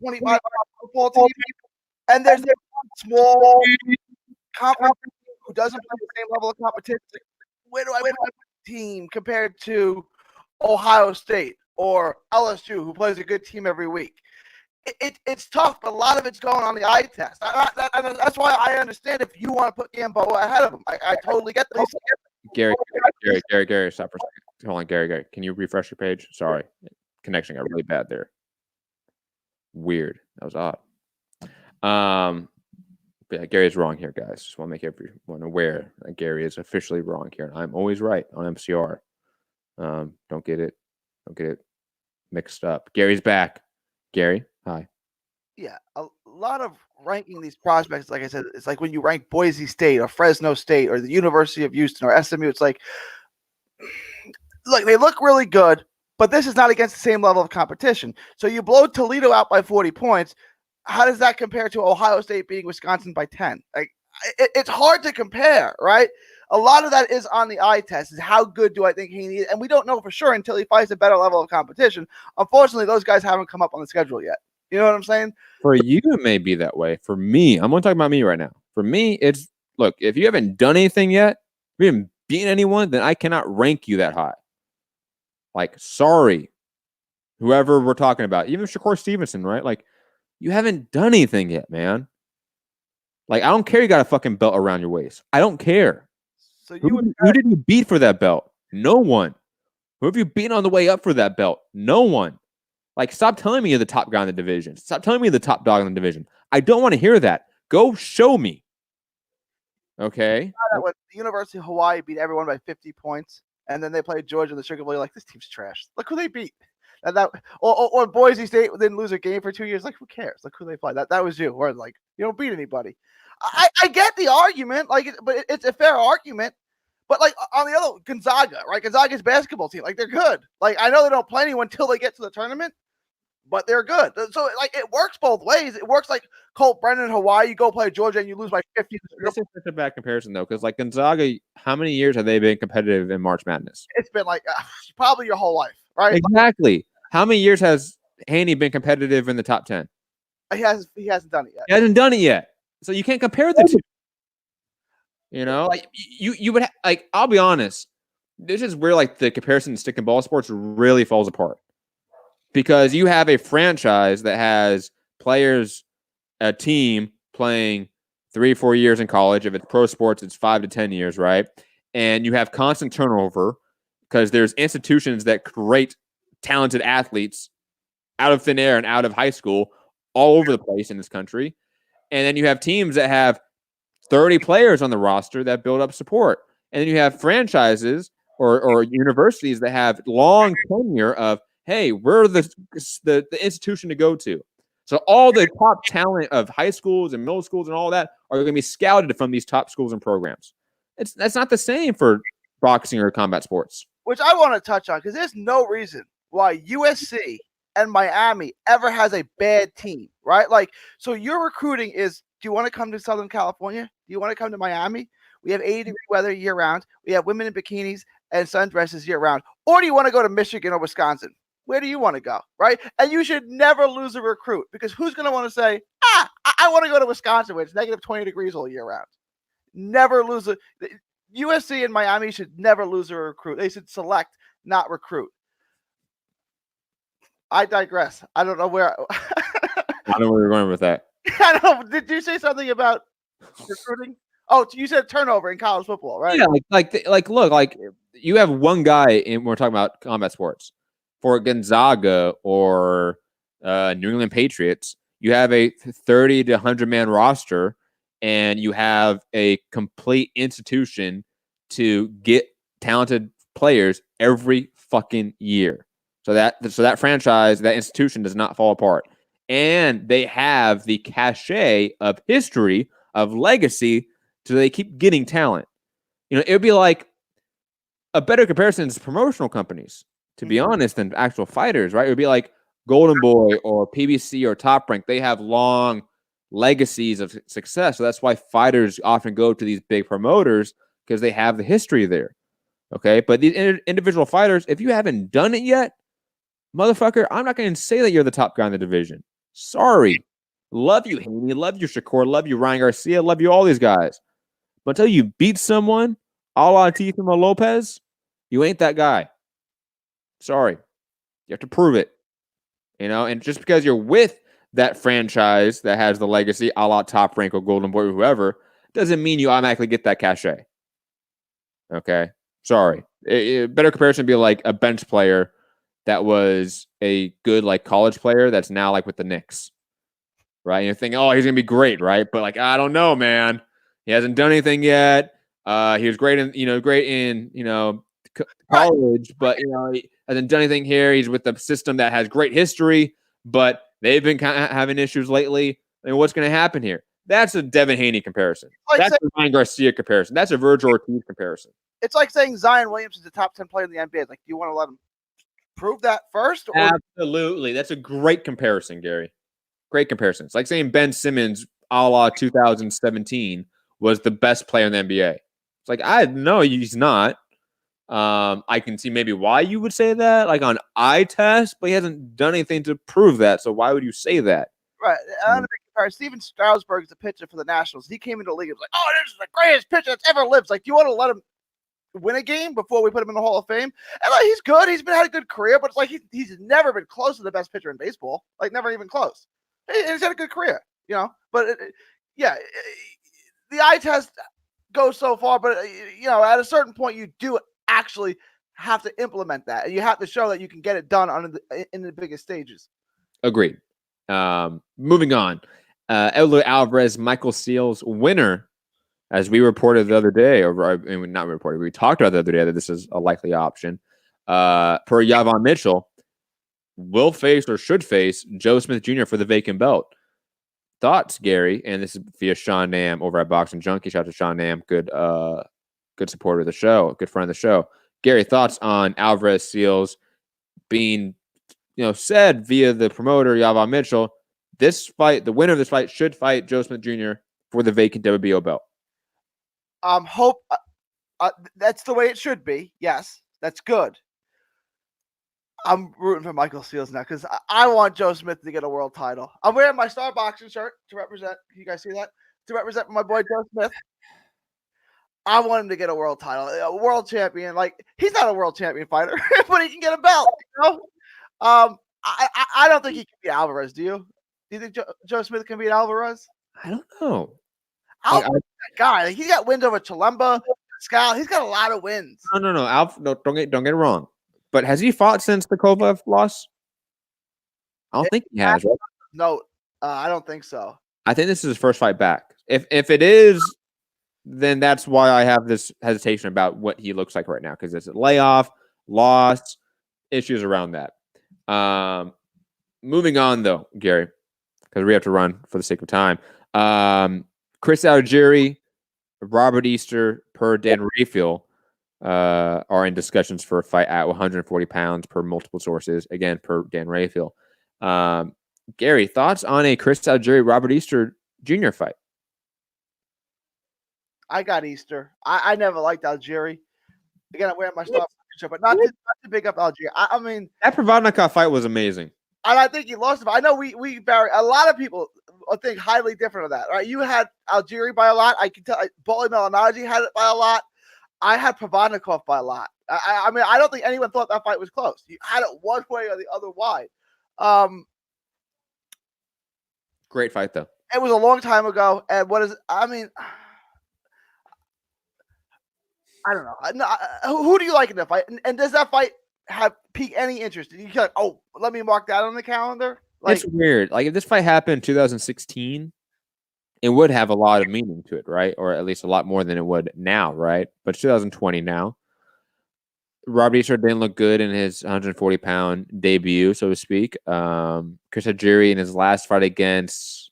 25 football team, and there's a small conference who doesn't play the same level of competition. Where do I put my team compared to Ohio State or LSU, who plays a good team every week? it's tough, but a lot of it's going on the eye test. That's why I understand if you want to put Gamboa ahead of him. I totally get this. Gary, stop for a second. Hold on, Gary. Can you refresh your page? Sorry. Connection got really bad there. Weird. That was odd. But yeah, Gary's wrong here, guys. Just want to make everyone aware that Gary is officially wrong here. And I'm always right on MCR. Don't get it mixed up. Gary's back. Gary, hi. Yeah, a lot of ranking these prospects, like I said, it's like when you rank Boise State or Fresno State or the University of Houston or SMU, it's like, look, they look really good, but this is not against the same level of competition. So you blow Toledo out by 40 points. How does that compare to Ohio State beating Wisconsin by 10? Like, it's hard to compare, right? A lot of that is on the eye test. Is how good do I think he needs? And we don't know for sure until he fights a better level of competition. Unfortunately, those guys haven't come up on the schedule yet. You know what I'm saying? For you, it may be that way. For me, I'm going to talk about me right now. For me, it's, look, if you haven't done anything yet, if you haven't beaten anyone, then I cannot rank you that high. Like, sorry, whoever we're talking about, even Shakur Stevenson, right? Like, you haven't done anything yet, man. Like, I don't care you got a fucking belt around your waist. I don't care. So who did you beat for that belt? No one. Who have you beaten on the way up for that belt? No one. Like, stop telling me you're the top guy in the division. Stop telling me you're the top dog in the division. I don't want to hear that. Go show me. Okay? When the University of Hawaii beat everyone by 50 points, and then they played Georgia in the Sugar Bowl, you're like, this team's trash. Look who they beat. Or Boise State didn't lose a game for 2 years. Like, who cares? Like, who they play. That was you. Or like, you don't beat anybody. I get the argument, but it's a fair argument. But like on the other, Gonzaga, right? Gonzaga's basketball team, like they're good. Like I know they don't play anyone until they get to the tournament, but they're good. So like it works both ways. It works like Colt Brennan in Hawaii. You go play Georgia and you lose by 50. This is such a bad comparison though, because like Gonzaga, how many years have they been competitive in March Madness? It's been like probably your whole life, right? Exactly. How many years has Haney been competitive in the top 10? He hasn't done it yet. He hasn't done it yet. So you can't compare the two. You know, like you would like. I'll be honest. This is where like the comparison to stick and ball sports really falls apart, because you have a franchise that has players, a team playing 3 or 4 years in college. If it's pro sports, it's 5 to 10 years, right? And you have constant turnover because there's institutions that create talented athletes out of thin air and out of high school all over the place in this country. And then you have teams that have 30 players on the roster that build up support. And then you have franchises or universities that have long tenure of, hey, we're the institution to go to. So all the top talent of high schools and middle schools and all that are going to be scouted from these top schools and programs. That's not the same for boxing or combat sports. Which I want to touch on, because there's no reason why USC and Miami ever has a bad team, right? Like, so your recruiting is, do you want to come to Southern California? Do you want to come to Miami? We have 80-degree weather year-round. We have women in bikinis and sundresses year-round. Or do you want to go to Michigan or Wisconsin? Where do you want to go, right? And you should never lose a recruit, because who's going to want to say, I want to go to Wisconsin where it's negative 20 degrees all year-round? Never lose USC and Miami should never lose a recruit. They should select, not recruit. I digress. I don't know where. I don't know where you're going with that. I don't know. Did you say something about recruiting? Oh, you said turnover in college football, right? Yeah, look, like you have one guy in. We're talking about combat sports for Gonzaga or New England Patriots. You have a 30 to 100 man roster, and you have a complete institution to get talented players every fucking year. So that franchise, that institution does not fall apart. And they have the cachet of history, of legacy, so they keep getting talent. You know, it would be like a better comparison is promotional companies, to be honest, than actual fighters, right? It would be like Golden Boy or PBC or Top Rank. They have long legacies of success. So that's why fighters often go to these big promoters, because they have the history there. Okay. But these individual fighters, if you haven't done it yet, motherfucker, I'm not going to say that you're the top guy in the division. Sorry. Love you, Haney. Love you, Shakur. Love you, Ryan Garcia. Love you, all these guys. But until you beat someone, a la Teofimo Lopez, you ain't that guy. Sorry. You have to prove it. You know, and just because you're with that franchise that has the legacy, a la Top Rank or Golden Boy or whoever, doesn't mean you automatically get that cachet. Okay? Sorry. Better comparison would be like a bench player that was a good like college player that's now like with the Knicks. Right? And you're thinking, oh, he's going to be great, right? But like, I don't know, man. He hasn't done anything yet. He was great in, college, but he hasn't done anything here. He's with a system that has great history, but they've been kind of having issues lately. I mean, what's going to happen here? That's a Devin Haney comparison. That's a Ryan Garcia comparison. That's a Virgil Ortiz comparison. It's like saying Zion Williamson is the top 10 player in the NBA. Like, do you want to let him prove that first? Or? Absolutely. That's a great comparison, Gary. Great comparison. It's like saying Ben Simmons, a la 2017, was the best player in the NBA. It's like, I know he's not. I can see maybe why you would say that, like on eye test, but he hasn't done anything to prove that. So why would you say that? Right. I'm Steven Strasburg is a pitcher for the Nationals. He came into the league and was like, oh, this is the greatest pitcher that's ever lived. Like, do you want to let him win a game before we put him in the Hall of Fame? And like, he's good. He's had a good career, but it's like he's never been close to the best pitcher in baseball. Like, never even close. He's had a good career, But the eye test goes so far, but at a certain point, you do actually have to implement that, and you have to show that you can get it done in the biggest stages. Agreed. Moving on, Eloy Alvarez, Michael Seals winner, as we reported the other day, not reported, we talked about the other day that this is a likely option. Per Yavon Mitchell, will face or should face Joe Smith Jr. for the vacant belt. Thoughts, Gary? And this is via Sean Nam over at Boxing Junkie. Shout out to Sean Nam, good supporter of the show, good friend of the show. Gary, thoughts on Alvarez Seals being, said via the promoter Yavon Mitchell, this fight, the winner of this fight should fight Joe Smith Jr. for the vacant WBO belt. That's the way it should be. Yes, that's good. I'm rooting for Michael Seals now because I want Joe Smith to get a world title. I'm wearing my Star Boxing shirt to represent. Can you guys see that? To represent my boy Joe Smith. I want him to get a world title, a world champion. Like, he's not a world champion fighter, but he can get a belt. I don't think he can beat Alvarez. Do you? Do you think Joe Smith can beat Alvarez? I don't know. Alvarez, that guy. Like, he's got wins over Chilemba, Scal. He's got a lot of wins. No. Don't get it wrong. But has he fought since the Kovalev loss? I don't think he has. Right? No, I don't think so. I think this is his first fight back. If it is, then that's why I have this hesitation about what he looks like right now, because it's a layoff, loss, issues around that. Moving on, though, Gary, because we have to run for the sake of time. Chris Algieri, Robert Easter, per Dan Rayfield, are in discussions for a fight at 140 pounds per multiple sources, again, per Dan Rayfield. Gary, thoughts on a Chris Algieri, Robert Easter Jr. fight? I got Easter. I never liked Algieri. Again, I'm wearing my Star shirt, but not to big up Algieri. I mean, that Provodnikov fight was amazing. And I think he lost it. I know we Barry, a lot of people think highly different of that. Right? You had Algieri by a lot. I can tell Bolly Malignaggi had it by a lot. I had Provodnikov by a lot. I mean, I don't think anyone thought that fight was close. You had it one way or the other wide. Great fight, though. It was a long time ago. And I mean, I don't know. Who do you like in that fight? And does that fight have pique any interest? And you're like, oh, let me mark that on the calendar? It's weird. Like, if this fight happened in 2016, it would have a lot of meaning to it, right? Or at least a lot more than it would now, right? But it's 2020 now. Robert Easter didn't look good in his 140-pound debut, so to speak. Chris Algieri in his last fight against,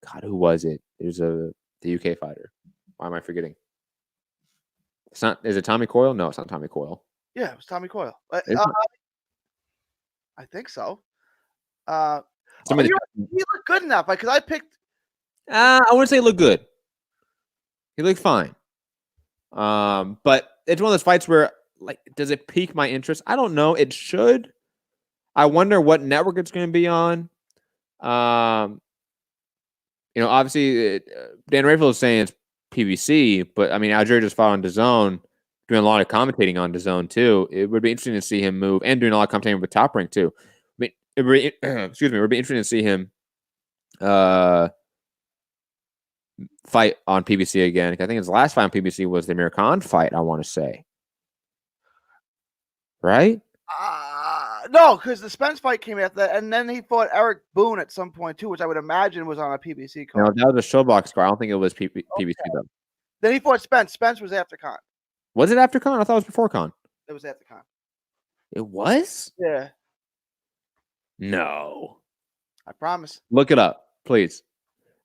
God, who was it? It was the UK fighter. Why am I forgetting? It's not. Is it Tommy Coyle? No, it's not Tommy Coyle. Yeah, it was Tommy Coyle. I think so. He looked good in that fight because I picked. I wouldn't say he looked good. He looked fine. But it's one of those fights where, like, does it pique my interest? I don't know. It should. I wonder what network it's going to be on. Obviously, Dan Rayfield is saying it's PBC, but I mean, Algieri just fought on DAZN, doing a lot of commentating on DAZN too. It would be interesting to see him move, and doing a lot of commentating with Top Rank too. I mean, it would be interesting to see him fight on PBC again. I think his last fight on PBC was the Amir Khan fight, I want to say. Right? No, because the Spence fight came after that, and then he fought Eric Boone at some point too, which I would imagine was on a PBC card. No, that was a Showbox card. I don't think it was PBC though. Then he fought Spence. Spence was after Khan. Was it after Khan? I thought it was before Khan. It was after Khan. It was? Yeah. No. I promise. Look it up, please,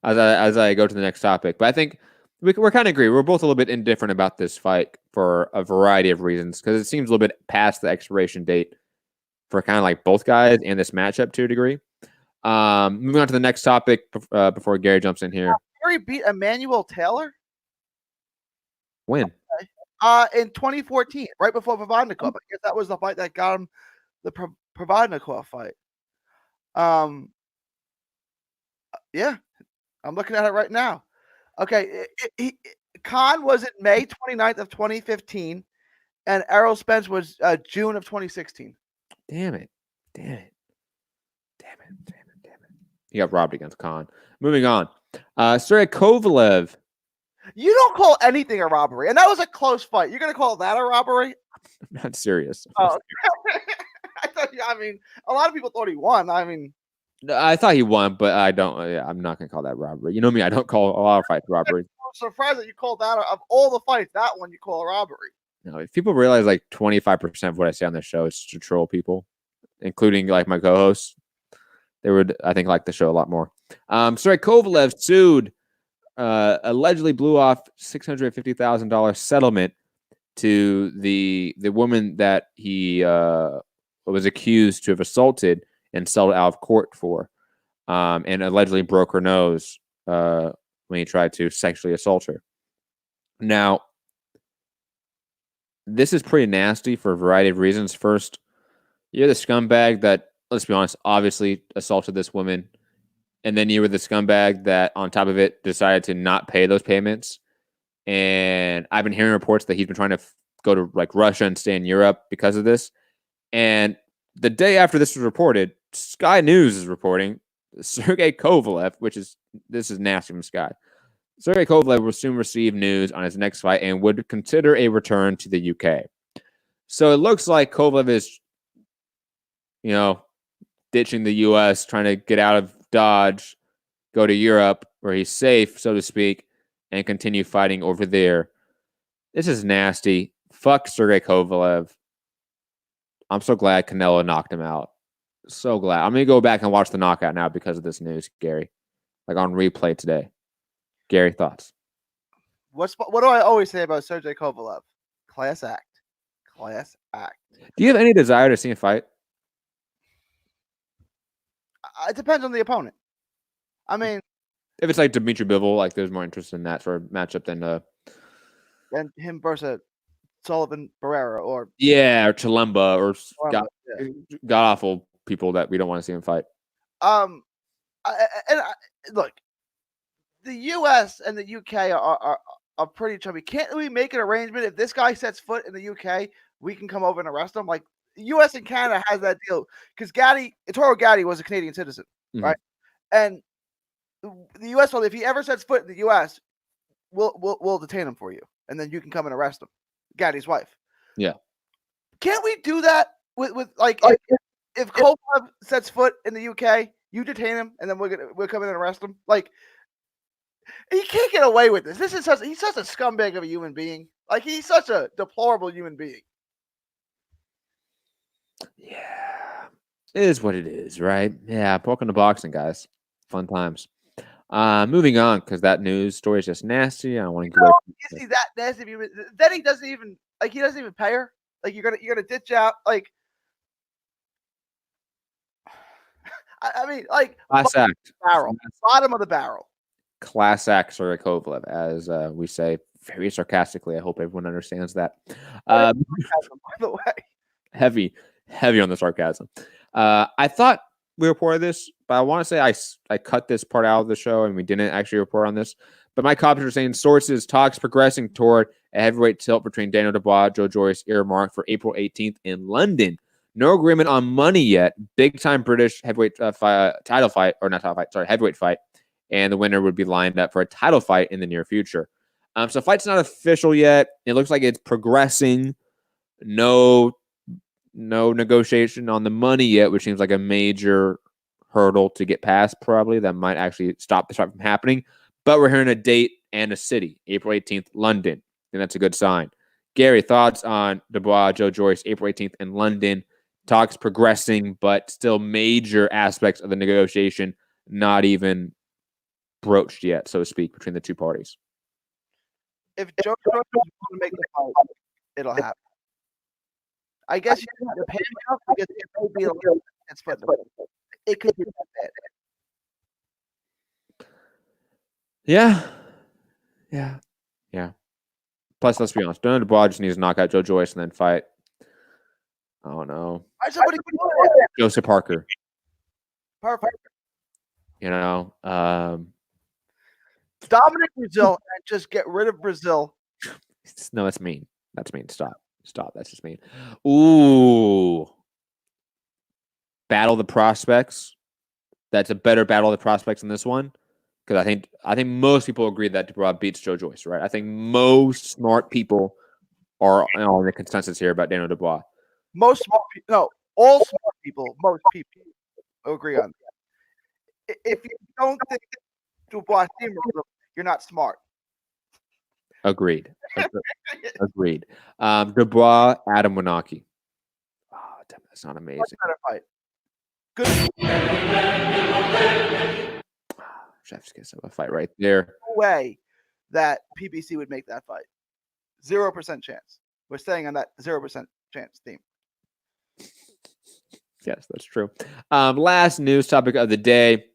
as I go to the next topic. But I think we're kind of agree. We're both a little bit indifferent about this fight for a variety of reasons, because it seems a little bit past the expiration date for kind of like both guys and this matchup to a degree. Moving on to the next topic before Gary jumps in here. Gary beat Emmanuel Taylor? When? In 2014, right before Provodnikov. I guess that was the fight that got him the Provodnikov fight. Yeah, I'm looking at it right now. Okay, Khan was in May 29th of 2015, and Errol Spence was June of 2016. Damn it. He got robbed against Khan. Moving on. Sergey Kovalev. You don't call anything a robbery, and that was a close fight. You're going to call that a robbery? I'm not serious. Oh, I mean, a lot of people thought he won. I mean, I thought he won, but I don't. I'm not going to call that robbery. You know me, I don't call a lot of fights robberies. I'm surprised that you called that, of all the fights, that one you call a robbery. No, if people realize like 25% of what I say on this show is to troll people, including like my co-hosts, they would, I think, like the show a lot more. Sergey Kovalev sued, allegedly blew off $650,000 settlement to the woman that he was accused to have assaulted and settled out of court for, and allegedly broke her nose when he tried to sexually assault her. Now, this is pretty nasty for a variety of reasons. First, you're the scumbag that, let's be honest, obviously assaulted this woman. And then you were the scumbag that, on top of it, decided to not pay those payments. And I've been hearing reports that he's been trying to go to like Russia and stay in Europe because of this. And the day after this was reported, Sky News is reporting Sergey Kovalev, this is nasty from Sky. Sergey Kovalev will soon receive news on his next fight and would consider a return to the UK. So it looks like Kovalev is, ditching the US, trying to get out of Dodge, go to Europe where he's safe, so to speak, and continue fighting over there. This is nasty. Fuck Sergey Kovalev. I'm so glad Canelo knocked him out. So glad. I'm going to go back and watch the knockout now because of this news, Gary. Like on replay today. Gary, thoughts? What do I always say about Sergey Kovalev? Class act. Class act. Do you have any desire to see him fight? It depends on the opponent. I mean, if it's like Dimitri Bivol, like there's more interest in that sort of matchup than him versus Sullivan Barrera or Chilemba or god awful people that we don't want to see him fight. Look, the U.S. and the UK are pretty chubby. Can't we make an arrangement if this guy sets foot in the UK, we can come over and arrest him? Like, the U.S. and Canada has that deal because Ettore Gatti was a Canadian citizen, right? And the U.S. if he ever sets foot in the U.S., we'll detain him for you, and then you can come and arrest him. Gatti's wife. Yeah. Can't we do that with like if Kovalev sets foot in the UK, you detain him, and then we'll come in and arrest him? Like, he can't get away with this. He's such a scumbag of a human being. Like, he's such a deplorable human being. Yeah, it is what it is, right? Yeah, welcome to boxing, guys. Fun times. Moving on, because that news story is just nasty. I don't want to go. Is he that nasty? Then he doesn't even pay her. Like, you're gonna ditch out. Like, I mean, like, class act. Bottom of the barrel. Class act, Sergey Kovalev, as we say very sarcastically. I hope everyone understands that. By the way, heavy on the sarcasm. I thought we reported this, but I want to say I cut this part out of the show and we didn't actually report on this. But my copies are saying sources talks progressing toward a heavyweight tilt between Daniel Dubois, Joe Joyce earmarked for April 18th in London. No agreement on money yet. Big time British heavyweight title fight, or not title fight, sorry, heavyweight fight. And the winner would be lined up for a title fight in the near future. So fight's not official yet. It looks like it's progressing. No negotiation on the money yet, which seems like a major hurdle to get past probably. That might actually stop the fight from happening. But we're hearing a date and a city, April 18th, London. And that's a good sign. Gary, thoughts on Dubois, Joe Joyce, April 18th in London? Talks progressing, but still major aspects of the negotiation not even broached yet, so to speak, between the two parties. If Joe Joyce wants to make the fight, it'll happen. I guess you have to pay him enough because it may be a little bit, but it could be that bad. Yeah. Plus, let's be honest, Donald Dubois just needs to knock out Joe Joyce and then fight. Oh no, Joseph Parker. Perfect. Dominate Brazil and just get rid of Brazil. No, that's mean. That's mean. Stop. That's just mean. Ooh. Battle of the Prospects. That's a better Battle of the Prospects than this one. Because I think most people agree that Dubois beats Joe Joyce, right? I think most smart people are on the consensus here about Daniel Dubois. All smart people, most people agree on that. If you don't think Dubois steamrolled, you're not smart. Agreed. Dubois, Adam Wanaki. Oh, damn, that's not amazing. Much better fight. Good. Chef's kiss of a fight right there. No way that PBC would make that fight. 0% chance. We're staying on that 0% chance theme. Yes, that's true. Last news topic of the day.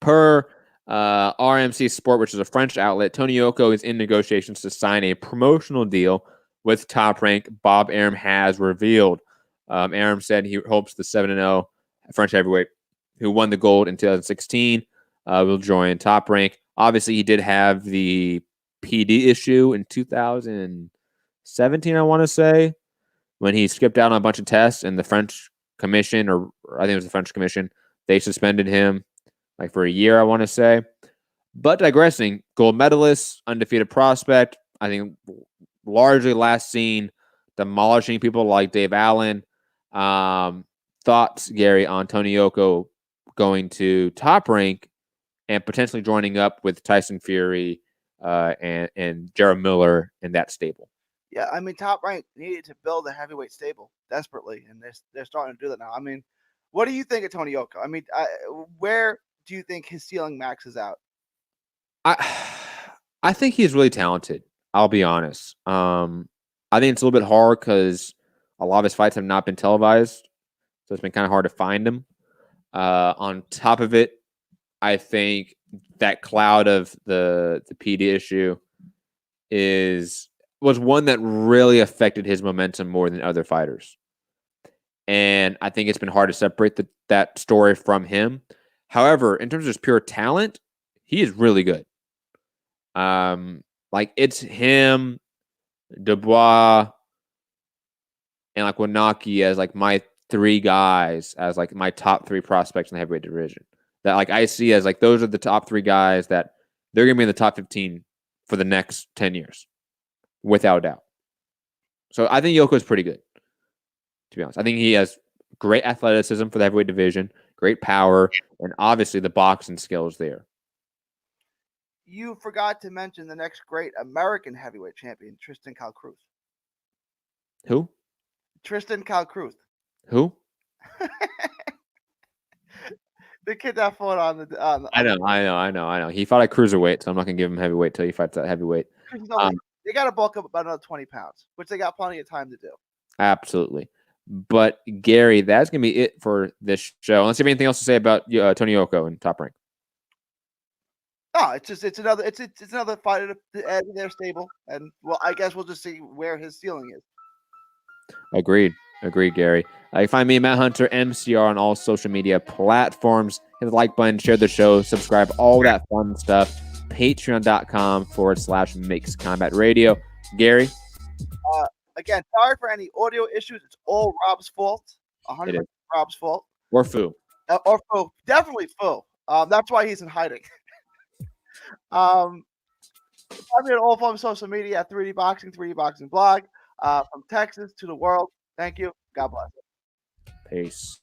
Per RMC Sport, which is a French outlet, Tony Yoko is in negotiations to sign a promotional deal with Top Rank. Bob Arum has revealed. Arum said he hopes the 7-0 French heavyweight who won the gold in 2016 will join Top Rank. Obviously, he did have the PD issue in 2017, I want to say, when he skipped out on a bunch of tests and the French Commission, or I think it was the French Commission, they suspended him like for a year, I want to say. But digressing, gold medalist, undefeated prospect, I think largely last seen demolishing people like Dave Allen. Thoughts, Gary, on Tony Yoko going to Top Rank and potentially joining up with Tyson Fury and Jared Miller in that stable? Yeah, I mean, Top Rank needed to build a heavyweight stable desperately, and they're starting to do that now. I mean, what do you think of Tony Yoko? I mean, where do you think his ceiling maxes out? I think he's really talented. I'll be honest. I think it's a little bit hard because a lot of his fights have not been televised, so it's been kind of hard to find him. On top of it, I think that cloud of the PD issue was one that really affected his momentum more than other fighters. And I think it's been hard to separate that story from him. However, in terms of just pure talent, he is really good. Like it's him, Dubois, and like Wanaki as like my three guys, as like my top three prospects in the heavyweight division. That like I see as like those are the top three guys that they're gonna be in the top 15 for the next 10 years. Without a doubt. So I think Yoko is pretty good, to be honest. I think he has great athleticism for the heavyweight division, great power, and obviously the boxing skills there. You forgot to mention the next great American heavyweight champion, Tristan Calcruth. Who? Tristan Calcruth. Who? The kid that fought on the I know. He fought at cruiserweight, so I'm not gonna give him heavyweight till he fights that heavyweight. They got to bulk up about another 20 pounds, which they got plenty of time to do. Absolutely. But Gary, that's gonna be it for this show. Unless you have anything else to say about Tony Yoko and Top Rank. No, it's another fighter to add to their stable, and well, I guess we'll just see where his ceiling is. Agreed, Gary. You can find me, Matt Hunter, MCR, on all social media platforms. Hit the like button, share the show, subscribe, all that fun stuff. Patreon.com/Mixed Combat Radio. Gary? Again, sorry for any audio issues. It's all Rob's fault. 100% Rob's fault. Or Fu. Or Fu. Definitely Fu. That's why he's in hiding. Find me on all forms of social media at 3D Boxing, 3D Boxing blog. From Texas to the world. Thank you. God bless. Peace.